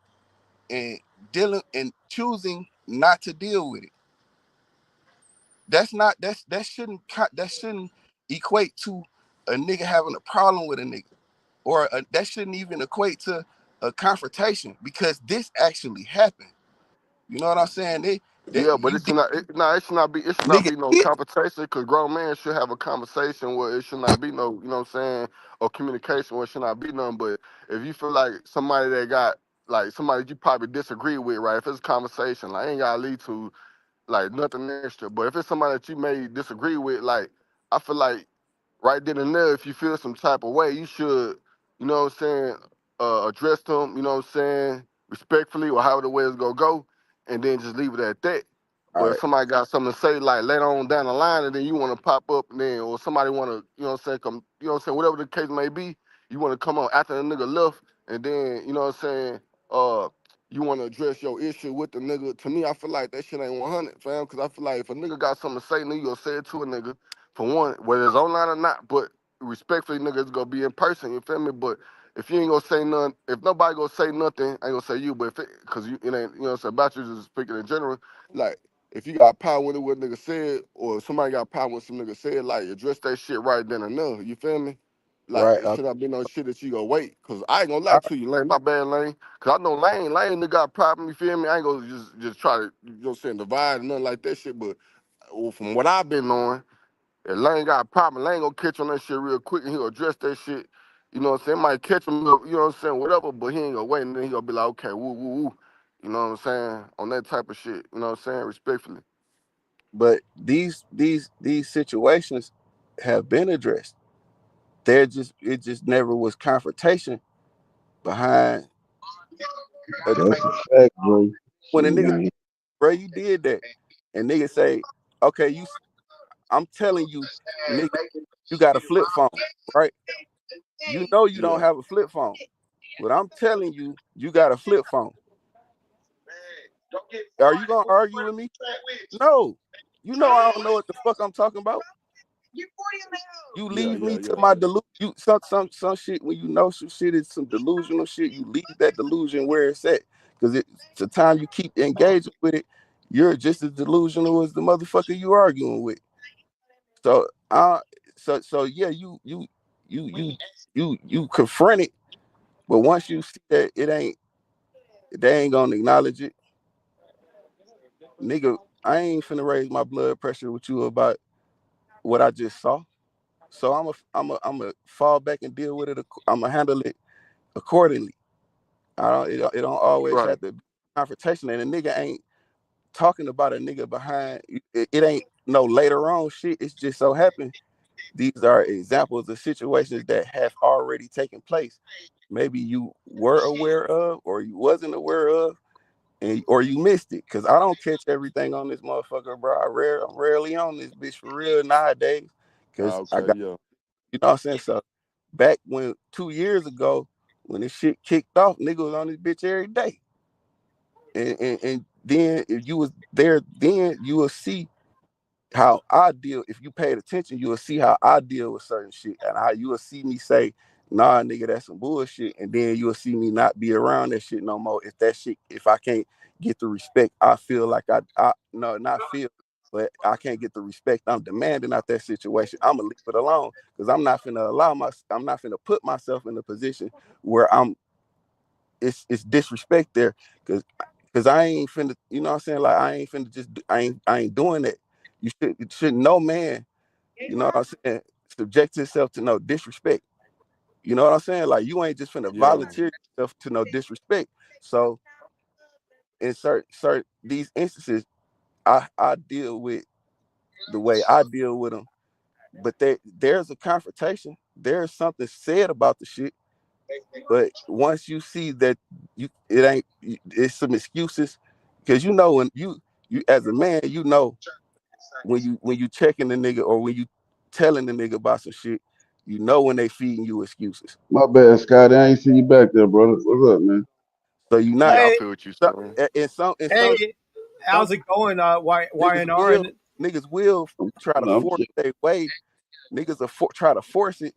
and dealing and choosing not to deal with it. that shouldn't equate to a nigga having a problem with a nigga, or that shouldn't even equate to a confrontation because this actually happened. You know what I'm saying? Yeah, but You it should did, not. It should not be. It should not nigga be no did. competition. Cause grown men should have a conversation where it should not be no. You know what I'm saying? Or communication where it should not be none. But if you feel like somebody that got like somebody you probably disagree with, right? If it's a conversation, like ain't gotta lead to like nothing extra. But if it's somebody that you may disagree with, like I feel like right then and there, if you feel some type of way, you should, you know what I'm saying, address them, you know what I'm saying, respectfully or however the way it's gonna go, and then just leave it at that. All But if right, somebody got something to say like later on down the line and then you wanna pop up and then or somebody wanna, you know what I'm saying, come you know what I'm saying, whatever the case may be, you wanna come on after the nigga left and then, you know what I'm saying, uh you want to address your issue with the nigga. To me, I feel like that shit ain't 100, fam. Because I feel like if a nigga got something to say, nigga, you gonna say it to a nnigga for one, whether it's online or not. But respectfully, nigga, it's gonna be in person. You feel me? But if you ain't gonna say nothing, if nobody gonna say nothing, I ain't gonna say you. But if it, cause you, it ain't, you know what I'm saying, about you just speaking in general. Like if you got power with what nigga said, or somebody got power with some nigga said, like address that shit right then and there. You feel me? Like right. it should not be no shit that you gonna wait. Cause I ain't gonna lie All to you, Lane. My bad, Lane. Cause I know Lane nigga got a problem. You feel me? I ain't gonna just try to, you know what I'm saying, divide and nothing like that shit. But from what I've been knowing. If Lane got a problem, Lane gonna catch on that shit real quick and he'll address that shit. You know what I'm saying? Might catch him, you know what I'm saying, whatever, but he ain't gonna wait and then he gonna be like, okay, woo, woo, woo. You know what I'm saying? On that type of shit. You know what I'm saying? Respectfully. but these situations have been addressed. It just never was confrontation behind a That's a fact, bro. when a Shit, nigga, man. bro, you did that, and nigga say, okay, I'm telling you, nigga, you got a flip phone, right? You know you don't Yeah. have a flip phone, but I'm telling you, you got a flip phone. Are you gonna argue with me? No. You know I don't know what the fuck I'm talking about. You Yeah, leave me yeah, to yeah. my delusion. You some shit when you know some shit is some delusional shit. You leave that delusion where it's at, because it's the time you keep engaging with it, you're just as delusional as the motherfucker you arguing with. So so yeah, you you confront it, but once you see that they ain't gonna acknowledge it, nigga. I ain't finna raise my blood pressure with you about what I just saw. So I'm a fall back and deal with it. I'm gonna handle it accordingly. It don't always Right. have to be confrontation. And a nigga ain't talking about a nigga behind. It ain't no later on shit. It's just so happened these are examples of situations that have already taken place. Maybe you were aware of, or you wasn't aware of, and or you missed it. Cause I don't catch everything on this motherfucker, bro. I'm rarely on this bitch for real nowadays. Cause I Okay, got, yeah. you know what I'm saying? So back when 2 years ago, when this shit kicked off, nigga was on this bitch every day. And then if you was there then, you will see how I deal. If you paid attention, you will see how I deal with certain shit, and how you will see me say, "Nah, nigga, that's some bullshit," and then you will see me not be around that shit no more. If I can't get the respect, I feel like I no, not feel, but I can't get the respect I'm demanding out that situation. I'm gonna leave it alone because I'm not finna put myself in a position where it's disrespect there, because I ain't finna, you know what I'm saying? Like I ain't finna I ain't doing that. You should no man, you know what I'm saying, subject yourself to no disrespect. You know what I'm saying? Like you ain't just finna Yeah. volunteer yourself to no disrespect. So in certain these instances, I deal with the way I deal with them. But there's a confrontation. There's something said about the shit. But once you see that it ain't, it's some excuses, because you know when you as a man, you know when you checking the nigga, or when you telling the nigga about some shit, you know when they feeding you excuses. My bad, Scotty. I ain't see you back there, brother. What's up, man? So you not Yeah, I Hey, feel what you saying. in hey, some how's it going? niggas YNR and niggas will try to I'm force chilling. their way. Niggas will try to force it,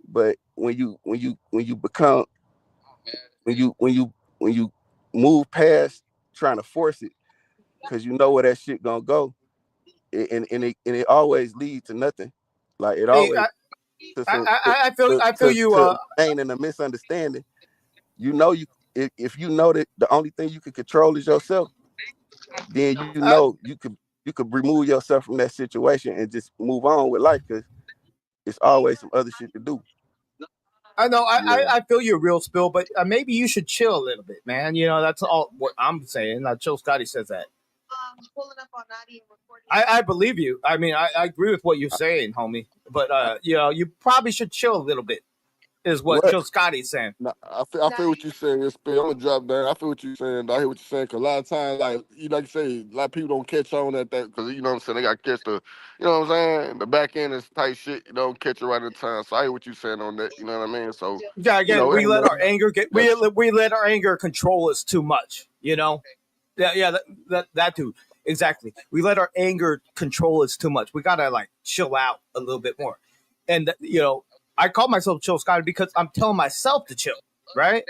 but when you become when you move past trying to force it, because you know where that shit gonna go, and it always leads to nothing. Like it Hey, always to some I feel you. to maintaining a misunderstanding. You know, if you know that the only thing you can control is yourself, then you know you could remove yourself from that situation and just move on with life because it's always some other shit to do. I know. Yeah. I feel you, real spill, but maybe you should chill a little bit, man. You know, that's all what I'm saying. Chill Scotty says that. I believe you. I mean, I agree with what you're saying, homie. But you know, you probably should chill a little bit. Is what What? Chill Scotty's saying. Nah, I feel what you're saying, Respect. I'm gonna drop down. I feel what you're saying. I hear what you're saying. Cause a lot of times, like you say, a lot of people don't catch on at that. Cause you know what I'm saying. They got to catch the, you know what I'm saying. The back end is tight shit. You don't catch it right at the time. So I hear what you're saying on that. You know what I mean. So Yeah, you again, know, it we ain't let our nothing. anger get That's we let our anger control us too much. You know. Yeah, that too. Exactly. We let our anger control us too much. We gotta like chill out a little bit more. And you know, I call myself Chill Scotty because I'm telling myself to chill, right?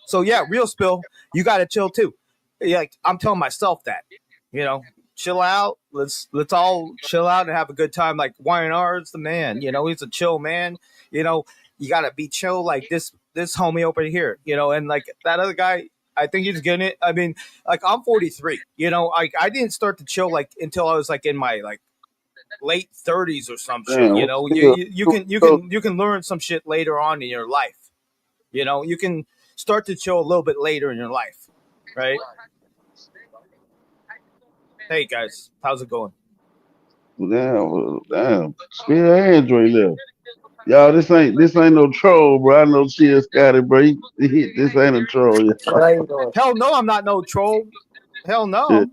So yeah, real spill, you gotta chill too. Yeah, like I'm telling myself that, you know, chill out. Let's all chill out and have a good time. Like YNR is the man, you know, he's a chill man. You know, you gotta be chill like this homie over here, you know, and like that other guy. I think he's getting it. I mean, like I'm 43. You know, like I didn't start to chill like until I was like in my like late 30s or some shit. Damn, You what know, the hell? you can learn some shit later on in your life. You know, you can start to chill a little bit later in your life, right? Hey guys, how's it going? Damn. Spill Android left. Y'all, this ain't no troll, bro. I know Chill Scotty, bro. This ain't a troll, y'all. How you doing? Hell no, I'm not no troll. Hell Shit, no.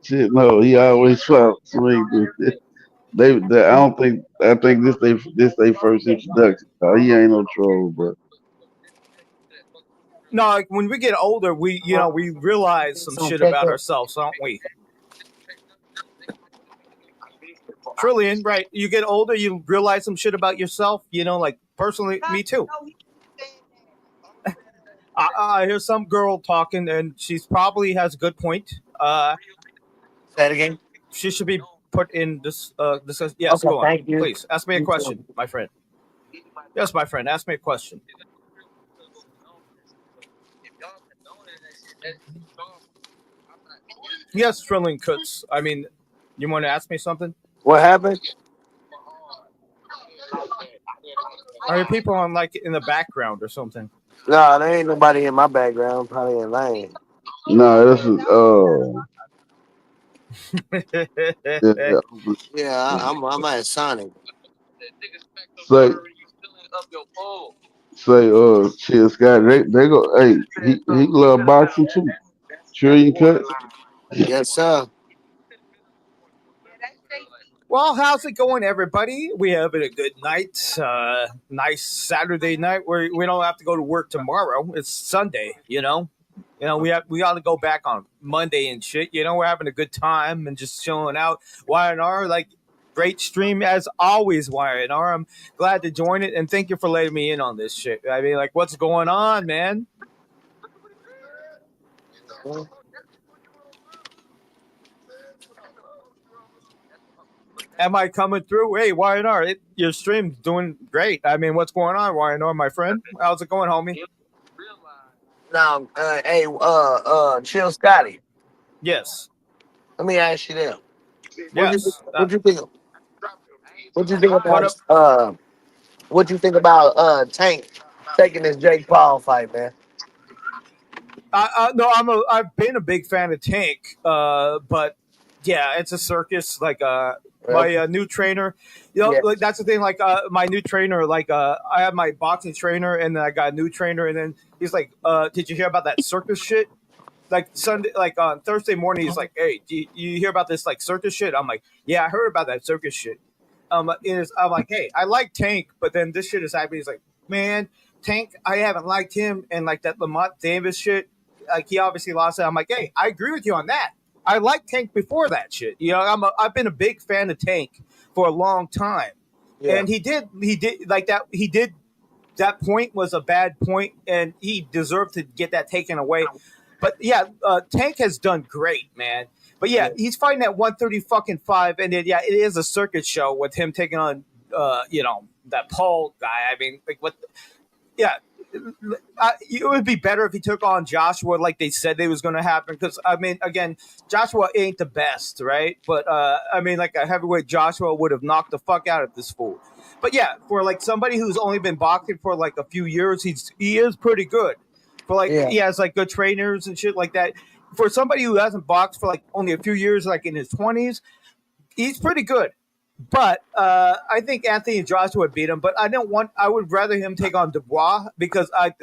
shit, no, he always flops. I don't think. I think this they first introduction. He ain't no troll, bro. No, like when we get older, we you know we realize some Some shit about ketchup. ourselves, don't we? Trillion, right? You get older, you realize some shit about yourself. You know, like personally, me too. I hear some girl talking, and she's probably has a good point. Say it again. She should be put in this. Yes, Okay, go on, thank you. please. Ask me a You question, too. my friend. Yes, my friend. Ask me a question. Yes, Trillion Cooks. I mean, you want to ask me something? What happened? Are there people on like in the background or something? No, there ain't nobody in my background. Probably in Lane. Nah, this is yeah, Yeah, I'm at Sonic. say Chill Scotty. They go. Hey, he love boxing too. Trillion cuts. Yes, sir. Well, how's it going, everybody? We having a good night. Nice Saturday night. We don't have to go to work tomorrow. It's Sunday, you know. You know, we got to go back on Monday and shit. You know, we're having a good time and just chilling out. YNR, like great stream as always. YNR, I'm glad to join it and thank you for letting me in on this shit. I mean, like, what's going on, man? Am I coming through? Hey, YNR, your stream's doing great. I mean, what's going on, YNR, my friend? How's it going, homie? Now, hey, Chill Scotty. Yes. Let me ask you this. What you Yes. what you think? What you think What about up? what you think about Tank taking this Jake Paul fight, man? No, I've been a big fan of Tank, but yeah, it's a circus. Like Well, my new trainer, you know, yeah. like that's the thing. Like my new trainer, like I have my boxing trainer, and then I got a new trainer, and then he's like, "Did you hear about that circus shit?" Like Sunday, like on Thursday morning, he's like, "Hey, you hear about this like circus shit?" I'm like, "Yeah, I heard about that circus shit." I'm like, "Hey, I like Tank, but then this shit is happening." He's like, "Man, Tank, I haven't liked him, and like that Lamont Davis shit, like he obviously lost it." I'm like, "Hey, I agree with you on that. I liked Tank before that shit. You know, I've been a big fan of Tank for a long time, Yeah. and he did like that. He did that point was a bad point, and he deserved to get that taken away. But yeah, Tank has done great, man. But yeah, he's fighting at 130 fucking 5, and then yeah, it is a circuit show with him taking on, that Paul guy. I mean, like what? Yeah, it would be better if he took on Joshua like they said they was going to happen. Because I mean, again, Joshua ain't the best, right? But I mean, like a heavyweight Joshua would have knocked the fuck out of this fool. But yeah, for like somebody who's only been boxing for like a few years, he is pretty good. For like Yeah. he has like good trainers and shit like that. For somebody who hasn't boxed for like only a few years, like in his 20s, he's pretty good. But I think Anthony Joshua would beat him. But I don't want. I would rather him take on Dubois because like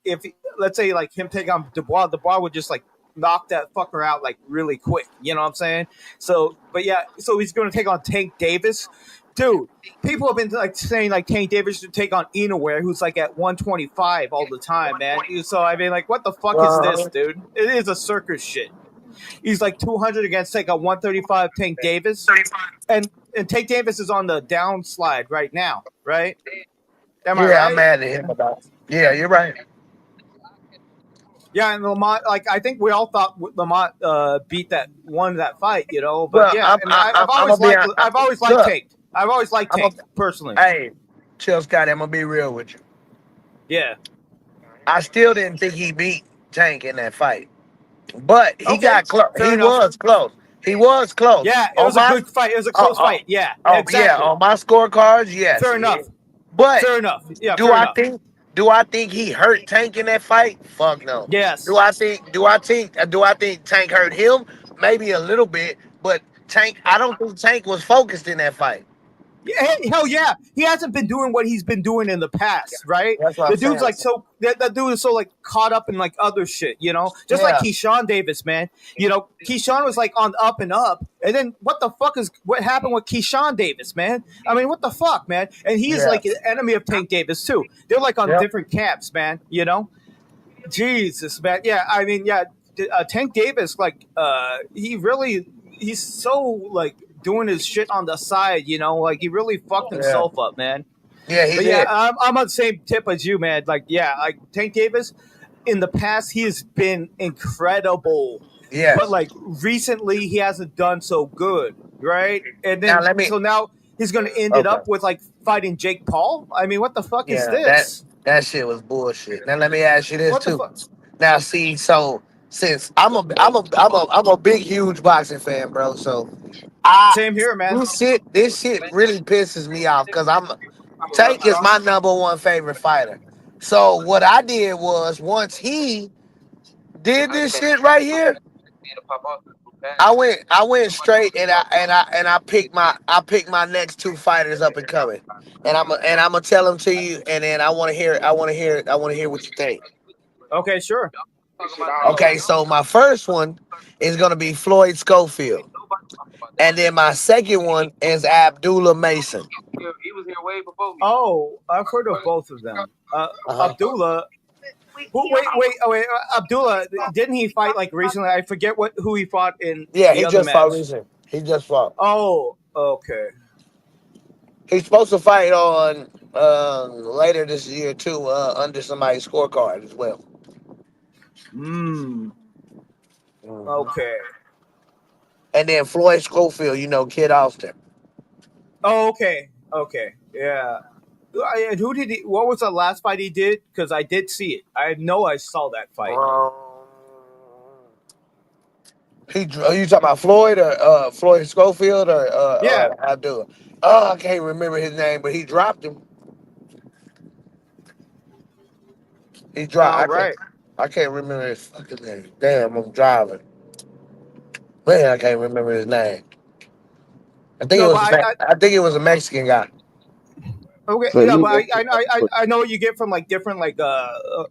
if let's say like him take on Dubois would just like knock that fucker out like really quick. You know what I'm saying? So, but yeah, so he's going to take on Tank Davis, dude. People have been like saying like Tank Davis should take on Inoue, who's like at 125 all the time, man. So I mean, like, what the fuck is this, Uh, dude? It is a circus shit. He's like 200 against like a 135 Tank Davis, and Tank Davis is on the downslide right now, right? Am I yeah, I'm right? mad at him about. Yeah, you're right. Yeah, and Lamont, like I think we all thought Lamont won that fight, But Well, yeah, and I'm gonna be on. I've always liked Look, Tank. I've always liked I'm a. Tank personally. Hey, Chill Scott, I'm gonna be real with you. Yeah. I still didn't think he beat Tank in that fight, but he Okay. got close. Fair He enough. was close. He was close. Yeah, it On was a my, good fight. It was a oh, close oh, fight. Yeah, oh yeah, exactly. on my scorecards, yes. Fair enough. But Fair enough. Yeah, do fair I enough. think? Do I think he hurt Tank in that fight? Fuck no. Do Yes. I think? Do I think? Do I think Tank hurt him? Maybe a little bit, but Tank. I don't think Tank was focused in that fight. Yeah, hell yeah, he hasn't been doing what he's been doing in the past, right? That's what I'm The dude's saying. like that dude is so like caught up in like other shit, just like Yeah, Keyshawn Davis, man. Keyshawn was like on up and up, and then what happened with Keyshawn Davis, man? I mean, what the fuck, man? And he is yeah, like an enemy of Tank Davis too. They're like on yep, different camps, man. Jesus, man. Yeah, I mean, yeah, Tank Davis, like, he's so like doing his shit on the side, like he really fucked yeah, himself up, man. yeah. He But yeah, did. I'm on the same tip as you, man. Like, yeah, like Tank Davis, in the past he has been incredible, but Yes. like recently he hasn't done so good, right? And Now then let me. so now he's gonna end it Okay. up with like fighting Jake Paul. I mean, what the fuck is Yeah, that this? that shit was bullshit. Now let me ask you this What the too. fuck? Now see, so since I'm a big huge boxing fan, bro. So I Same here, man. this shit really pisses me off because Tank is my number one favorite fighter. So what I did was once he did this shit right here, I went straight and I picked my next two fighters up and coming, and I'm gonna tell them to you, and then I want to hear what you think. Okay, sure. Okay, so my first one is gonna be Floyd Schofield, and then my second one is Abdullah Mason. Oh, I've heard of both of them. Uh-huh. Abdullah. Abdullah, didn't he fight like recently? I forget who he fought in Yeah, the he other just fought match. recently. He just fought. Oh, okay. He's supposed to fight on later this year too, under somebody's scorecard as well. Hmm. Mhm. Okay. And then Floyd Schofield, Kid Austin. Oh, okay. Okay. Yeah. And who did he? What was the last fight he did? Because I did see it. I know I saw that fight. Um, are you talking about Floyd or Floyd Schofield Yeah. or Abdullah? Oh, I can't remember his name, but he dropped him. He dropped. All right. I can't remember his fucking name. Damn, I'm driving. Man, I can't remember his name. I think it No, but was. I think it was a Mexican guy. okay. So Yeah, you but I know what you get from like different like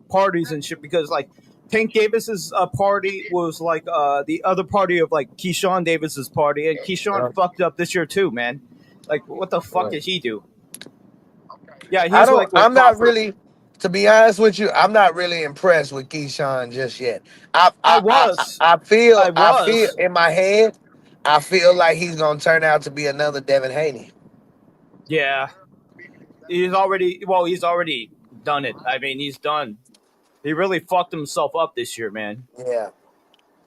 parties and shit because like Tank Davis's party was like the other party of like Keyshawn Davis's party, and Keyshawn Uh, fucked up this year too, man. Like, what the fuck uh, did he do? Yeah, I he's don't. like was I'm caught not for. really. To be honest with you, I'm not really impressed with Keyshawn just yet. I was, I feel I I feel was. in my head, I feel like he's gonna turn out to be another Devin Haney. Yeah, he's already done it. I mean, he's done. He really fucked himself up this year, man. Yeah.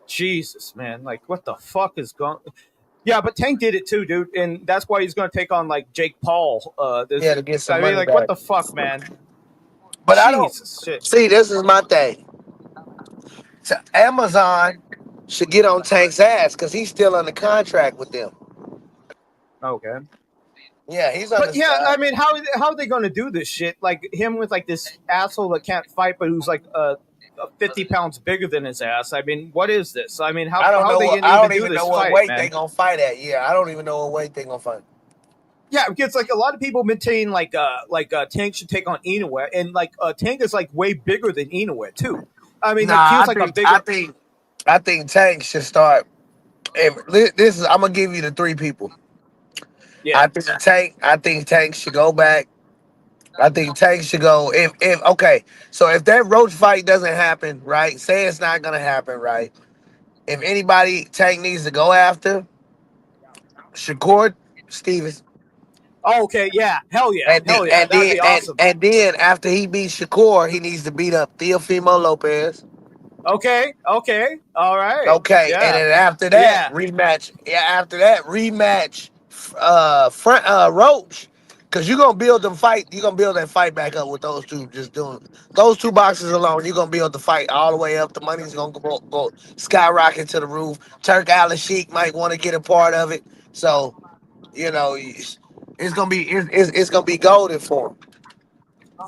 Jesus, man. Like, what the fuck is going? Yeah, but Tank did it too, dude, and that's why he's going to take on like Jake Paul. Yeah, to get some I mean, money like, what back. the fuck, man? But I don't Jesus, shit. see. This is my thing. So Amazon should get on Tank's ass because he's still under contract with them. Okay. Yeah, he's But under. yeah, I mean, how are they going to do this shit? Like him with like this asshole that can't fight, but who's like 50 pounds bigger than his ass. I mean, what is this? I mean, I don't how are know they what. going to I even don't do even this know what fight, weight they man? gonna fight at. Yeah, I don't even know what weight they gonna fight. Yeah, because like a lot of people maintain Tank should take on Inoue, and like Tank is like way bigger than Inoue too. I mean, Nah, like feels like a bigger. I think Tank should start. This is. I'm gonna give you the three people. Yeah. I think Tank should go back. I think Tank should go. If okay, so if that Roach fight doesn't happen, right? Say it's not gonna happen, right? If anybody Tank needs to go after, Shakur Stevens. Oh, okay. Yeah. Hell yeah. And then, Hell yeah. and That'd then, be and, awesome. and then after he beats Shakur, he needs to beat up Teofimo Lopez. Okay. Okay. All right. Okay, and Yeah. then after that Yeah. rematch. Yeah, after that rematch, front Roach, because you're gonna build them fight. You're gonna build that fight back up with those two. Just doing those two boxes alone. You're gonna build the fight all the way up. The money's gonna go skyrocket to the roof. Turk Al Sheik might want to get a part of it. So it's gonna be it's gonna be golden for him.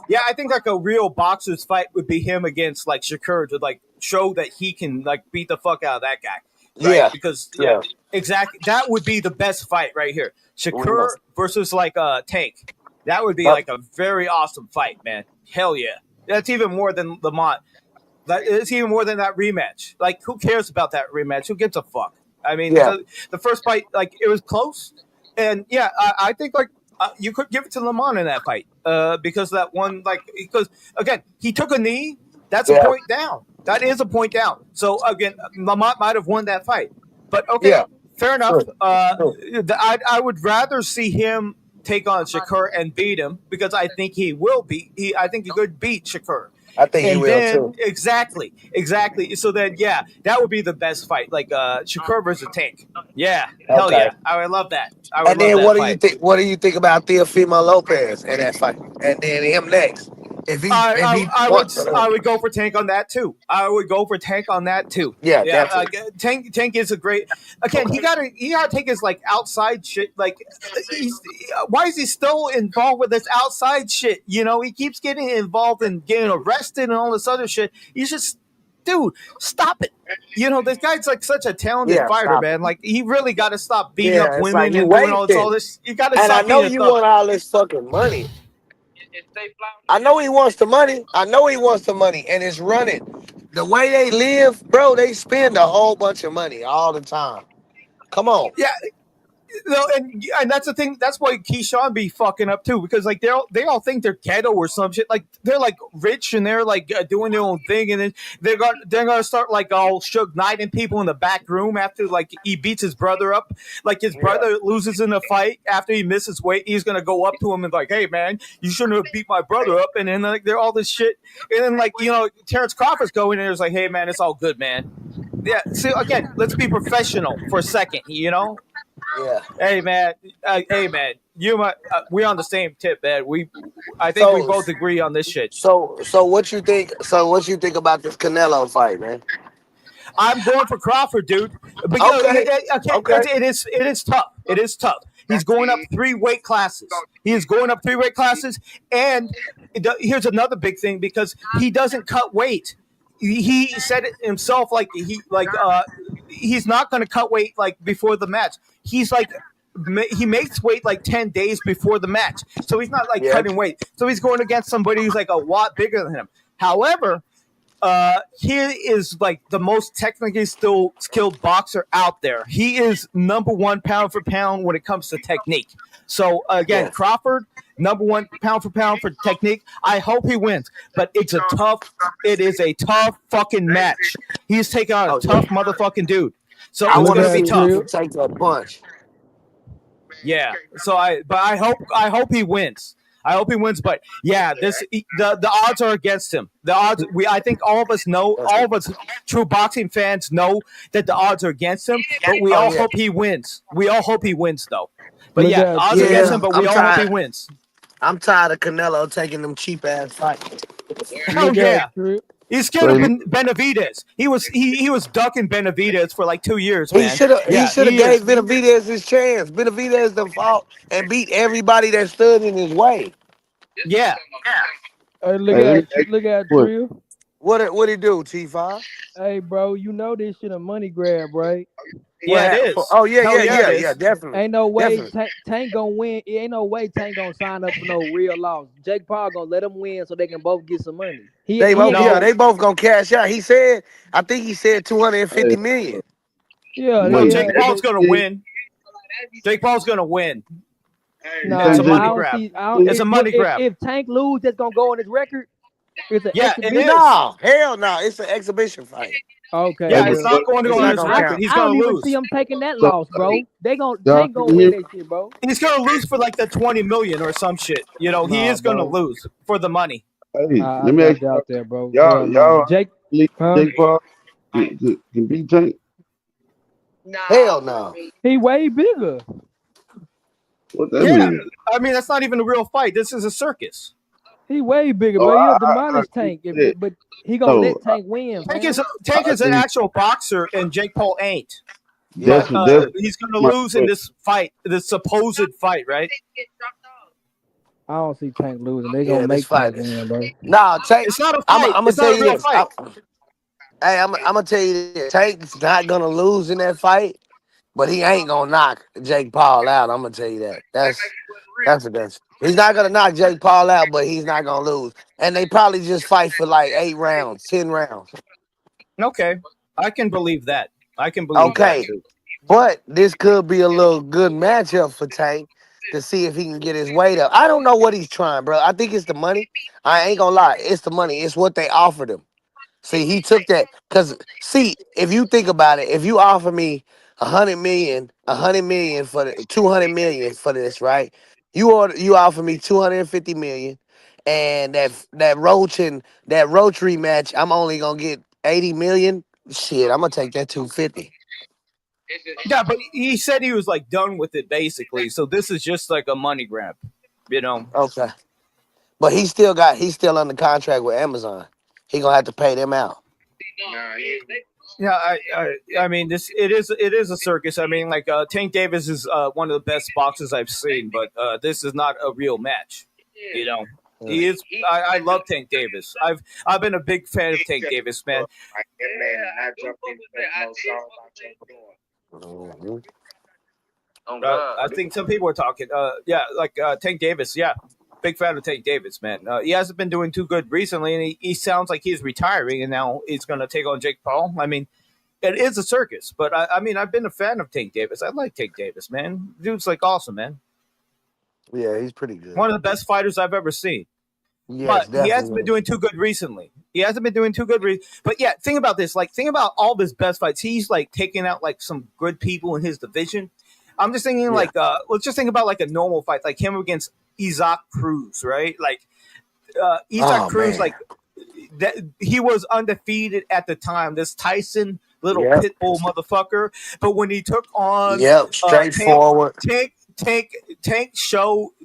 Yeah, I think like a real boxer's fight would be him against like Shakur to like show that he can like beat the fuck out of that guy, right? Yeah, Because yeah, yeah. exactly. That would be the best fight right here. Mhm. Shakur versus like Tank. That would be But like a very awesome fight, man. Hell yeah. That's even more than Lamont. That it's even more than that rematch. Like, who cares about that rematch? Who gives a fuck? I mean, yeah, the first fight, like, it was close, and yeah, I think like you could give it to Lamont in that fight, because that one, like, because again, he took a knee. That's a yeah, point down. That is a point down. So again, Lamont might have won that fight, but okay, yeah. fair enough. Sure, sure. I would rather see him take on Shakur and beat him because I think he will beat. I think he could beat Shakur. I think he And will then too. exactly. So then, yeah, that would be the best fight, like Shakur versus Tank. Yeah, hell Okay. yeah, I would love that. I would And love then that fight. what do you think about Teofimo Lopez in that fight? And then him next. If he wants I to. would go for Tank on that too. I would go for Tank on that too. Yeah, Yeah, definitely. Tank is a great. Again, Okay. he gotta take his like outside shit. Like he's why is he still involved with this outside shit? You know, he keeps getting involved in getting arrested and all this other shit. He's just, dude, stop it. You know, this guy's like such a talented Yeah, fighter, stop it. man. Like he really got to stop beating up Yeah, it's like women you and doing all wasting. this. You got to And I stop know being a you thug. want all this fucking money. I know he wants the money. I know he wants the money. And it's running. The way they live, bro, they spend a whole bunch of money all the time. Come on. Yeah, no, and that's the thing. That's why Keyshawn be fucking up too, because like they all think they're ghetto or some shit. Like they're like rich and they're like doing their own thing, and then they're gonna start like all Suge Knighting people in the back room after like he beats his brother up. Like his Yeah. brother loses in a fight after he misses weight, he's gonna go up to him and like, hey man, you shouldn't have beat my brother up. And then like they're all this shit, and then like Terrence Crawford's going and there's like, hey man, it's all good, man. Yeah. So again, let's be professional for a second. Yeah. Hey man, we're on the same tip, man. I think we So both agree on this shit. so what you think about this Canelo fight, man? I'm going for Crawford, dude. But Okay. okay, Okay. it is tough. It is tough. He's going up 3 weight classes. He is going up 3 weight classes, and here's another big thing because he doesn't cut weight. He said it himself, like he's not going to cut weight like before the match. He's like he makes weight like 10 days before the match, so he's not like Yeah. cutting weight. So he's going against somebody who's like a lot bigger than him. However, he is like the most technically still skilled boxer out there. He is number one pound for pound when it comes to technique. So again, Yeah. Crawford, number one pound for technique. I hope he wins, but it is a tough fucking match. He's taking on a Oh tough yeah. motherfucking dude. So I it's Let want me to gonna be see ask who tough. can you. take a punch. Yeah. So but I hope he wins. I hope he wins. But yeah, the odds are against him. The odds I think all of us true boxing fans know that the odds are against him. But we Oh all yeah, hope he wins. We all hope he wins though. But Look yeah, the at odds are against Trill. him. yeah. But we all hope he wins. I'm tired of Canelo taking them cheap ass fights. Hell Look yeah. at Trill. He's scared of Say, Benavidez. He was ducking Benavidez for like 2 years, He man. should have he Yeah, should have he gave is. Benavidez his chance. Benavidez the fault and beat everybody that stood in his way. Yeah, hey, let me ask Look at you a question. Trill. What he do, T5? Hey, bro, you know this shit a money grab, right? What yeah, it happened? is. Oh yeah, Hell yeah, yeah, it yeah, yeah, is. definitely. Ain't no way Definitely. Tank gonna win. It ain't no way Tank gonna sign up for no real loss. Jake Paul gonna let him win so they can both get some money. He ain't No, They both gonna cash out. I think he said Hey, 250 million. yeah no. wait, Jake yeah. Paul's gonna everything, win. Jake Paul's gonna win. you It's say a Nah, Jake I money don't grab. see. I don't, Paul? It's a money grab. if Tank lose, that's gonna go on his record. It's an Yeah, it exhibition. is. No, hell no. It's an exhibition fight. Okay, Hey, Yeah, it's well, not going to It's go on not his gonna I record. count. He's I gonna don't even see lose. him taking that so, loss, bro. y'all Tank can gonna you hear win me? that shit, bro. He's gonna lose for like the 20 million or some shit. He Nah, is gonna bro. lose for the money. Hey, let me I ask y'all, doubt that, bro. y'all, Hell no. y'all Jake, believe huh? Jake Paul can beat Tank? Hell no. He way bigger. What that Yeah, mean? I mean that's not even a real fight. This is a circus. He way bigger, Oh, bro. He'll I demolish agree Tank, with that. but he gonna No, let Tank win, fam. Tank I is an agree. actual boxer, and Jake Paul ain't. Yeah. But That's he's gonna my lose in question. this fight, this supposed fight, right? I don't see Tank losing. They gonna Yeah, this make fight Tank is. win, bro. Nah, Tank. It's not a I'm fight. gonna It's tell not a you real this. fight. I'm gonna tell you this. Tank's not gonna lose in that fight, but he ain't gonna knock Jake Paul out. I'm gonna tell you that. That's what that's. He's not gonna knock Jake Paul out, but he's not gonna lose. And they probably just fight for like 8 rounds, 10 rounds. Okay, I can believe that. I can believe that Okay, too. but this could be a little good matchup for Tank to see if he can get his weight up. I don't know what he's trying, bro. I think it's the money. I ain't gonna lie, it's the money. It's what they offered him. See, he took that because see, if you think about it, if you offer me 100 million, 100 million for the 200 million for this, right? You offer me 250 million, and that Roach rematch, I'm only gonna get 80 million. Shit, I'm gonna take that 250. Yeah, but he said he was like done with it basically. So this is just like a money grab, you know. Okay, but he's still under contract with Amazon. He gonna have to pay them out. Yeah, I mean this it is a circus. I mean like Tank Davis is one of the best boxers I've seen, but this is not a real match. You know, Yeah. he is. I love Tank Davis. I've been a big fan of Tank Davis, man. Mhm. I think some people are talking. Yeah, like Tank Davis. Yeah, big fan of Tank Davis, man. He hasn't been doing too good recently, and he sounds like he's retiring, and now he's going to take on Jake Paul. I mean, it is a circus, but I mean, I've been a fan of Tank Davis. I like Tank Davis, man. Dude's like awesome, man. Yeah, he's pretty good. One of the best fighters I've ever seen. Yes, But he hasn't been definitely. doing too good recently. He hasn't been doing too good. But yeah, think about this. Like, think about all of his best fights. He's like taking out like some good people in his division. I'm just thinking Yeah. like, let's just think about like a normal fight, like him against Isaac Cruz, right? Like Isaac Oh Cruz, man. like that he was undefeated at the time. This Tyson little Yep. pit bull motherfucker. But when he took on Yep. Tank, Straightforward. Tank, Tank,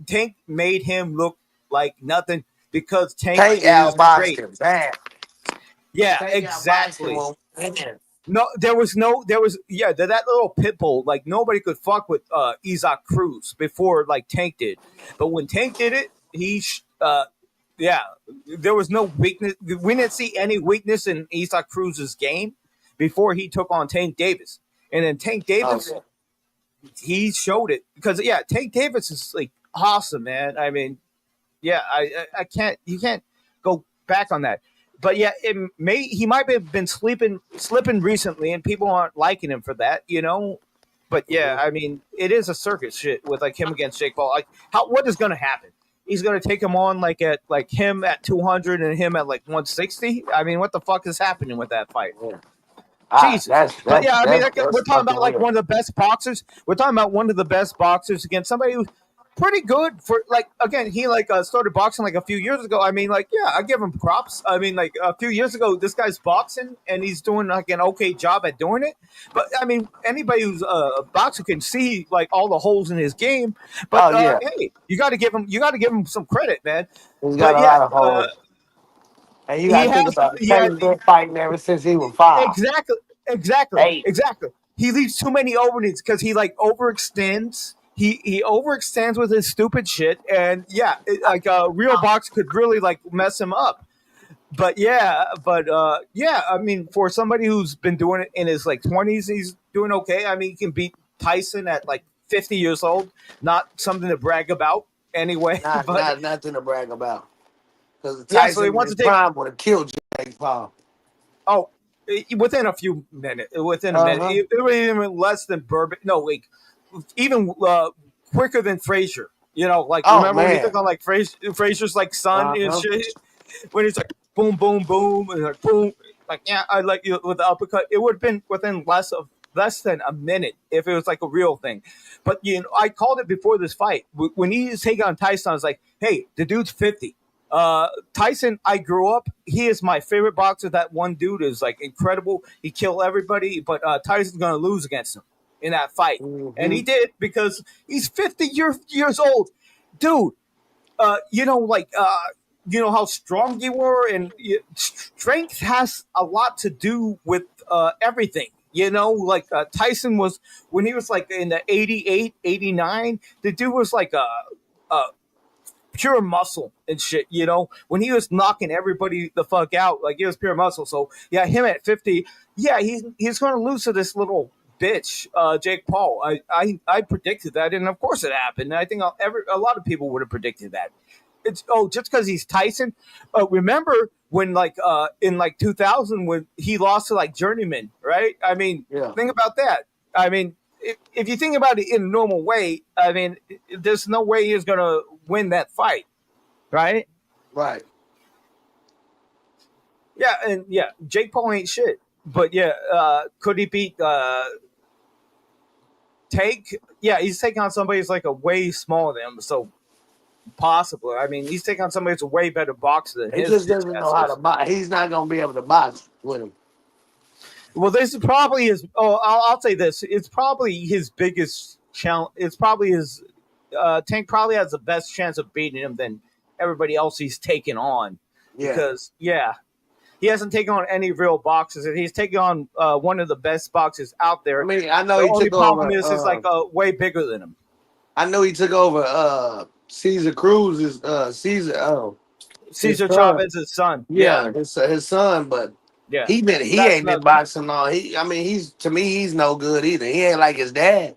Tank made him look like nothing because Tank Tank is outboxed great. him. Bam. Yeah, Tank outboxed him exactly. on man. No, there was yeah that little pit bull, like nobody could fuck with Isaac Cruz before like Tank did, but when Tank did it, yeah, there was no weakness. We didn't see any weakness in Isaac Cruz's game before he took on Tank Davis, and then Tank Oh Davis yeah. he showed it because yeah, Tank Davis is like awesome, man. I mean, yeah, I can't you can't go back on that. But yeah, he might have been slipping recently, and people aren't liking him for that, you know. But yeah, Mhm. I mean, it is a circus shit with like him against Jake Paul. Like, what is going to happen? He's going to take him on like at like him at 200 and him at like 160. I mean, what the fuck is happening with that fight? Yeah. Jesus. But yeah, I mean, That's we're talking fucking about like weird. one of the best boxers. We're talking about one of the best boxers against somebody who pretty good for like again he like started boxing like a few years ago. I mean like yeah, I give him props. I mean like a few years ago this guy's boxing and he's doing like an okay job at doing it. But I mean anybody who's a boxer can see like all the holes in his game. But Oh yeah, hey, you got to give him some credit, man. he's got But a yeah, lot of holes. And you he gotta has think about it. he has Tank's been fighting ever since he was 5, exactly, exactly, 8. exactly. He leaves too many openings because he like overextends. He overextends with his stupid shit, and yeah, like a real box could really like mess him up. But yeah, I mean, for somebody who's been doing it in his like 20s, he's doing okay. I mean, he can beat Tyson at like 50 years old. Not something to brag about anyway. Not But not nothing to brag about. Because yeah, so he Tyson in wants his to take. prime would have killed Jake Paul. Oh, within a few minutes, within a minute, Uh-huh. it was even less than Bourbon. No, like even quicker than Frazier. You know, like Oh remember when he took man. on like Frazier's like son and Uh-huh. shit when he's like boom, boom, boom, and like boom, like yeah, I like you with the uppercut. It would have been within less than a minute if it was like a real thing. But you know, I called it before this fight when he was taking on Tyson. I was like, hey, the dude's 50. Tyson, I grew up. He is my favorite boxer. That one dude is like incredible. He killed everybody, but Tyson's gonna lose against him in that fight, and Mm-hmm. he did because he's 50 years old, dude. You know, like you know how strong you were, and strength has a lot to do with everything. You know, like Tyson was when he was like in the 88, 89. The dude was like a pure muscle and shit, you know, when he was knocking everybody the fuck out, like it was pure muscle. So yeah, him at 50, yeah, he's gonna lose to this little bitch, Jake Paul. I predicted that, and of course it happened. And I think a lot of people would have predicted that. It's just because he's Tyson. Remember when like in like 2000 when he lost to like Journeyman, right? I mean, Yeah. think about that. I mean, if you think about it in a normal way, I mean, there's no way he's gonna win that fight, right? Right. Yeah, and yeah, Jake Paul ain't shit, but yeah, could he beat Tank? Yeah, he's taking on somebody who's like a way smaller than him, so possibly. I mean, he's taking on somebody who's a way better boxer than He his just bitch doesn't know ass how to is. box. He's not gonna be able to box with him. Well, this is probably his. Oh, I'll say this: it's probably his biggest challenge. It's probably his. Tank probably has the best chance of beating him than everybody else he's taken on, Yeah. because yeah, he hasn't taken on any real boxers, and he's taken on one of the best boxers out I there. mean, I know The he only took problem over is like way bigger than him. I know he took over Caesar Cruz's Caesar his Cesar son. Chavez's son. Yeah, Yeah, his son, but yeah. he That's ain't been another. boxing long. I mean, he's to me he's no good either. He ain't like his dad.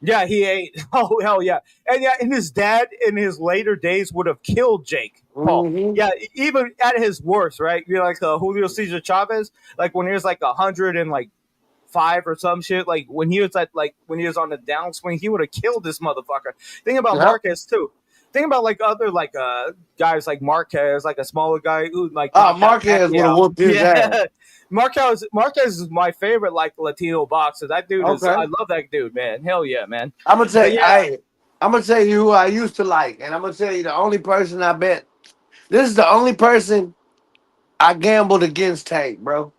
Yeah, he ate. Oh hell yeah, and yeah, and his dad in his later days would have killed Jake Paul. Mm-hmm. Yeah, even at his worst, right? You know, like Julio Cesar Chavez, like when he was like 105 or some shit. Like when he was when he was on the downswing, he would have killed this motherfucker. Think about Yep. Marquez too. Think about like other like guys like Marquez, like a smaller guy who like Oh, knocked out Marquez would have Pacquiao. whooped his ass. Yeah. Marquez is my favorite like Latino boxer. That dude is Okay. I love that dude, man. Hell yeah, man. I'm gonna tell But you, yeah, I'm gonna tell you who I used to like, and I'm gonna tell you the only person I bet. This is the only person I gambled against Tank, bro.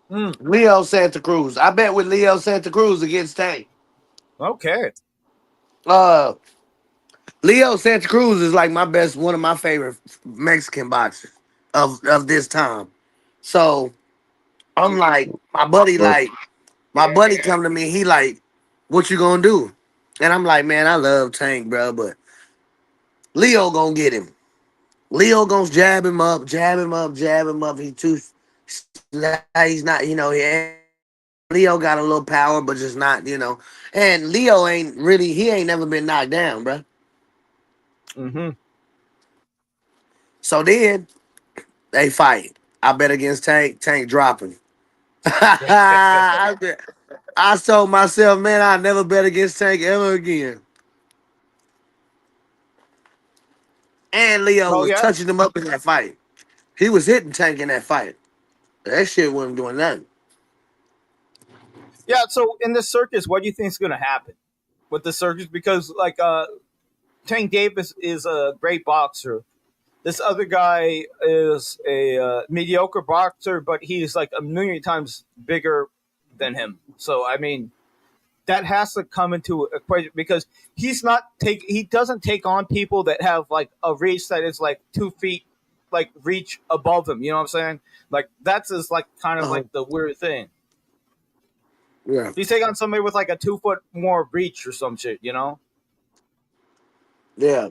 mm, Leo Santa Cruz. I bet with Leo Santa Cruz against Tank. okay. Uh, Leo Santa Cruz is like my best, one of my favorite Mexican boxers of this time. So I'm like, But my buddy come to me, he like, what you gonna do? And I'm like, man, I love Tank, bro, but Leo gonna get him. Leo gonna jab him up, jab him up, jab him up. He too, he's not, Leo got a little power, but just not. And Leo ain't really, he ain't never been knocked down, bro. Mm-hmm. So then they fight. I bet against Tank. Tank dropping. I told myself, man, I never bet against Tank ever again. And Leo Oh was yeah. touching him up in that fight. He was hitting Tank in that fight. That shit wasn't doing nothing. Yeah. So in this circus, what do you think is going to happen? with the circus because Tank Davis is a great boxer. This other guy is a mediocre boxer, but he's like a million times bigger than him. So I mean, that has to come into equation because he doesn't take on people that have like a reach that is like 2 feet like reach above him. You know what I'm saying? Like that's just like kind of Uh-huh. like the weird thing. Yeah. He's taking on somebody with like a 2 foot more reach or some shit. You know? Yeah.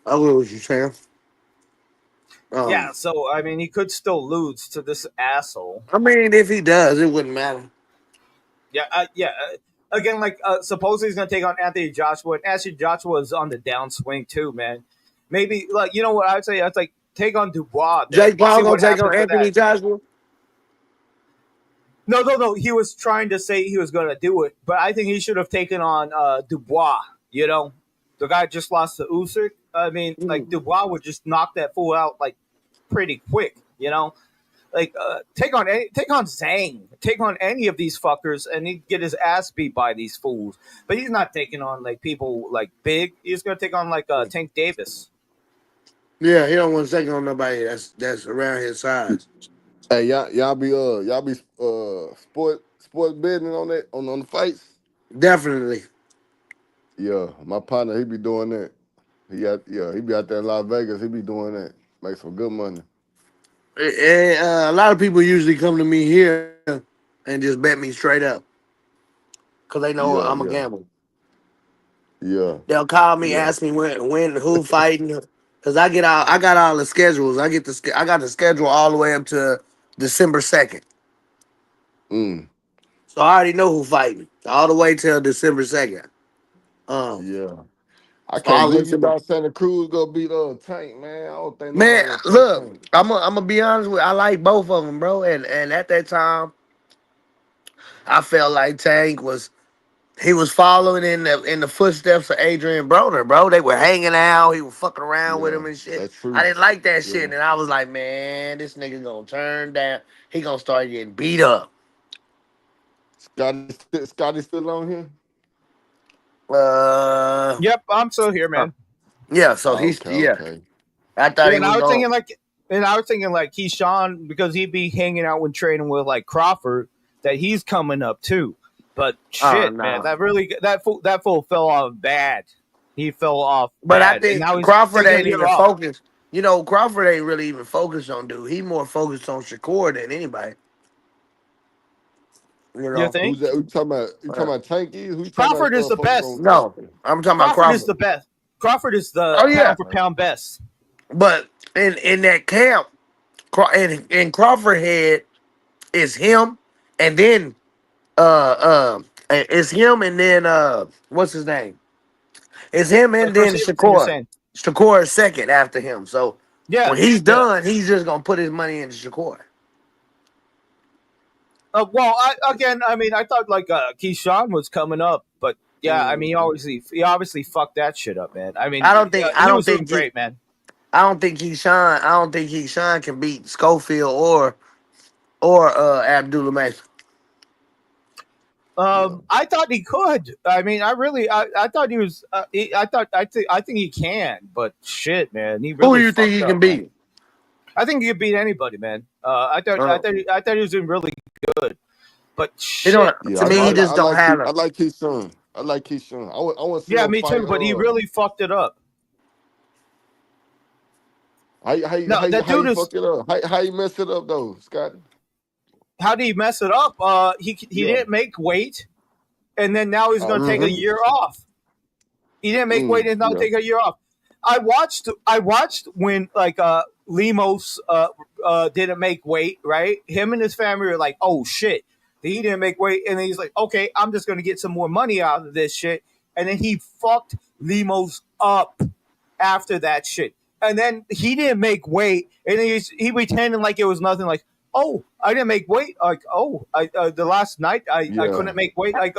I get what you're saying. Yeah. Um, So I mean, he could still lose to this asshole. I mean, if he does, it wouldn't matter. Yeah. Yeah. Again, supposedly he's gonna take on Anthony Joshua, and Anthony Joshua is on the downswing too, man. Maybe like you know what I'd say? I'd like take on Dubois, man. Jake Paul See gonna what take on happens with Anthony that. Joshua. No, no, no. He was trying to say he was gonna do it, but I think he should have taken on Dubois. You know, the guy just lost to Usyk. I mean, like Mm. Dubois would just knock that fool out like pretty quick. You know, take on Zhang, take on any of these fuckers, and he'd get his ass beat by these fools. But he's not taking on like people like big. He's gonna take on like Tank Davis. Yeah, he don't want to take on nobody that's around his size. Hey, y'all be sports betting on that on the fights. Definitely. Yeah, my partner he be doing that. He be out there in Las Vegas. He be doing that. Make some good money. A lot of people usually come to me here and just bet me straight up because they know Yeah, I'm a yeah, gambler. yeah, They'll call me, yeah. ask me when who fighting, because I got all the schedules. I got the schedule all the way up to December 2nd, Mm, so I already know who fighting all the way till December 2nd. Um, yeah. I so I can't believe you listen to thought Santa Cruz gonna beat Tank, man. I don't think man. nobody gonna touch Look, Tank. I'm gonna be honest with you, I like both of them, bro. And at that time, I felt like Tank was he was following in the footsteps of Adrian Broner, bro. They were hanging out. He was fucking around with Yeah, him and shit. that's I true. didn't like that Yeah. shit, and I was like, man, this nigga gonna turn down. He gonna start getting beat up. Scotty still on here? Uh, Yep, I'm still here, uh, man. yeah. So Oh, he's okay, yeah. okay. I thought Yeah, he was going. and I was thinking like Keyshawn because he'd be hanging out when training with like Crawford that he's coming up too. But Oh shit, man, no. that fool fell off bad. He fell off But I bad, and think now he's Crawford taking a ain't year even off. focused. You know, Crawford ain't really even focused on dude. He more focused on Shakur than anybody. You You know. Who's think that? Who you talking about? You Uh, talking about Tanky? Who you talking about? Crawford is the Focus best? on. no, I'm talking about Crawford is Crawford. the best. Crawford is the Oh yeah. pound for pound best. But in that camp, in Crawford head is him, and then it's him, and then what's his name? It's him, The and then first thing you're Shakur. saying, Shakur is second after him. So yeah, when he's yeah. done, he's just gonna put his money into Shakur. Well, again, I mean, I thought like Keyshawn was coming up, but yeah, I mean, Mm. he obviously fucked that shit up, man. I mean, I don't think I he don't was doing think great, man. I don't think Keyshawn can beat Schofield or Abdullah Mason. Yeah. I thought he could. I mean, I thought he was. I think he can, but shit, man, he Who do really you think fucked he can up, man. beat? I think he could beat anybody, man. Uh, I thought he was doing really good, but he don't. shit, Yeah, To me, he just don't have I it. like Keyshawn. I like Keyshawn. I want to see yeah, him me fight. too. But he really fucked it up. No, that How dude you is. fuck it up? How you mess it up though, Scotty? How did he mess it up? He Yeah. didn't make weight, and then now he's going to take a Hmm. year off. He didn't make weight and now Yeah. take a year off. I watched when like Lemos didn't make weight, right? Him and his family were like, "Oh shit." He didn't make weight and then he's like, "Okay, I'm just going to get some more money out of this shit." And then he fucked Lemos up after that shit. And then he didn't make weight, and he pretended like it was nothing. Like, oh, I didn't make weight. Like, oh, the last night I Yeah. couldn't make weight. Like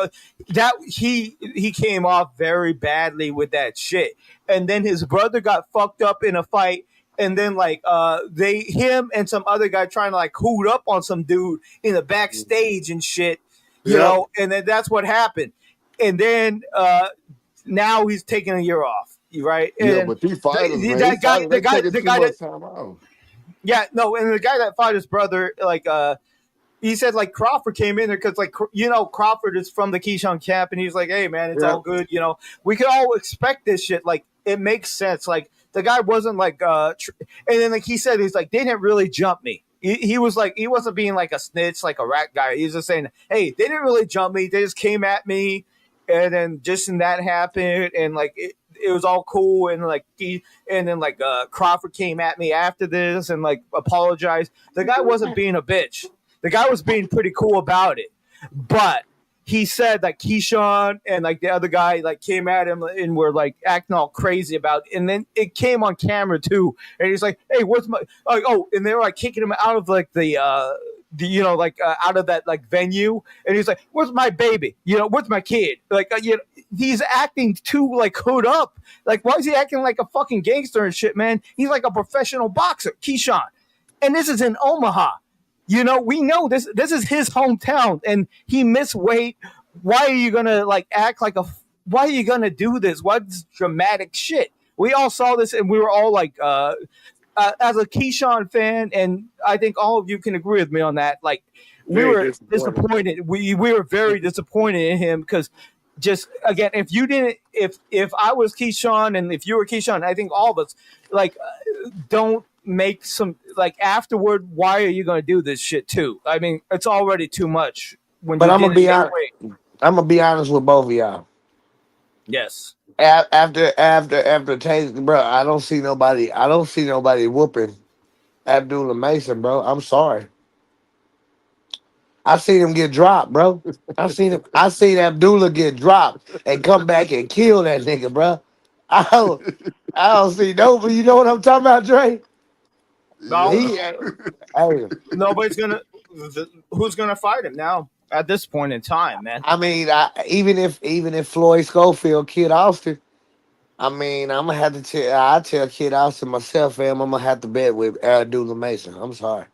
that he came off very badly with that shit. And then his brother got fucked up in a fight. And then like him and some other guy trying to like hoot up on some dude in the backstage and shit, Yep. and then that's what happened. and then now he's taking a year off, right? Yeah, And but these fighters, man, these that guy, fighters, they taking the too guy that, much time off. yeah, no, and the guy that fought his brother, like he said like Crawford came in there because like Crawford is from the Keyshawn camp, and he's like, hey man, it's Yeah. all good. We could all expect this shit. Like it makes sense. Like the guy wasn't like and then like he said he's like they didn't really jump me. He was like he wasn't being like a snitch like a rat guy. He was just saying, hey, they didn't really jump me. They just came at me, and then just and that happened, and like it was all cool, and like and then like Crawford came at me after this and like apologized. The guy wasn't being a bitch. The guy was being pretty cool about it, but he said that Keyshawn and like the other guy like came at him and were like acting all crazy about it. And then it came on camera too. And he's like, "Hey, what's my like?" Oh, and they were like kicking him out of like the out of that like venue. And he's like, "Where's my baby? Where's my kid?" Like he's acting too like hood up. Like why is he acting like a fucking gangster and shit, man? He's like a professional boxer, Keyshawn, and this is in Omaha. We know this is his hometown, and he missed weight. Why are you gonna like act like a? Why are you gonna do this? What's dramatic shit? We all saw this, and we were all like, as a Keyshawn fan, and I think all of you can agree with me on that. Like, we Very were disappointed. disappointed. We were very disappointed in him because just again, if you didn't, if I was Keyshawn and if you were Keyshawn, I think all of us like don't make some like afterward. Why are you going to do this shit too? I mean, it's already too much when But you I'm gonna didn't be make honest. weight. I'm gonna be honest with both of y'all. Yes. After taste, bro, I don't see nobody. I don't see nobody whooping Abdullah Mason, bro. I'm sorry. I seen him get dropped, bro. I seen him. I seen Abdullah get dropped and come back and kill that nigga, bro. I don't. I don't see no. You know what I'm talking about, Dre? No, Yeah. He. Hey, nobody's gonna. Who's gonna fight him now at this point in time, man? I mean, even if Floyd Schofield killed Austin, I mean, I'm gonna have to tell. I tell Kid Austin myself, fam. I'm gonna have to bet with Abdullah Mason. I'm sorry.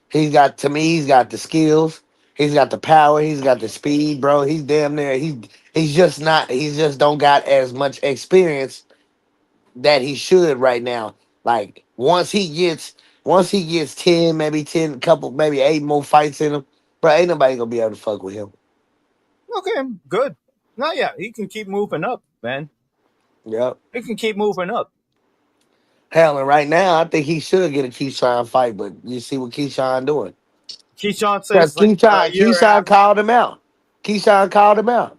He's got the skills. He's got the power. He's got the speed, bro. He's damn near. He's just not. He just don't got as much experience that he should right now. Like once he gets 10, maybe 10, couple, maybe 8 more fights in him, bro. Ain't nobody gonna be able to fuck with him. Okay, good. No, yeah, he can keep moving up, man. Yep. He can keep moving up. Hell, and right now I think he should get a Keyshawn fight, but you see what Keyshawn doing. Keyshawn Because says like a year Keyshawn after. called him out. Keyshawn called him out.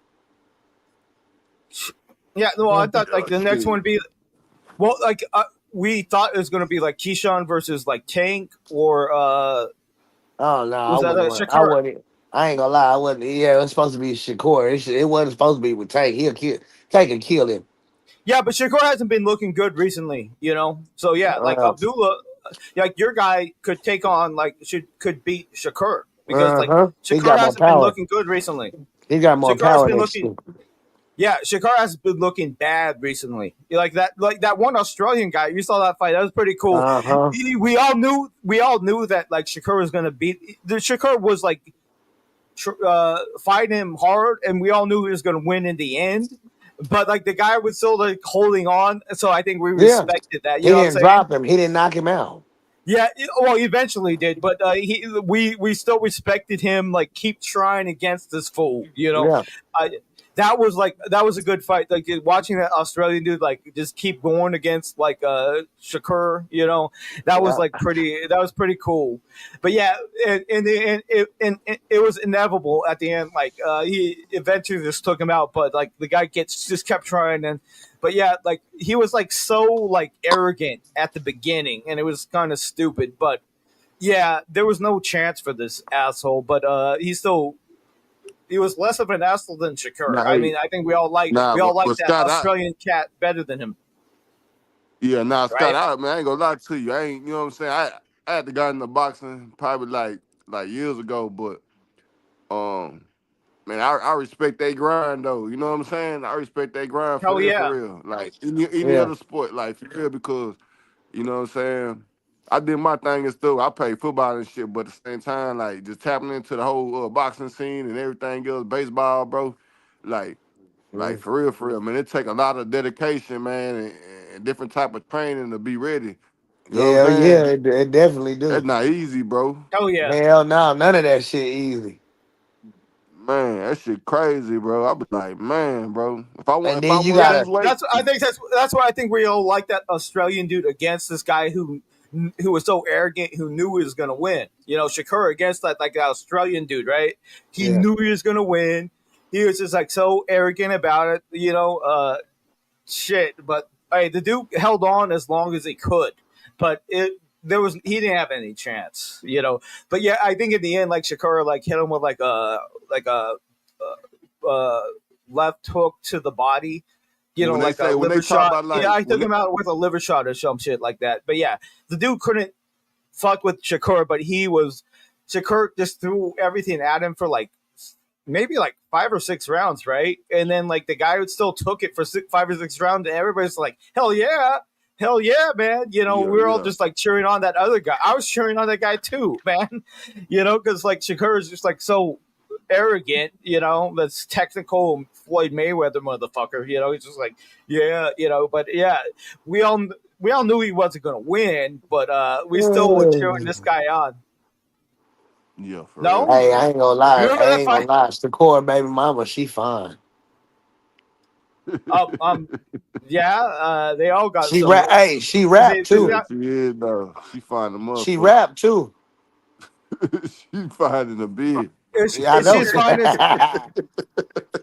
Yeah, no, I thought like Oh the next one shit. would be well, like we thought it was going to be like Keyshawn versus like Tank or Oh no, I was that wouldn't a want. I Shakur? wouldn't. I ain't gonna lie. I wouldn't. Yeah, it was supposed to be Shakur. It wasn't supposed to be with Tank. He'll kill. Tank can kill him. Yeah, but Shakur hasn't been looking good recently, So yeah, like Uh Abdullah, like your guy could take on like should could beat Shakur because like huh. He Shakur got more hasn't been power. looking good recently. He got more Shakur has power been than looking shit. Yeah, Shakar has been looking bad recently. Like that one Australian guy. You saw that fight. That was pretty cool. Uh huh. We all knew that like Shakur was going to beat. The Shakur was like fighting him hard, and we all knew he was going to win in the end. But like the guy was still like holding on, so I think we Yeah. respected that. You He know what I'm didn't saying? drop him. He didn't knock him out. Yeah, well, he eventually did, but we still respected him. Like, keep trying against this fool. Yeah. I, that was a good fight. Like watching that Australian dude like just keep going against like Shakur. That was Yeah. like pretty. That was pretty cool. But yeah, in the end, it was inevitable at the end. Like he eventually just took him out, but like the guy just kept trying and. But yeah, like he was like so like arrogant at the beginning, and it was kind of stupid. But yeah, there was no chance for this asshole. But he was less of an asshole than Shakur. Nah, I hey, mean, I think we all like nah, we all like but that Scott, Australian cat better than him, Scott, right? man, I ain't gonna lie to you. I ain't, you know what I'm saying. I had to got into boxing probably like years ago, but um, man, I respect they grind though. You know what I'm saying? I respect they grind Hell for yeah. real. Like any Yeah. other sport, like for real, because you know what I'm saying. I did my thing and stuff. I played football and shit, but at the same time, like just tapping into the whole boxing scene and everything else, baseball, bro. Like Like Mm. for real, man. It take a lot of dedication, man, and different type of training to be ready. You know what Yeah, I'm yeah, saying? it definitely That's do. not easy, bro. Hell yeah. Hell no, none of that shit easy. Man, that shit crazy, bro. I be like, man, bro. And If I then you want to Yeah, lose gotta, weight, that's why I think we all like that Australian dude against this guy who was so arrogant, who knew he was gonna win. You know, Shakur against that Australian dude, right? He yeah, knew he was gonna win. He was just like so arrogant about it. Shit. But hey, the dude held on as long as he could, but he didn't have any chance. But yeah, I think in the end, like Shakur, like hit him with like a uh, left hook to the body, like a when they liver talk shot. about Yeah, like I when took him out with a liver shot or some shit like that. But yeah, the dude couldn't fuck with Shakur, but Shakur just threw everything at him for like maybe like 5 or 6 rounds, right? And then like the guy still took it for 5 or 6 rounds, and everybody's like, hell yeah, man. yeah, We are all yeah, just like cheering on that other guy. I was cheering on that guy too, man. Because like Shakur is just like so arrogant, that's technical Floyd Mayweather motherfucker. He's just like, yeah, but yeah, we all we all knew he wasn't gonna win, but we still were cheering this guy on. yeah, for real, No, for hey, I real. ain't gonna you lie, I remember that ain't gonna fight? lie. Shakur, baby mama, she fine. Oh, yeah, they all got She some. rap, hey, she They, rap they, Yeah, too. got- she is though. She find a She motherfucker. rap too. She finding a bid. Yeah, I is she know. as fine as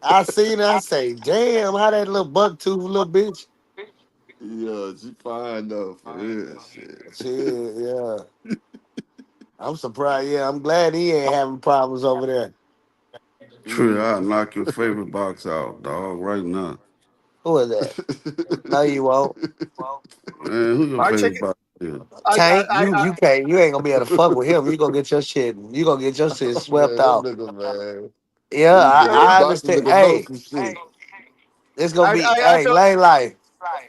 I seen her. I say, damn, how that little buck tooth little bitch. Yeah, she fine though, for real. Shit. Shit, yeah. I'm surprised. Yeah, I'm glad he ain't having problems over there. True, Mm. I'll knock your favorite box out, dog, right now. Who is that? No, you won't. Man, who your our favorite chicken? box is? Tank, you can't. You ain't gonna be able to fuck with him. You gonna get your shit. You gonna get your shit swept Man, that out. nigga, man. Yeah, These niggas, these I boxing understand. niggas know Hey, some shit. it's gonna be. I Hey, feel Lane Life.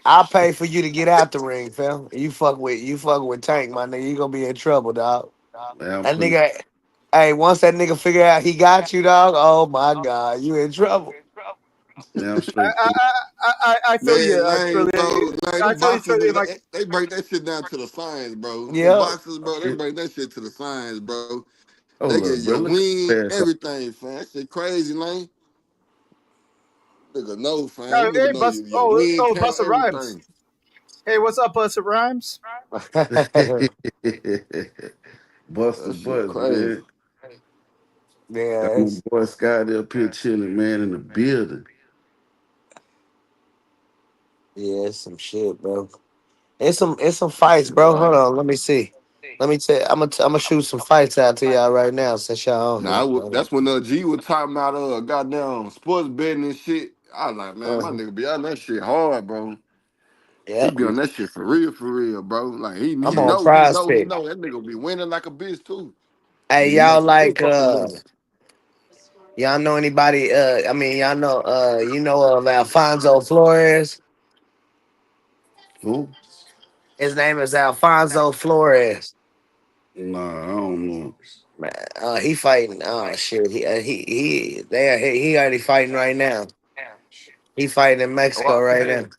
I'll pay for you to get out the ring, fam. You fuck with Tank, my nigga. You gonna be in trouble, dog. Man, I'm That putting nigga. Hey, once that nigga figure out he got you, dog. Oh my god, you in trouble. man, I'm I, straight I, to I feel Man, you, Lane, Trilly. bro, Lane, I them feel you, boxers, Trilly. nigga, Like they break that shit down to the science, bro. Them Yeah. boxers, bro, they it. break that shit to the science, bro. They Hold get up, your bro. Look at wing, that pass. everything, fam. That shit crazy, Lane. Nigga know, fam. Them nigga hey, know your wing count, Busta Rhymes. everything. Hey, what's up, Busta Rhymes? Bust the That shit butts, crazy. man. Got Yeah, my boy Scotty up here chilling, man, in the building. it's some shit, bro. It's some That fights, shit bro. Hold wild. on, let me see. Let me tell. I'm gonna shoot some fights out to y'all right now since y'all on Nah, here. that's when G was talking about goddamn sports betting and shit. I was like, man, my Uh-huh. nigga be on that shit hard, bro. He Yep. be on that shit for real, bro. Like he I'm he on know, he Prize know, he Pick. know that nigga be winning like a bitch too. He Hey, be y'all making good like fucking money. y'all know anybody? I mean, y'all know you know of Alfonso Flores. Who? His name is Alfonso Flores. Nah, I don't know. Man, he fighting. Oh shit, he already fighting right now. He fighting in That's Mexico what I'm right now. saying.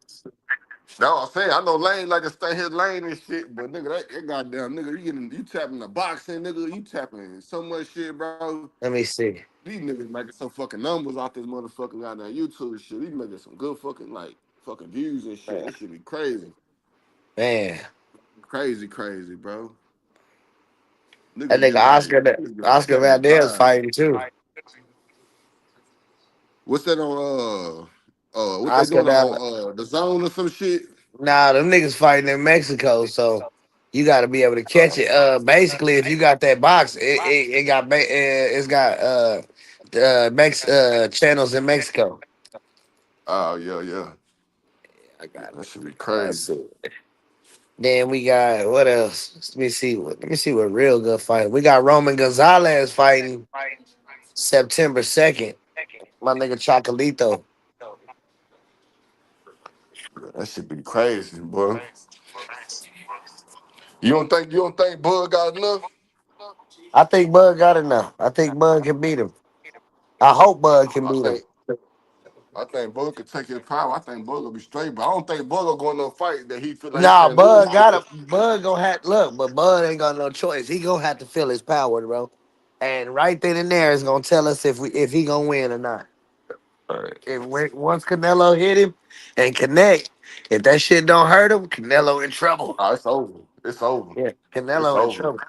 That's what I'm saying. I know Lane like to stay his lane and shit, but nigga, that goddamn nigga, you tapping the boxing, nigga, you tapping so much shit, bro. Let me see. These niggas making some fucking numbers off this motherfucking goddamn YouTube shit. These making some good fucking like fucking views and shit. Man, That shit be crazy. man, Crazy, bro. that Niggas nigga get like Oscar Valdez 75. fighting too. What's that on what they Oscar doing Val. on the zone or some shit? Nah, them niggas fighting in Mexico, so you got to be able to catch Oh, it. Basically, if you got that box, it's got channels in Mexico. oh yeah. I got That it. should be Let's crazy. see. Then we got what else? Let me see what real good fight. We got Roman Gonzalez fighting September 2nd. My nigga Chocolito. That should be crazy, boy. You don't think Bud got enough? I think Bud got enough. I think Bud can beat him. I hope Bud can I beat him. think I think Bud could take his power. I think Bud will be straight, but I don't think Bud will go in no fight that he feel like he Nah, can't lose. Bud gonna have look, but Bud ain't got no choice. He gonna have to feel his power, bro. And right then and there is gonna tell us if he gonna win or not. Once Canelo hit him and connect, if that shit don't hurt him, Canelo in trouble. Oh, it's over. It's over. Yeah, It's Canelo in over. trouble.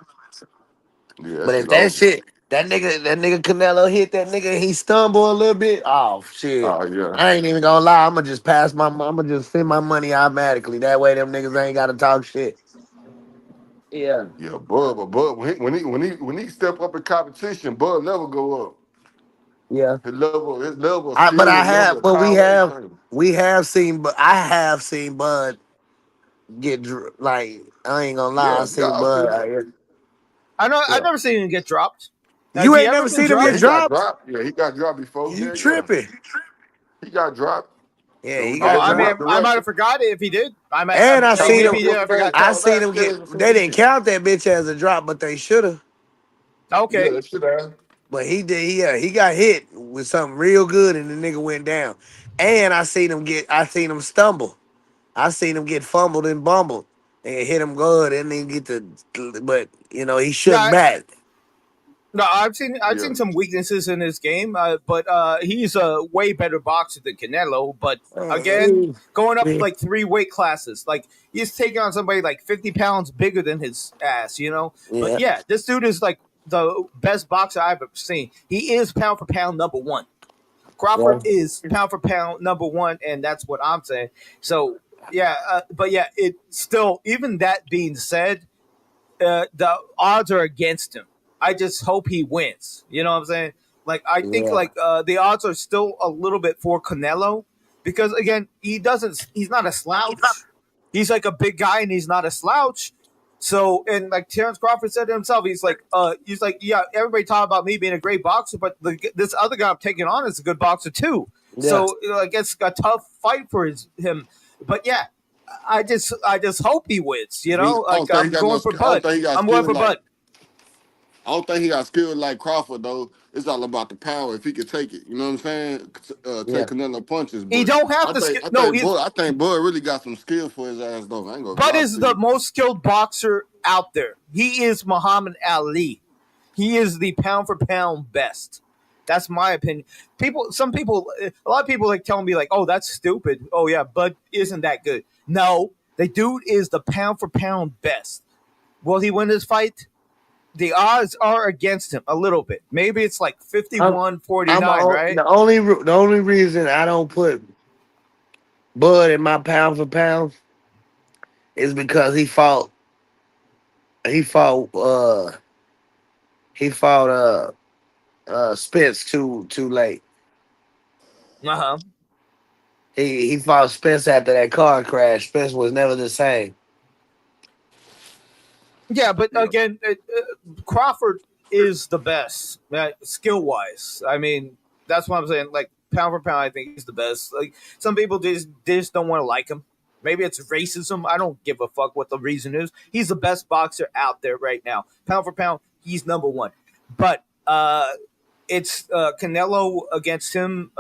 Yeah, that But if shit over. that nigga Canelo hit that nigga, and he stumble a little bit. Oh shit! Oh yeah. I ain't even gonna lie. I'ma just I'ma just send my money automatically. That way, them niggas ain't gotta talk shit. Yeah, Yeah, Bud, when he step up in competition, Bud never go up. yeah. His level of But skill, I his level have, of but power, everything. we have seen, but I have seen Bud like I ain't gonna lie. I Yeah, seen y'all see Bud him. out here. I know. I've Yeah. never seen him get dropped. Has You he ain't ever never been seen him Yeah, get he dropped? got dropped. dropped. Yeah, he got dropped before. You Yeah, yeah. tripping? He got dropped. Yeah, So we he Oh, got gave I him mean, up dropped. the I might record. have forgot it if he did. I might. And I Hey, seen him. maybe he Your did. I fans forgot. I call seen that him still get. as a They didn't comedian. count that bitch as a drop, but they should have. Yeah, Okay. that shit ass. But he did. He got hit with something real good, and the nigga went down. And I seen him get. I seen him stumble. I seen him get fumbled and bumbled, and hit him good, and then get the. But he shook Yeah. back. No, I've seen Yeah. some weaknesses in his game, but he's a way better boxer than Canelo. But again, going up Yeah, like 3 weight classes, like he's taking on somebody like 50 pounds bigger than his ass. But yeah, yeah, this dude is like the best boxer I've ever seen. He is pound for pound number one. Crawford yeah, is pound for pound number one, and that's what I'm saying. So yeah, but yeah, it still, even that being said, the odds are against him. I just hope he wins. You know what I'm saying? Like I think yeah, like the odds are still a little bit for Canelo because again he's not a slouch. He's like a big guy and he's not a slouch. So and like Terrence Crawford said to himself, he's like yeah, everybody talk about me being a great boxer, but this other guy I'm taking on is a good boxer too. yeah. So like it's a tough fight for him. But yeah, I just hope he wins. I Like don't think he I'm got no. going for I don't Bud. think he got I'm going skill for like. Bud. I don't think he got skill like Crawford though. It's all about the power if he could take it. You know what I'm saying? Yeah. Take another punches, He but don't have I the think skill. I No, think Bud I think Bud really got some skill for his ass though. I ain't gonna Bud lie is to the you. most skilled boxer out there. He is Muhammad Ali. He is the pound for pound best. That's my opinion. Some people, a lot of people like telling me like, "Oh, that's stupid." Oh yeah, Bud isn't that good. No, the dude is the pound for pound best. Will he win this fight? The odds are against him a little bit. Maybe it's like I'm 51-49, right? the only reason I don't put Bud in my pound for pound is because he fought he fought Spence too late. Uh huh. He fought Spence after that car crash. Spence was never the same. Yeah, but Yeah. again, Crawford is the best skill wise. I mean, that's what I'm saying. Like pound for pound, I think he's the best. Like some people just don't want to like him. Maybe it's racism. I don't give a fuck what the reason is. He's the best boxer out there right now. Pound for pound, he's number one. But it's Canelo against him.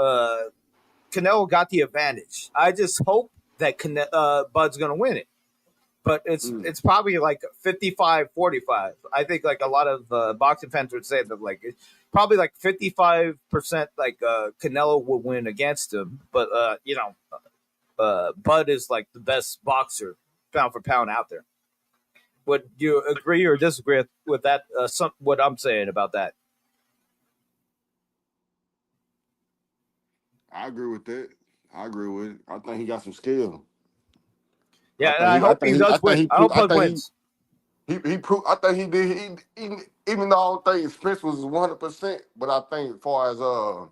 Canelo got the advantage. I just hope that Bud's gonna win it, but it's Mm. it's probably like 55-45. I think like a lot of boxing fans would say that like it's probably like 55% like Canelo would win against him, but Bud is like the best boxer pound for pound out there. Would you agree or disagree with that? What I'm saying about that? I agree with that. I agree with it. I think he got some skill. I Yeah, and think I he. I hope he think he. I does think win. he. I Pro- hope I Bud think he. wins. He proved. I think he did. Even though I don't think Spence was 100%, but I think as far as oh,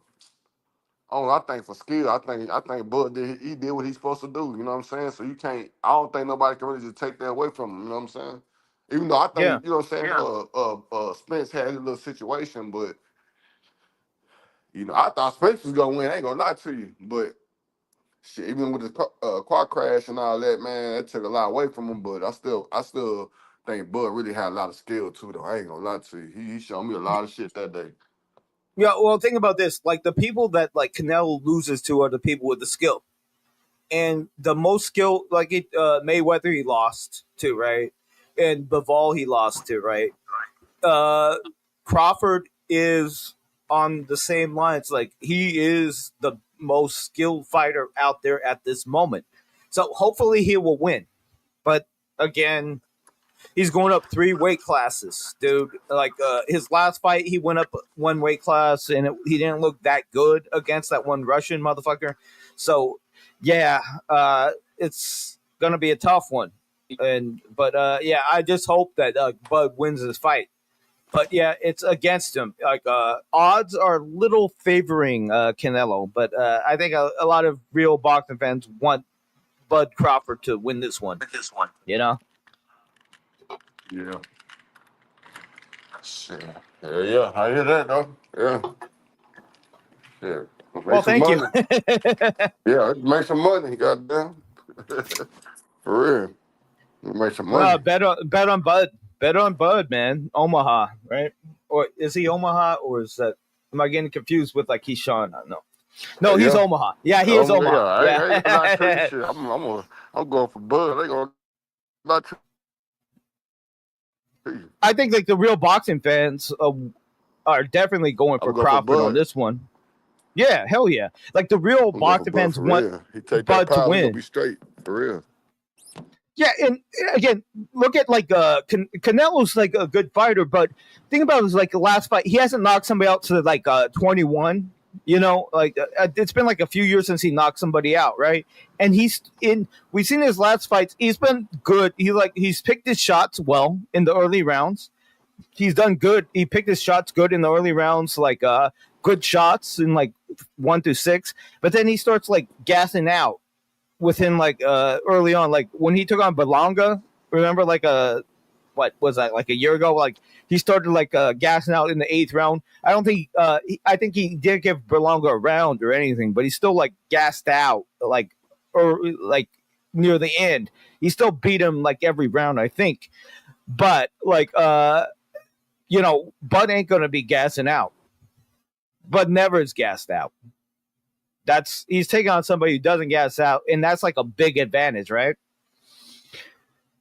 I think for skill, I think Bud did. He did what he's supposed to do. You know what I'm saying? So you can't. I don't think nobody can really just take that away from him. You know what I'm saying? Even though I Yeah, think you know what I'm saying. Spence had his little situation, but I thought Spence was gonna win. I ain't gonna lie to you, but shit, even with the car crash and all that, man, that took a lot away from him. But I still think Bud really had a lot of skill too. Though I ain't gonna lie to you, he showed me a lot of shit that day. Yeah, well, think about this. Like the people that like Canelo loses to are the people with the skill, and the most skill, like Mayweather, he lost to, right, and Bivol he lost to, right. Uh, Crawford is on the same lines. Like he is the most skilled fighter out there at this moment. So hopefully he will win. But again, he's going up 3 weight classes, dude. Like his last fight, he went up 1 weight class, and he didn't look that good against that one Russian motherfucker. So, yeah, it's gonna be a tough one. Yeah, I just hope that Bud wins this fight. But yeah, it's against him. Like odds are little favoring Canelo, but I think a lot of real boxing fans want Bud Crawford to win this one. You know. Yeah. Shit. Yeah, yeah. I hear that though. Yeah. Yeah. Well, Make some thank you. money. Yeah, make some money, goddamn. For real. Make some Well, money. bet on Bud. Bet on Bud, man. Omaha, right? Or is he Omaha, or is that? Am I getting confused with like Keyshawn? No, no, he's Yeah. Omaha. Yeah, he is Yeah, Omaha. I ain't gonna lie to you, Yeah. shit. I'm going for Bud. I ain't gonna lie to you. I think like the real boxing fans are definitely going for I'm going for Crawford on Bud. this one. Yeah, hell yeah. Like the real I'm going for boxing Bud fans for want real. He take that Bud to power, he gonna win. be straight. For real. Yeah, and again, look at like Canelo's like a good fighter, but think about his like the last fight. He hasn't knocked somebody out to like 21. You know, like it's been like a few years since he knocked somebody out, right? And he's in. We've seen his last fights. He's been good. He's picked his shots well in the early rounds. He's done good. He picked his shots good in the early rounds, like good shots in like 1 through 6. But then he starts like gassing out within like early on, like when he took on Belonga. Remember, like what was that, like a year ago? Like he started like gassing out in the 8th round. I don't think I think he did give Berlanga a round or anything, but he still like gassed out like or like near the end. He still beat him like every round, I think. But like Bud ain't gonna be gassing out. Bud never is gassed out. That's He's taking on somebody who doesn't gas out, and that's like a big advantage, right?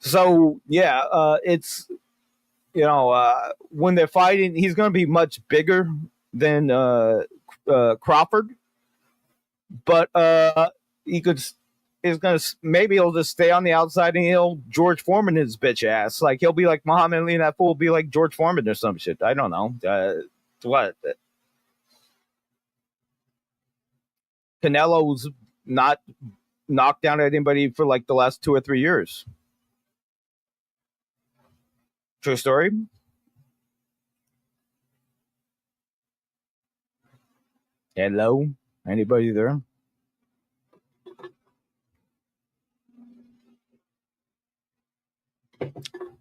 So yeah, it's when they're fighting, he's going to be much bigger than Crawford, but he could. He's gonna maybe he'll just stay on the outside and he'll George Foreman his bitch ass. Like he'll be like Muhammad Ali, and that fool will be like George Foreman or some shit. I don't know. What Canelo's not knocked down anybody for like the last 2 or 3 years. True story. Hello, anybody there?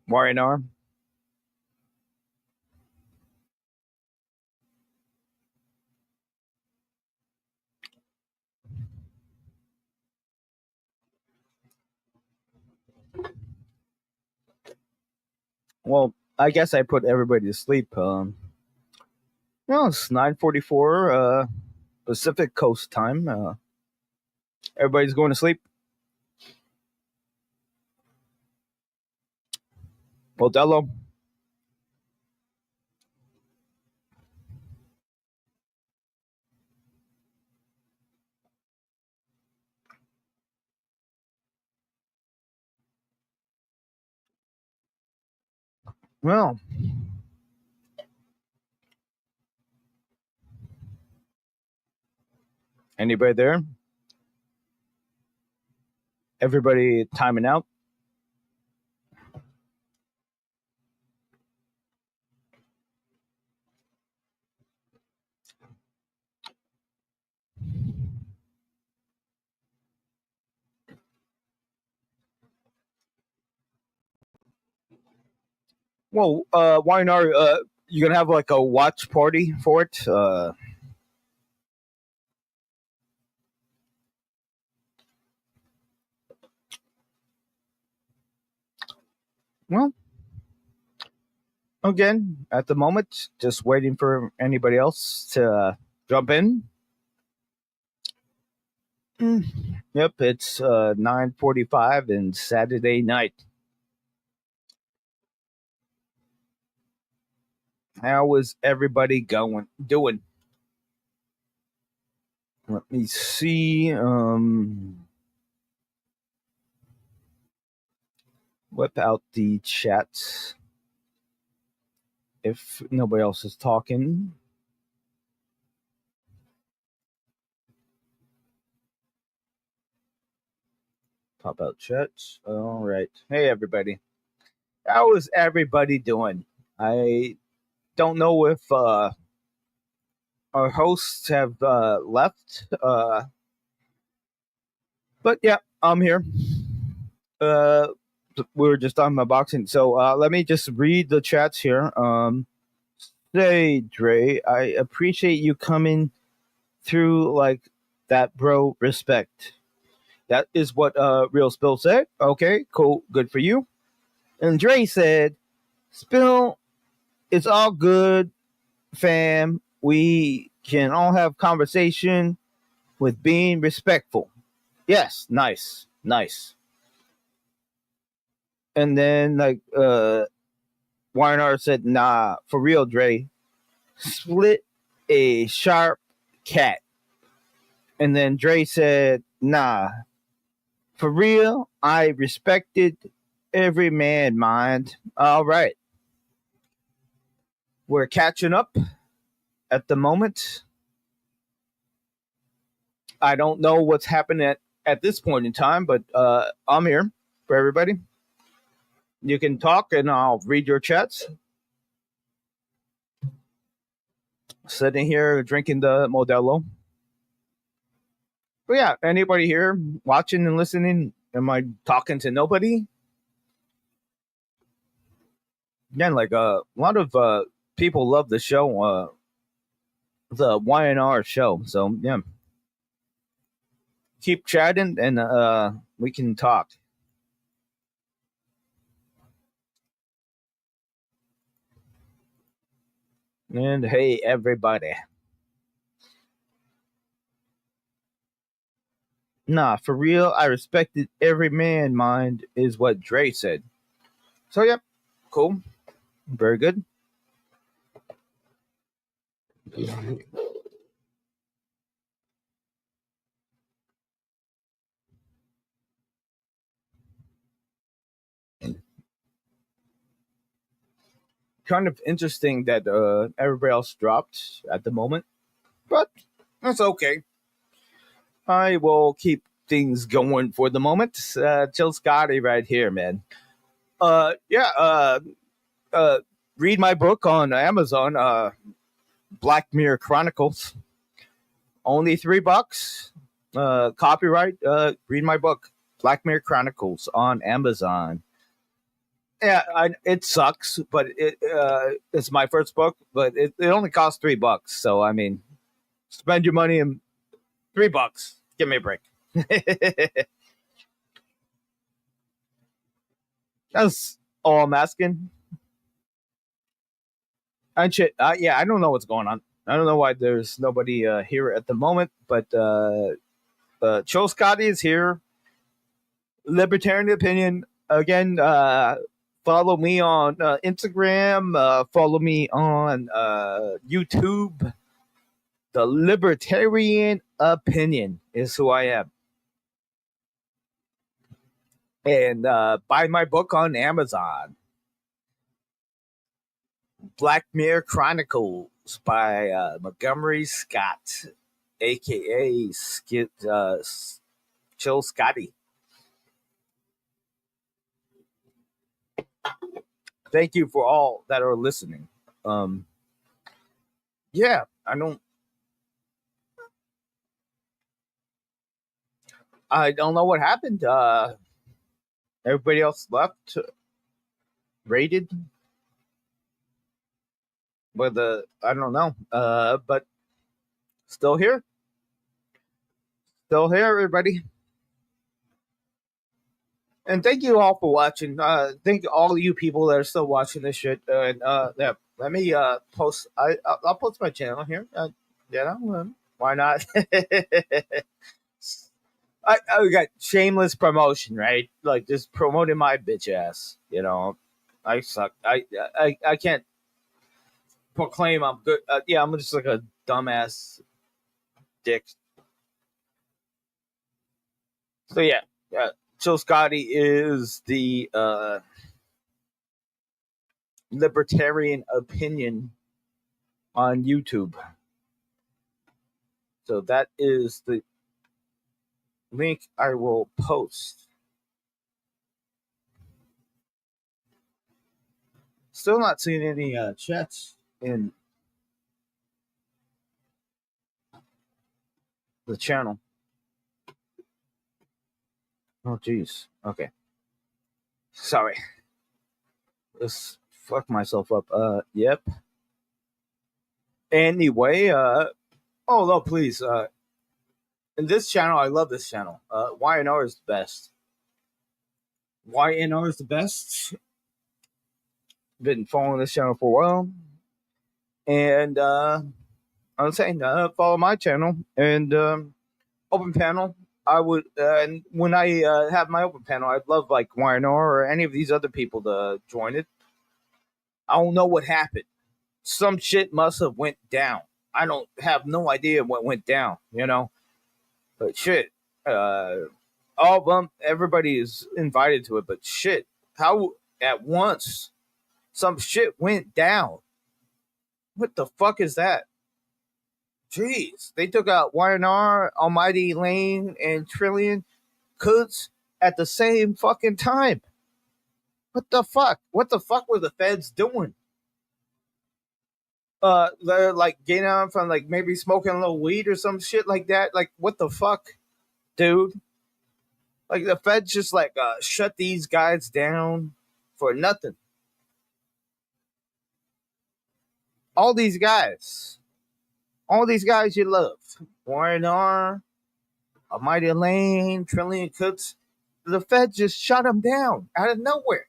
Marinar. Well, I guess I put everybody to sleep. It's 9:44 Pacific Coast time. Everybody's going to sleep. Modello. Well, anybody there? Everybody timing out? Well, why not? You gonna have like a watch party for it? Well, again, at the moment, just waiting for anybody else to jump in. Yep, it's 9:45 and Saturday night. How is everybody doing? Let me see. Whip out the chats if nobody else is talking. Pop out chats. All right. Hey, everybody. How is everybody doing? I don't know if our hosts have left, but yeah, I'm here. We were just talking about boxing, so let me just read the chats here. Say, Dre, I appreciate you coming through like that, bro. Respect. That is what Real Spill said. Okay, cool, good for you. And Dre said, Spill, it's all good, fam. We can all have conversation with being respectful. Yes, nice. And then like Warner said, nah, for real, Dre. Split a sharp cat. And then Dre said, nah, for real, I respected every man mind. All right. We're catching up at the moment. I don't know what's happening at this point in time, but I'm here for everybody. You can talk and I'll read your chats. Sitting here drinking the Modelo. But yeah, anybody here watching and listening? Am I talking to nobody? Again, like a lot of people love the show, the YNR show. So yeah, keep chatting and we can talk. And hey, everybody. Nah, for real, I respected every man mind is what Dre said. So yep, cool. Very good. Kind of interesting that everybody else dropped at the moment. But that's okay. I will keep things going for the moment. Chill Scotty right here, man. Yeah, read my book on Amazon, Black Mirror Chronicles. Only $3. Copyright. Read my book, Black Mirror Chronicles, on Amazon. Yeah, it sucks, but it's my first book, but it only costs $3. So I mean, spend your money in $3. Give me a break. That's all I'm asking. And shit, yeah, I don't know what's going on. I don't know why there's nobody here at the moment, but Joe Scotty is here. Libertarian Opinion. Again, follow me on Instagram. Follow me on YouTube. The Libertarian Opinion is who I am. And buy my book on Amazon. Black Mirror Chronicles by Montgomery Scott, a.k.a. Chill Scotty. Thank you for all that are listening. Yeah, I don't know what happened. Everybody else left, raided. Whether I don't know, but still here, everybody. And thank you all for watching. Thank all of you people that are still watching this shit. And yeah, let me post. I'll post my channel here. Why not? I got shameless promotion, right? Like just promoting my bitch ass. I suck. I can't proclaim I'm good. Yeah, I'm just like a dumbass dick. So yeah. Joe Scotty is the libertarian opinion on YouTube. So that is the link I will post. Still not seeing any chats in the channel. Oh, jeez. Okay. Sorry. Let's fuck myself up. Yep. Anyway, oh no, please. In this channel, I love this channel. YNR is the best. YNR is the best. Been following this channel for a while. And I'm saying follow my channel and open panel. I would, and when I have my open panel, I'd love like YNR or any of these other people to join it. I don't know what happened. Some shit must have went down. I don't have no idea what went down, But shit, all of them, everybody is invited to it. But shit, how at once some shit went down? What the fuck is that? Jeez, they took out YNR, Almighty Lane, and Trillion Coots at the same fucking time. What the fuck? What the fuck were the feds doing? They're like getting out from like maybe smoking a little weed or some shit like that. Like, what the fuck, dude? Like the feds just like shut these guys down for nothing. All these guys you love, YNR, Almighty Lane, Trillion Cooks, the feds just shut them down out of nowhere.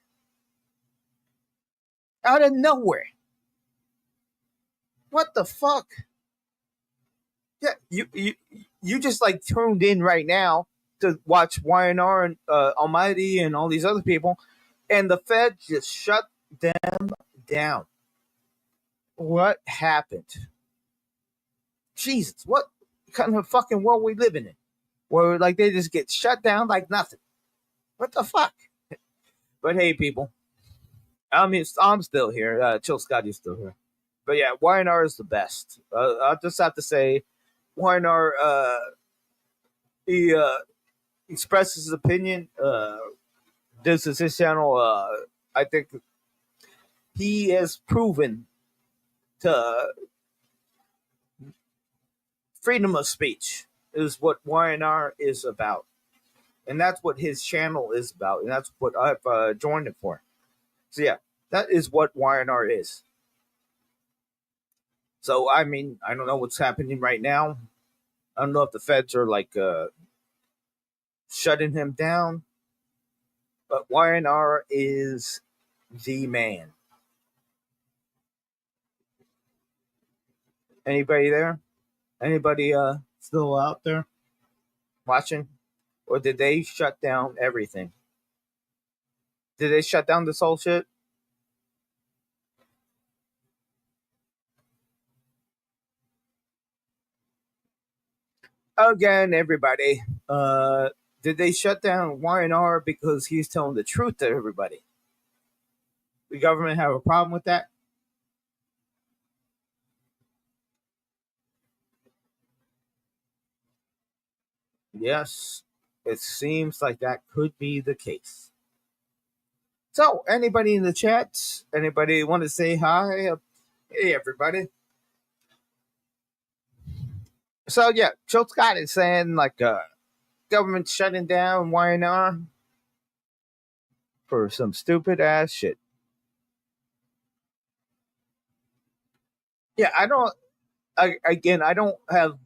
Out of nowhere. What the fuck? Yeah, you just like tuned in right now to watch YNR and Almighty and all these other people, and the Fed just shut them down. What happened? Jesus, what kind of fucking world we living in? Where like they just get shut down like nothing. What the fuck? But hey, people, I'm still here. Chill Scotty's still here. But yeah, YNR is the best. I'll just have to say, YNR, he expresses his opinion. This is his channel. I think he has proven to freedom of speech is what YNR is about. And that's what his channel is about. And that's what I've joined it for. So yeah, that is what YNR is. So, I mean, I don't know what's happening right now. I don't know if the feds are like shutting him down. But YNR is the man. Anybody there? Anybody still out there watching? Or did they shut down everything? Did they shut down this whole shit? Again, everybody. Did they shut down YNR because he's telling the truth to everybody? The government have a problem with that? Yes, it seems like that could be the case. So, anybody in the chat? Anybody want to say hi? Hey, everybody. So, yeah, Joe Scott is saying, like, government shutting down YNR for some stupid ass shit. Yeah, I don't have.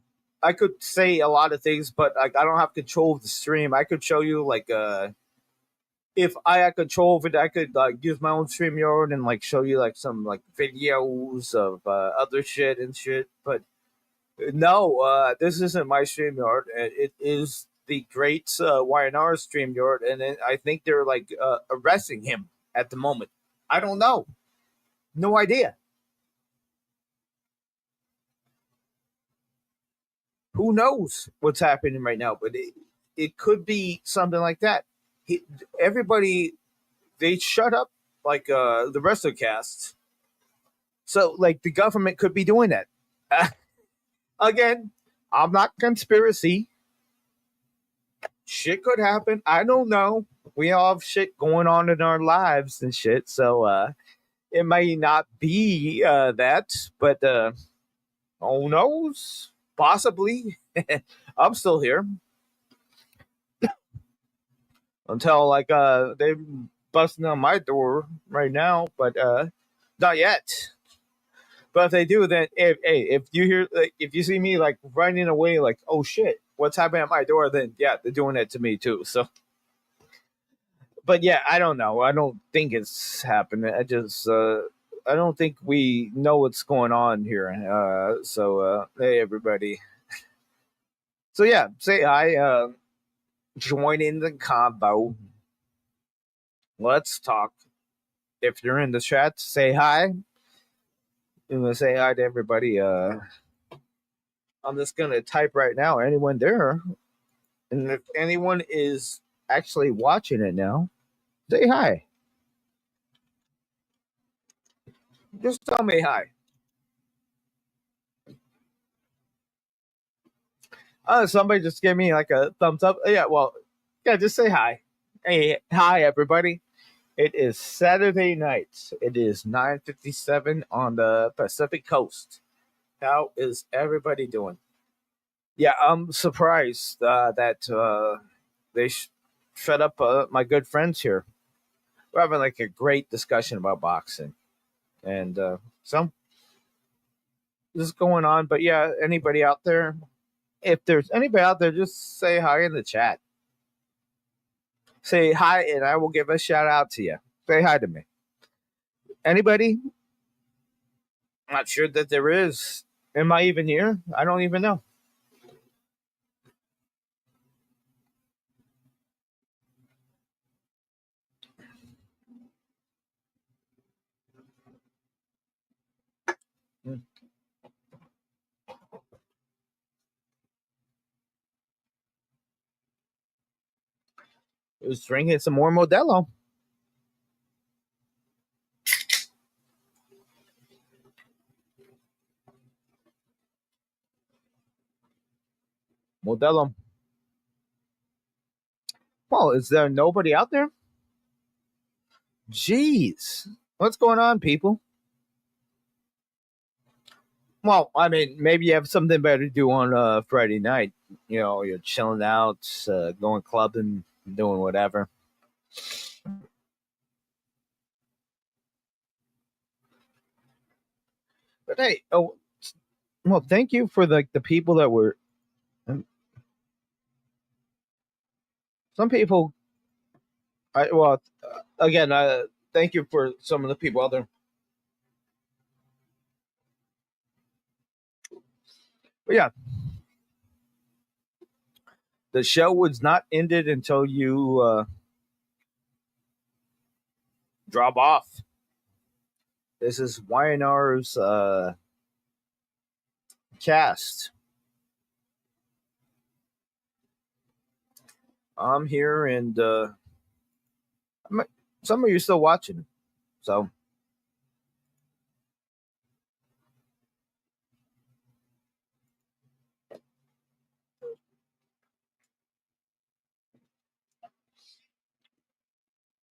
I could say a lot of things, but like I don't have control of the stream. I could show you like if I had control of it, I could use my own StreamYard and like show you like some like videos of other shit and shit. But no, this isn't my StreamYard. It is the great YNR StreamYard, and then I think they're like arresting him at the moment. I don't know. No idea. Who knows what's happening right now? But it could be something like that. He, everybody, they shut up like the rest of the cast. So like the government could be doing that. Again, I'm not conspiracy. Shit could happen. I don't know. We all have shit going on in our lives and shit. So it may not be that, but who knows? Possibly. I'm still here until like they busting on my door right now, but not yet. But if they do, then if you hear like, if you see me like running away, like oh shit, what's happening at my door? Then yeah, they're doing it to me too. So, but yeah, I don't know. I don't think it's happening. I don't think we know what's going on here. Hey everybody. So yeah, say hi. Join in the combo. Let's talk. If you're in the chat, say hi. I'm gonna say hi to everybody. I'm just gonna type right now. Anyone there? And if anyone is actually watching it now, say hi. Just tell me hi. Somebody just gave me like a thumbs up. Yeah, well, yeah, just say hi. Hey, hi everybody. It is Saturday night. It is 9:57 on the Pacific Coast. How is everybody doing? Yeah, I'm surprised that they shut up my good friends here. We're having like a great discussion about boxing, and some this is going on. But yeah, anybody out there? If there's anybody out there, just say hi in the chat. Say hi, and I will give a shout out to you. Say hi to me. Anybody? I'm not sure that there is. Am I even here? I don't even know. Hmm. Just drinking some more Modelo. Modelo. Well, is there nobody out there? Jeez. What's going on, people? Well, I mean, maybe you have something better to do on Friday night. You know, you're chilling out, going clubbing, doing whatever. But hey, oh, well, thank you for the people that were. Some people, again, thank you for some of the people out there. But yeah, the show was not ended until you drop off. This is YNR's cast. I'm here, and some of you still watching. So,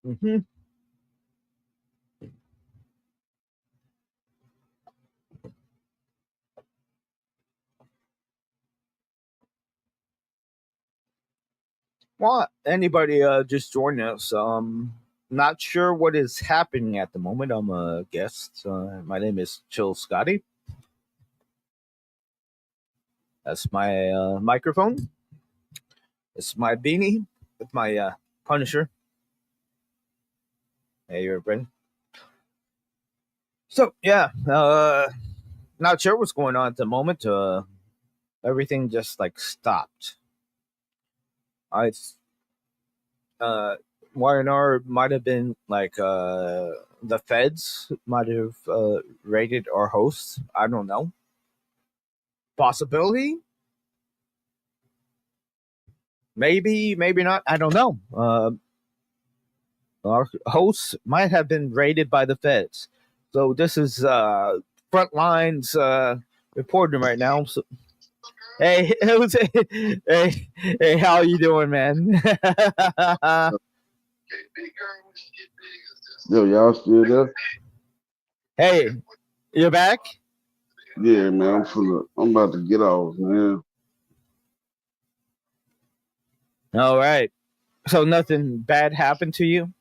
mm-hmm. Well, anybody just joined us? Not sure what is happening at the moment. I'm a guest. My name is Chill Scotty. That's my microphone. It's my beanie with my Punisher. Hey, you're Britain. So yeah, not sure what's going on at the moment. Everything just like stopped. I Y&R might have been like the feds might have raided our hosts. I don't know. Possibility. Maybe, maybe not. I don't know. Our hosts might have been raided by the feds. So this is front lines reporting right now. So, hey, hey, how you doing, man? Yo, y'all still there? Hey, you back? Yeah, man. I'm about to get off, man. All right. So nothing bad happened to you?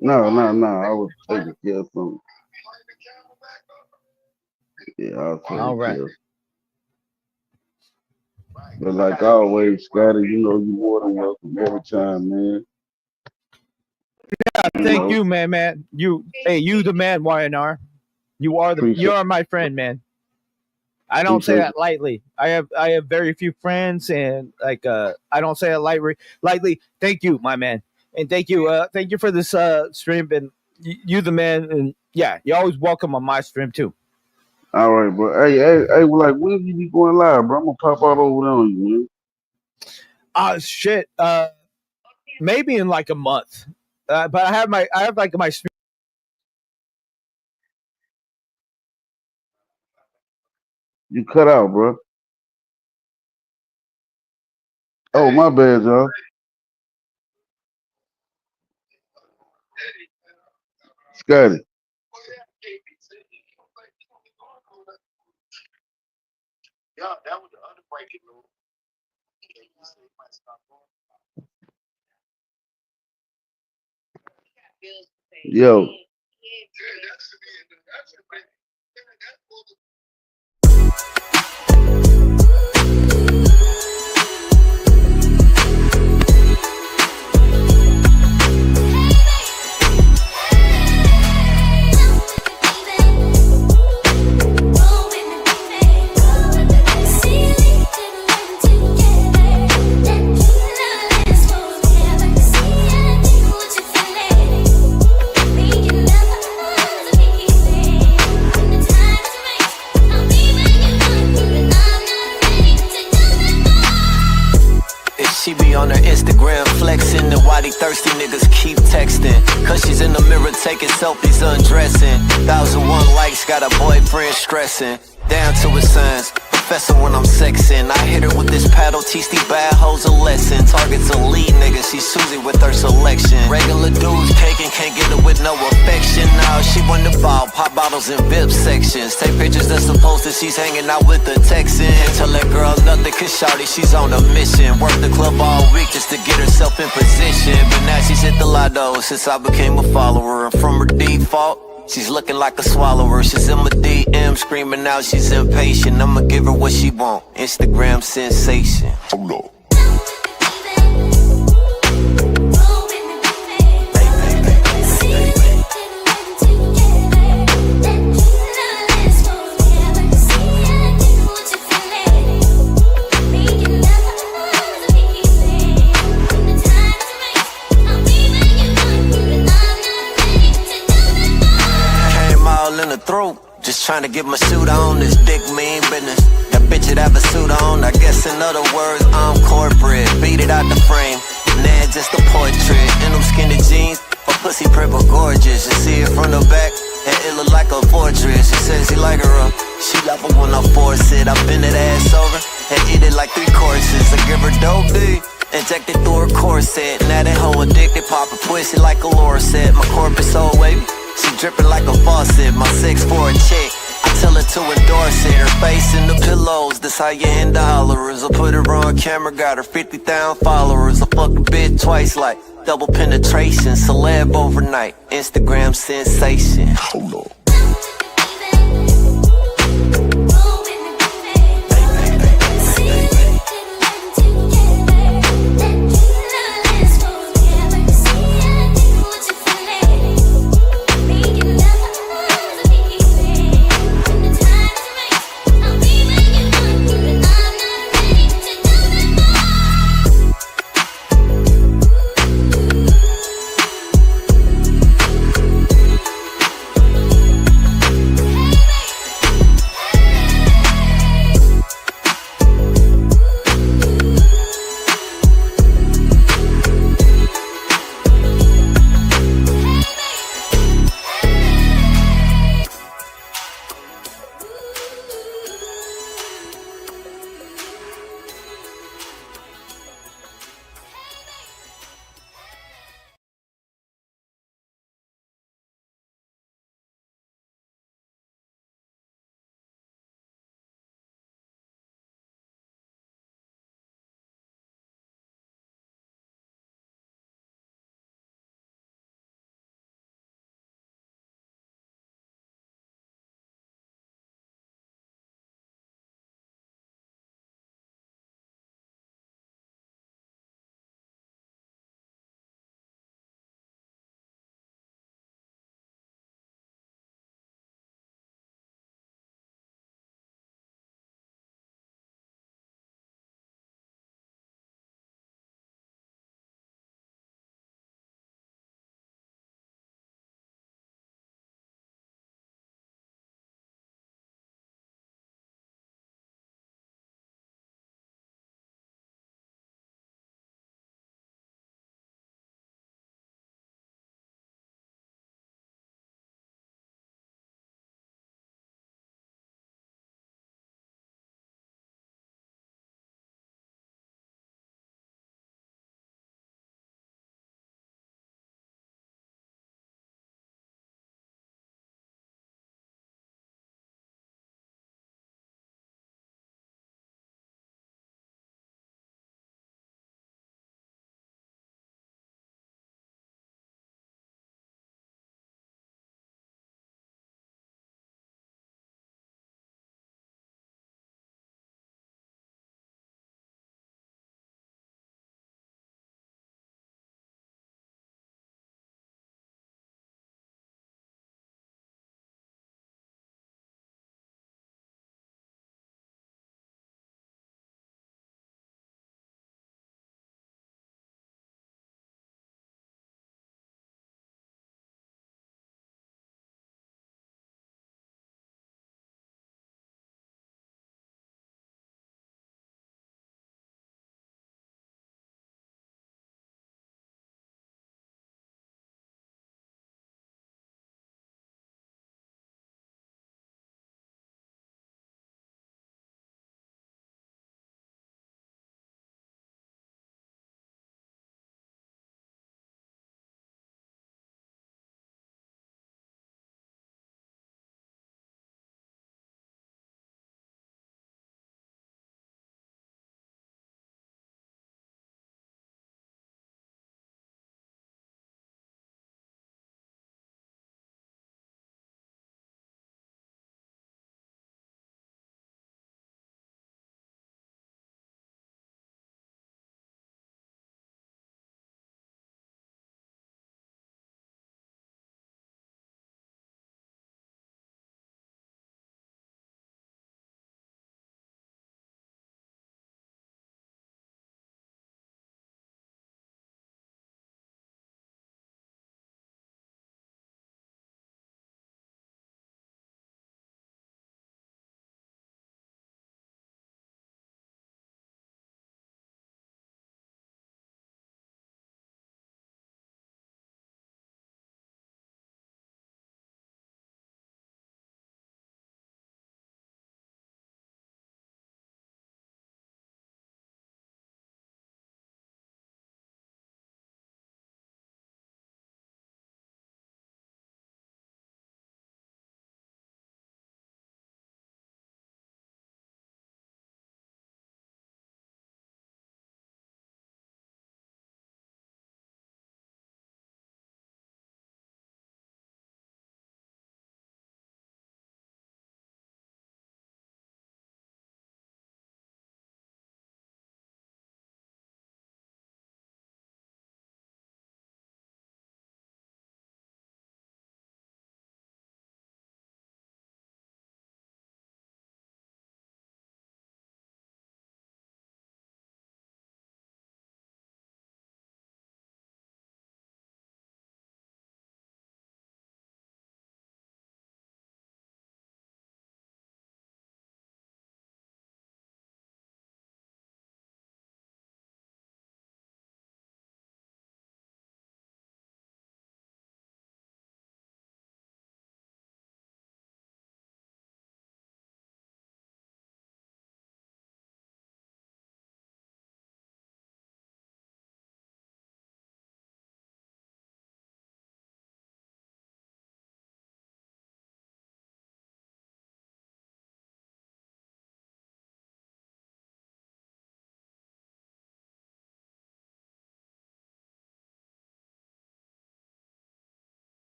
No. I was taking care of something. Yeah, I was All taking right. care of. But like always, Scotty, you know you more than welcome every time, man. Thank you, man. You the man, Y&R. You are my friend, man. I don't say that lightly. I have very few friends, and like I don't say it lightly. Thank you, my man, and thank you for this stream. And you the man, and yeah, you're always welcome on my stream too. All right, bro. Hey, well, like when you be going live, bro? I'm gonna pop out over there on you, man. Shit. Maybe in like a month. But I have like my stream. You cut out, bro. Oh, my bad, y'all. Scotty. Yo. She be on her Instagram flexing, and why they thirsty niggas keep texting. Cause she's in the mirror taking selfies undressing. 1,001 likes, got a boyfriend stressing. Down to his signs, professor when I'm sexing. I hit her with this paddle, teach these bad hoes a lesson. Targets elite niggas, she's Susie with her selection. Regular dudes caking, can't get her with no affection. Now she want the ball, pop bottles in VIP sections. Take pictures that's supposed to she's hanging out with the Texan. Tell that girl nothing, cause shawty, she's on a mission. Work the club all week just to get herself in position. But now she's hit the lotto since I became a follower. And from her default, she's looking like a swallower. She's in my DM screaming out she's impatient. I'ma give her what she want. Instagram sensation. Hold up. In the throat, just trying to get my suit on. This dick mean business. That bitch that have a suit on. I guess in other words, I'm corporate. Beat it out the frame. Nah, just a portrait. In them skinny jeans, my pussy purple gorgeous. You see it from the back, and it look like a fortress. She says she like her up. She love it when I force it. I bend that ass over and eat it like 3 courses. I give her dope D. Injected through her corset. Now that hoe addicted, pop a pussy like a lure set. My corpus so wavy. She dripping like a faucet, my 6'4" chick. I tell her to endorse it, her face in the pillows. This how you end the hollers. I put her on camera, got her 50,000 followers. I fuck a bitch twice like double penetration. Celeb overnight, Instagram sensation. Hold on.